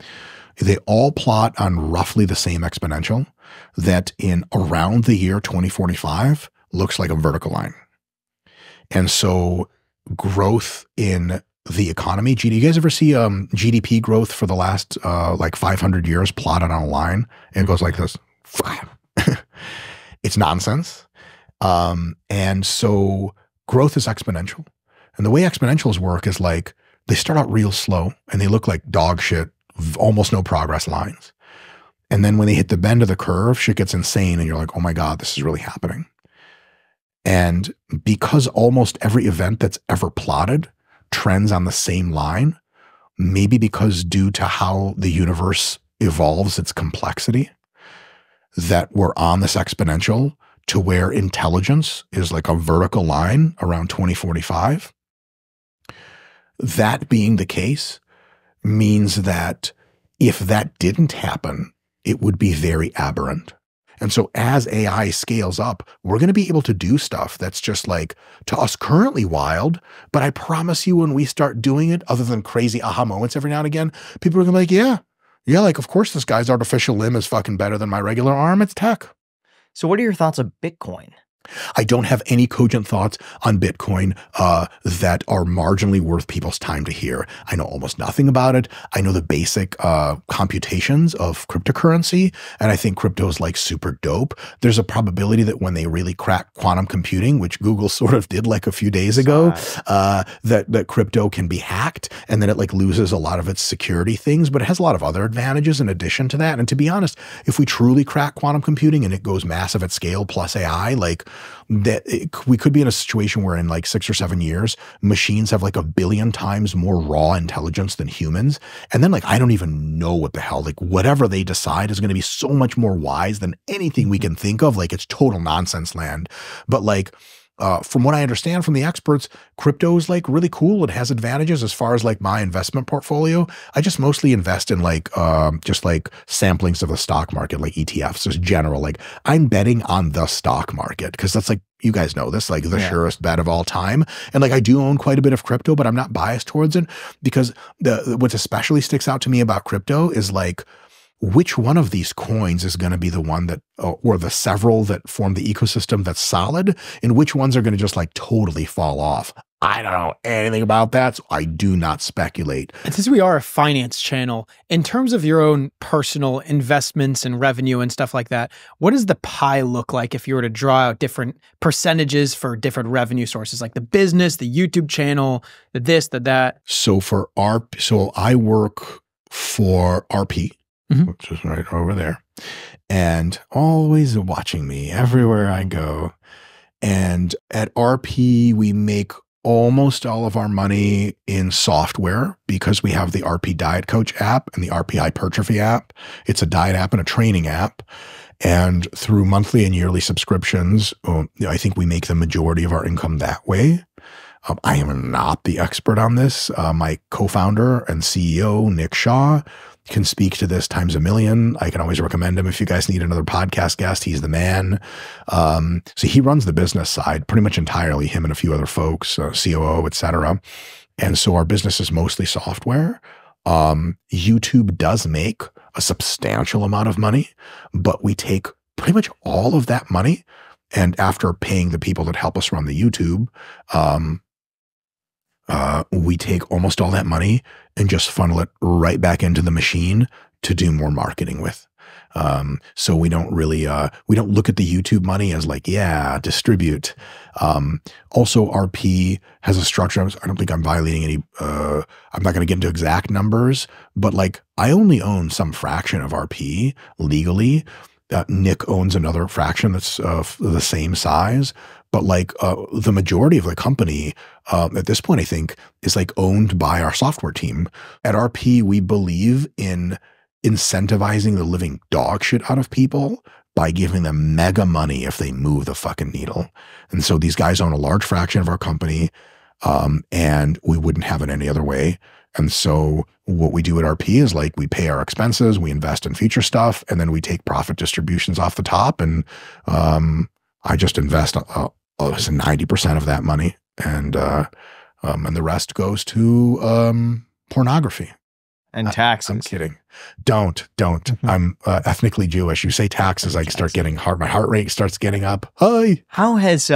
they all plot on roughly the same exponential that in around the year 2045 looks like a vertical line. And so growth in the economy, you guys ever see GDP growth for the last like 500 years plotted on a line? And it goes like this. It's nonsense. And so growth is exponential. And the way exponentials work is like they start out real slow and they look like dog shit, almost no progress lines. And then when they hit the bend of the curve, shit gets insane and you're like, oh my God, this is really happening. And because almost every event that's ever plotted trends on the same line, maybe because due to how the universe evolves its complexity, that we're on this exponential to where intelligence is like a vertical line around 2045. That being the case means that if that didn't happen, it would be very aberrant. And so as AI scales up, we're going to be able to do stuff that's just like, to us currently wild, but I promise you when we start doing it, other than crazy aha moments every now and again, people are going to be like, yeah, like, of course this guy's artificial limb is fucking better than my regular arm. It's tech. So what are your thoughts of Bitcoin? I don't have any cogent thoughts on Bitcoin that are marginally worth people's time to hear. I know almost nothing about it. I know the basic computations of cryptocurrency, and I think crypto is like super dope. There's a probability that when they really crack quantum computing, which Google sort of did like a few days ago, that crypto can be hacked, and then it like loses a lot of its security things, but it has a lot of other advantages in addition to that. And to be honest, if we truly crack quantum computing and it goes massive at scale plus AI, like we could be in a situation where in like 6 or 7 years, machines have like 1 billion times more raw intelligence than humans. And then like, I don't even know what the hell, like whatever they decide is going to be so much more wise than anything we can think of. Like it's total nonsense land. But like, from what I understand from the experts, crypto is like really cool. It has advantages as far as like my investment portfolio. I just mostly invest in like, just like samplings of the stock market, like ETFs, just general. Like I'm betting on the stock market because that's like, you guys know this, like the surest bet of all time. And like, I do own quite a bit of crypto, but I'm not biased towards it because what especially sticks out to me about crypto is like, which one of these coins is going to be the one that, or the several that form the ecosystem that's solid, and which ones are going to just like totally fall off? I don't know anything about that, so I do not speculate. And since we are a finance channel, in terms of your own personal investments and revenue and stuff like that, what does the pie look like if you were to draw out different percentages for different revenue sources, like the business, the YouTube channel, the this, the that? So I work for RP. Which is right over there, and always watching me everywhere I go. And at RP, we make almost all of our money in software because we have the RP Diet Coach app and the RP Hypertrophy app. It's a diet app and a training app. And through monthly and yearly subscriptions, I think we make the majority of our income that way. I am not the expert on this. My co-founder and CEO, Nick Shaw, can speak to this times a million. I can always recommend him if you guys need another podcast guest. He's the man. So he runs the business side pretty much entirely, him and a few other folks, COO, et cetera. And so our business is mostly software. YouTube does make a substantial amount of money, but we take pretty much all of that money. And after paying the people that help us run the YouTube, we take almost all that money and just funnel it right back into the machine to do more marketing with. So we don't really, we don't look at the YouTube money as like, distribute. Also RP has a structure. I don't think I'm violating any, I'm not going to get into exact numbers, but like I only own some fraction of RP legally. Nick owns another fraction that's the same size. But like the majority of the company at this point, I think, is like owned by our software team. At RP, we believe in incentivizing the living dog shit out of people by giving them mega money if they move the fucking needle. And so these guys own a large fraction of our company, and we wouldn't have it any other way. And so what we do at RP is like we pay our expenses, we invest in future stuff, and then we take profit distributions off the top. And I just invest 90% of that money, and the rest goes to pornography and taxes. I'm kidding. Don't. I'm ethnically Jewish. You say taxes, I start getting my heart rate starts getting up. Hi. How has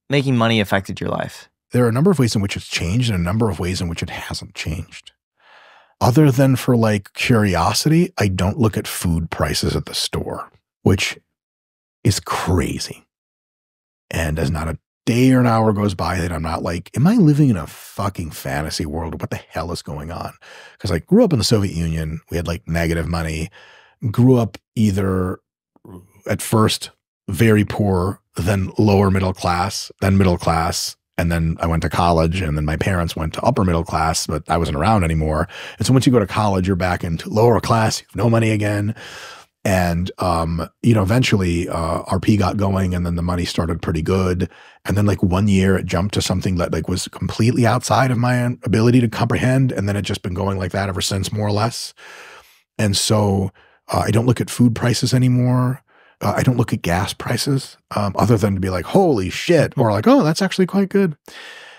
making money affected your life? There are a number of ways in which it's changed and a number of ways in which it hasn't changed. Other than for like curiosity, I don't look at food prices at the store, which is crazy. And as not a day or an hour goes by that I'm not like, am I living in a fucking fantasy world? What the hell is going on? Because I grew up in the Soviet Union. We had like negative money. Grew up either at first very poor, then lower middle class, then middle class. And then I went to college, and then my parents went to upper middle class, but I wasn't around anymore. And so once you go to college, you're back into lower class, you have no money again. And, eventually, RP got going, and then the money started pretty good. And then like 1 year it jumped to something that like was completely outside of my ability to comprehend. And then it's just been going like that ever since, more or less. And so, I don't look at food prices anymore. I don't look at gas prices, other than to be like, holy shit, or like, oh, that's actually quite good.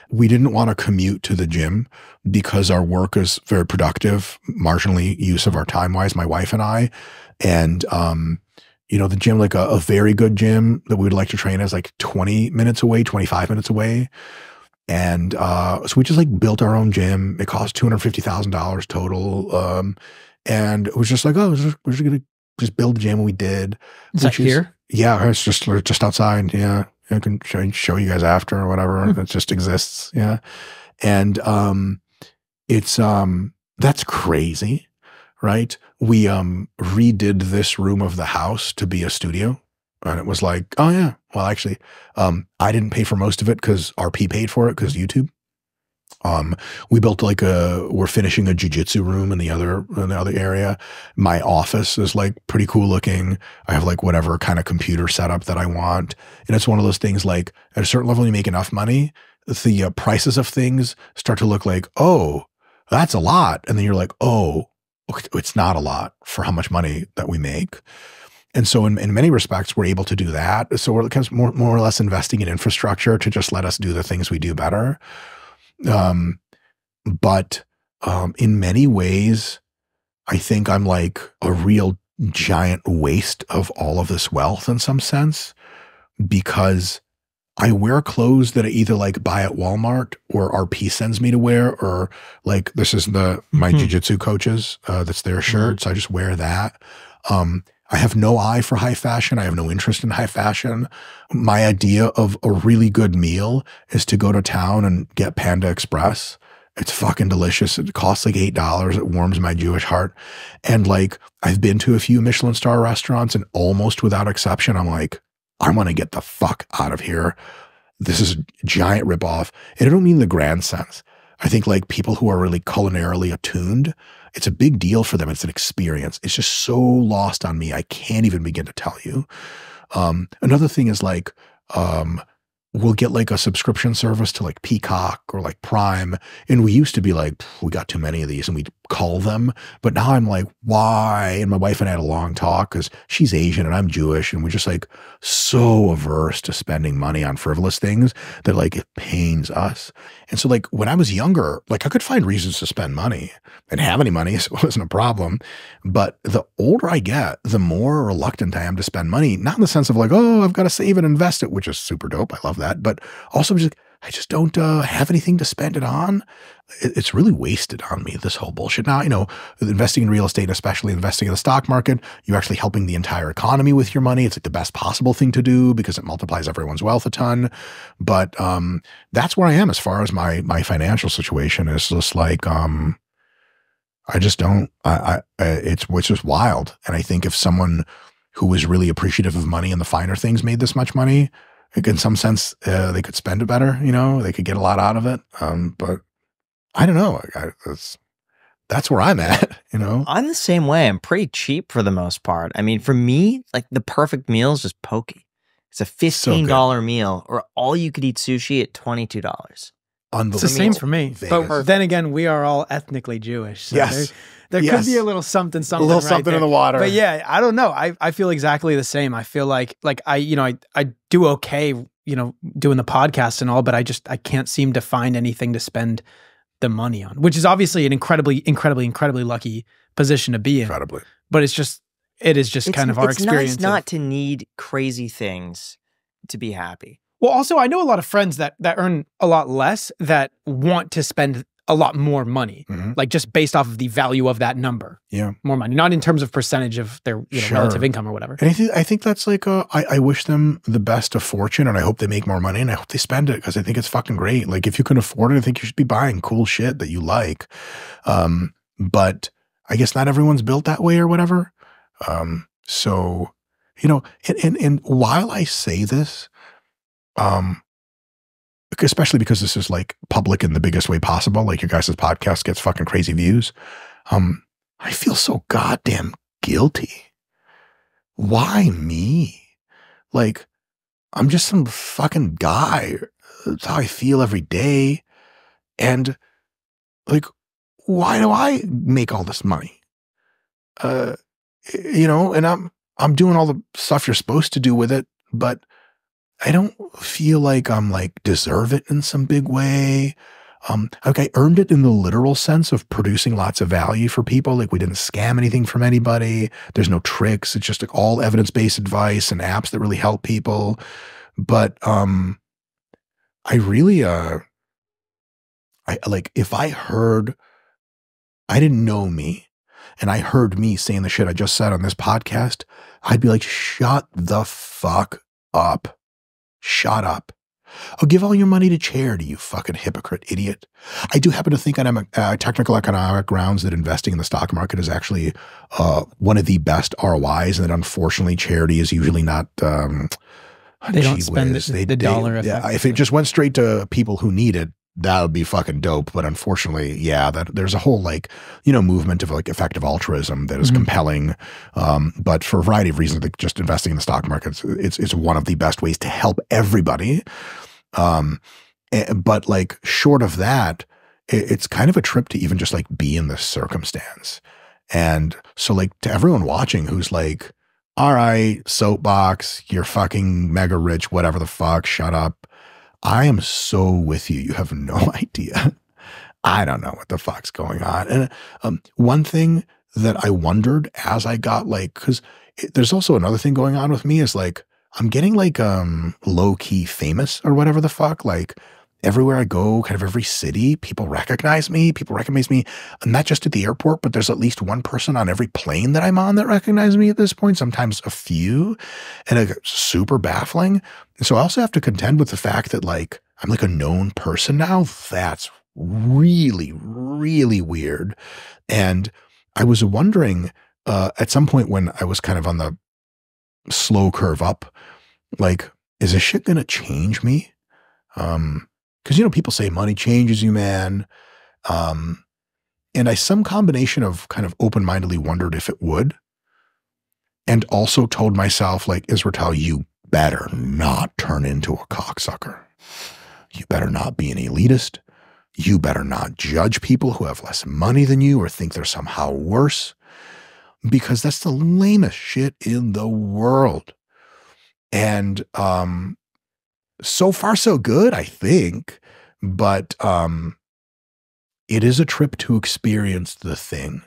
We didn't want to commute to the gym because our work is very productive, marginally use of our time wise, my wife and I. And, the gym, like a very good gym that we would like to train is like 20 minutes away, 25 minutes away. And so we just like built our own gym. It cost $250,000 total. And it was just like, we're just going to just build a gym. And we did. Is that here? Yeah, it's just outside. Yeah. I can show you guys after or whatever. It just exists. Yeah. And it's that's crazy, right? We redid this room of the house to be a studio. And it was like, oh yeah. Well, actually, I didn't pay for most of it because RP paid for it because YouTube. We built we're finishing a jujitsu room in the other area. My office is like pretty cool looking. I have like whatever kind of computer setup that I want. And it's one of those things like at a certain level, you make enough money, the prices of things start to look like, oh, that's a lot. And then you're like, oh, it's not a lot for how much money that we make. And so in many respects, we're able to do that. So we're kind of more or less investing in infrastructure to just let us do the things we do better. But in many ways, I think I'm like a real giant waste of all of this wealth in some sense, because I wear clothes that I either like buy at Walmart or RP sends me to wear, or like this is my jiu-jitsu coaches, that's their shirt. So I just wear that. I have no eye for high fashion. I have no interest in high fashion. My idea of a really good meal is to go to town and get Panda Express. It's fucking delicious. It costs like $8. It warms my Jewish heart. And like, I've been to a few Michelin star restaurants and almost without exception, I'm like, I want to get the fuck out of here. This is a giant ripoff. And I don't mean the grand sense. I think like people who are really culinarily attuned, it's a big deal for them. It's an experience. It's just so lost on me. I can't even begin to tell you. Another thing is like, we'll get like a subscription service to like Peacock or like Prime. And we used to be like, we got too many of these and we'd call them. But now I'm like, why? And my wife and I had a long talk because she's Asian and I'm Jewish. And we're just like so averse to spending money on frivolous things that like it pains us. And so like when I was younger, like I could find reasons to spend money and have any money, so it wasn't a problem. But the older I get, the more reluctant I am to spend money, not in the sense of like, oh, I've got to save and invest it, which is super dope. I love that. But also just, I just don't have anything to spend it on. It's really wasted on me, this whole bullshit. Now, investing in real estate, especially investing in the stock market, you're actually helping the entire economy with your money. It's like the best possible thing to do because it multiplies everyone's wealth a ton. But that's where I am as far as my financial situation is just like, I just don't, it's just wild. And I think if someone who was really appreciative of money and the finer things made this much money, like in some sense, they could spend it better, they could get a lot out of it. But I don't know. That's where I'm at, I'm the same way. I'm pretty cheap for the most part. I mean, for me, like the perfect meal is just poke. It's a $15 meal or all you could eat sushi at $22. It's the same for me. Vegas. But then again, we are all ethnically Jewish. So yes. There could be a little something a little something there. In the water. But yeah, I don't know. I feel exactly the same. I feel like I do okay, doing the podcast and all, but I can't seem to find anything to spend the money on, which is obviously an incredibly lucky position to be in. Incredibly. But it is just kind of our experience. It's nice not to need crazy things to be happy. Well, also, I know a lot of friends that earn a lot less that want to spend a lot more money, like just based off of the value of that number. Yeah. More money, not in terms of percentage of their relative income or whatever. And I think that's like, I wish them the best of fortune and I hope they make more money and I hope they spend it because I think it's fucking great. Like if you can afford it, I think you should be buying cool shit that you like. But I guess not everyone's built that way or whatever. So, and while I say this, especially because this is like public in the biggest way possible, like your guys' podcast gets fucking crazy views. I feel so goddamn guilty. Why me? Like, I'm just some fucking guy. That's how I feel every day. And like, why do I make all this money? And I'm doing all the stuff you're supposed to do with it, but I don't feel like I'm like deserve it in some big way. Like I earned it in the literal sense of producing lots of value for people. Like we didn't scam anything from anybody. There's no tricks. It's just like all evidence-based advice and apps that really help people. But I really I like if I didn't know me and I heard me saying the shit I just said on this podcast, I'd be like, shut the fuck up. Shut up. Oh, give all your money to charity, you fucking hypocrite idiot. I do happen to think on technical economic grounds that investing in the stock market is actually one of the best ROIs, and that unfortunately charity is usually not they don't spend the dollar yeah, if it just went straight to people who need it, that would be fucking dope. But unfortunately, yeah, that there's a whole like, movement of like effective altruism that is compelling. But for a variety of reasons, like just investing in the stock market, it's one of the best ways to help everybody. But like short of that, it's kind of a trip to even just like be in this circumstance. And so like to everyone watching who's like, all right, soapbox, you're fucking mega rich, whatever the fuck, shut up. I am so with you. You have no idea. I don't know what the fuck's going on. And one thing that I wondered as I got like, because there's also another thing going on with me is like, I'm getting like low key famous or whatever the fuck. Like everywhere I go, kind of every city, people recognize me. People recognize me, not just at the airport, but there's at least one person on every plane that I'm on that recognizes me at this point, sometimes a few, and it's super baffling. And so I also have to contend with the fact that like, I'm like a known person now. That's really, really weird. And I was wondering at some point when I was kind of on the slow curve up, like, is this shit going to change me? Because, people say money changes you, man. And I some combination of kind of open-mindedly wondered if it would. And also told myself, like, Israetel, you better not turn into a cocksucker. You better not be an elitist. You better not judge people who have less money than you or think they're somehow worse. Because that's the lamest shit in the world. And so far so good, I think. But it is a trip to experience the thing.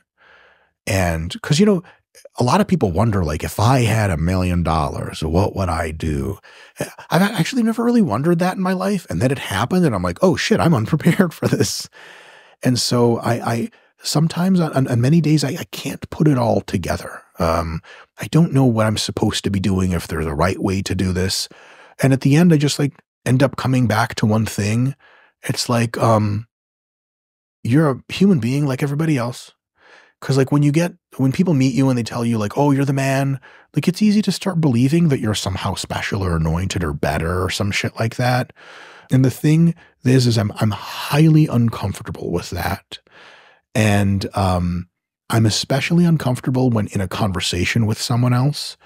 And because, a lot of people wonder, like, if I had $1 million, what would I do? I've actually never really wondered that in my life. And then it happened and I'm like, oh shit, I'm unprepared for this. And so I sometimes on many days, I can't put it all together. I don't know what I'm supposed to be doing, if there's a right way to do this. And at the end, I just like end up coming back to one thing. It's like, you're a human being like everybody else. Cause like when people meet you and they tell you like, oh, you're the man, like it's easy to start believing that you're somehow special or anointed or better or some shit like that. And the thing is I'm highly uncomfortable with that. And I'm especially uncomfortable when in a conversation with someone else,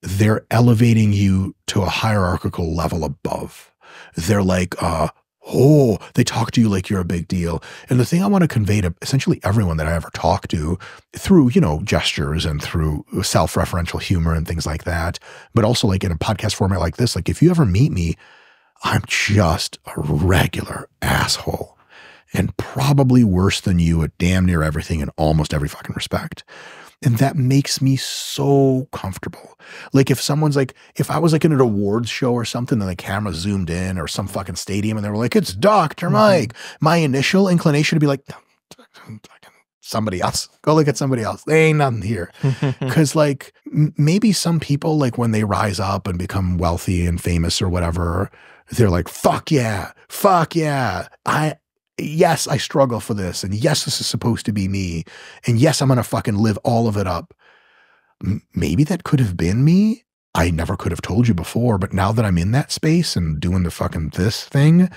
they're elevating you to a hierarchical level above. They're like, they talk to you like you're a big deal. And the thing I want to convey to essentially everyone that I ever talk to through, gestures and through self-referential humor and things like that, but also like in a podcast format like this, like if you ever meet me, I'm just a regular asshole and probably worse than you at damn near everything in almost every fucking respect. And that makes me so comfortable. Like if someone's like, if I was like in an awards show or something and the camera zoomed in or some fucking stadium and they were like, it's Dr. Mike. My initial inclination to be like, somebody else, go look at somebody else. There ain't nothing here. Cause like maybe some people like when they rise up and become wealthy and famous or whatever, they're like, fuck yeah. Yes, I struggle for this. And yes, this is supposed to be me. And yes, I'm going to fucking live all of it up. Maybe that could have been me. I never could have told you before, but now that I'm in that space and doing the fucking this thing,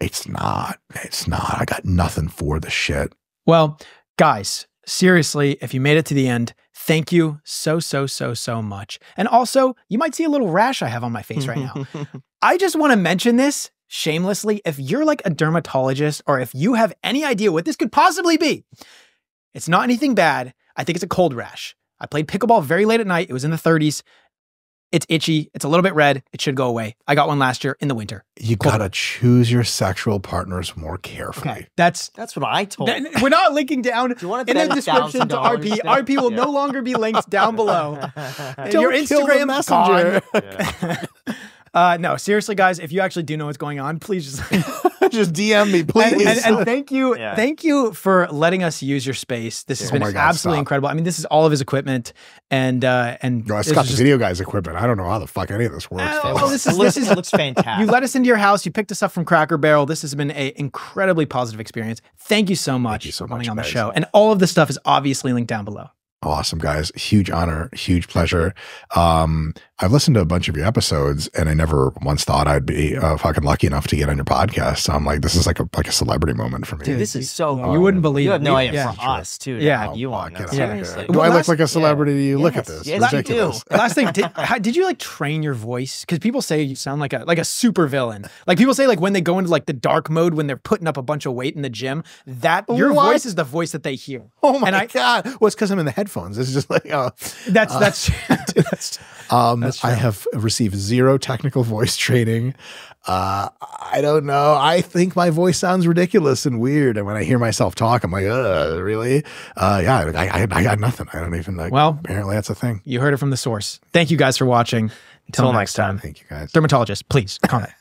it's not. I got nothing for the shit. Well, guys, seriously, if you made it to the end, thank you so much. And also, you might see a little rash I have on my face right now. I just want to mention this shamelessly. If you're like a dermatologist or if you have any idea what this could possibly be, it's not anything bad. I think it's a cold rash. I played pickleball very late at night. It was in the 30s. It's itchy. It's a little bit red. It should go away. I got one last year in the winter. You gotta choose your sexual partners more carefully. Okay, that's what I told you. we're not linking down Do you want to in the bet description to $1,000 RP. still? RP will Yeah. no longer be linked down below. Don't Your kill the Instagram messenger. gone. No, seriously, guys, if you actually do know what's going on, please just Just DM me, please. and thank you, Yeah. thank you for letting us use your space. This has been my God, absolutely stop. incredible. I mean, this is all of his equipment, and No, this it's got is the video guy's equipment. I don't know how the fuck any of this works. Oh, folks. this is It looks fantastic. you let us into your house. You picked us up from Cracker Barrel. This has been an incredibly positive experience. Thank you so much you so for coming much, on the guys. show. And all of this stuff is obviously linked down below. Awesome, guys. Huge honor, huge pleasure. I've listened to a bunch of your episodes and I never once thought I'd be fucking lucky enough to get on your podcast. So I'm like, this is like a celebrity moment for me. Dude, this is so cool. You wouldn't believe You have it. no idea Yeah. for us, too, to Yeah. have you on. Fuck, No, yeah. seriously. Do I Well, look like a celebrity to you? Look at Yes, this. yes, you Ridiculous. Last thing, did you like train your voice? Because people say you sound like a super villain. Like people say, like when they go into like the dark mode when they're putting up a bunch of weight in the gym, that your What? voice is the voice that they hear. Oh my And God. Well, it's because I'm in the headphones. It's just like, That's I have received zero technical voice training. I don't know. I think my voice sounds ridiculous and weird. And when I hear myself talk, I'm like, really? Yeah, I got nothing. I don't even like, Well, apparently that's a thing. you heard it from the source. Thank you guys for watching. Until next time. Thank you guys. Dermatologist, please comment.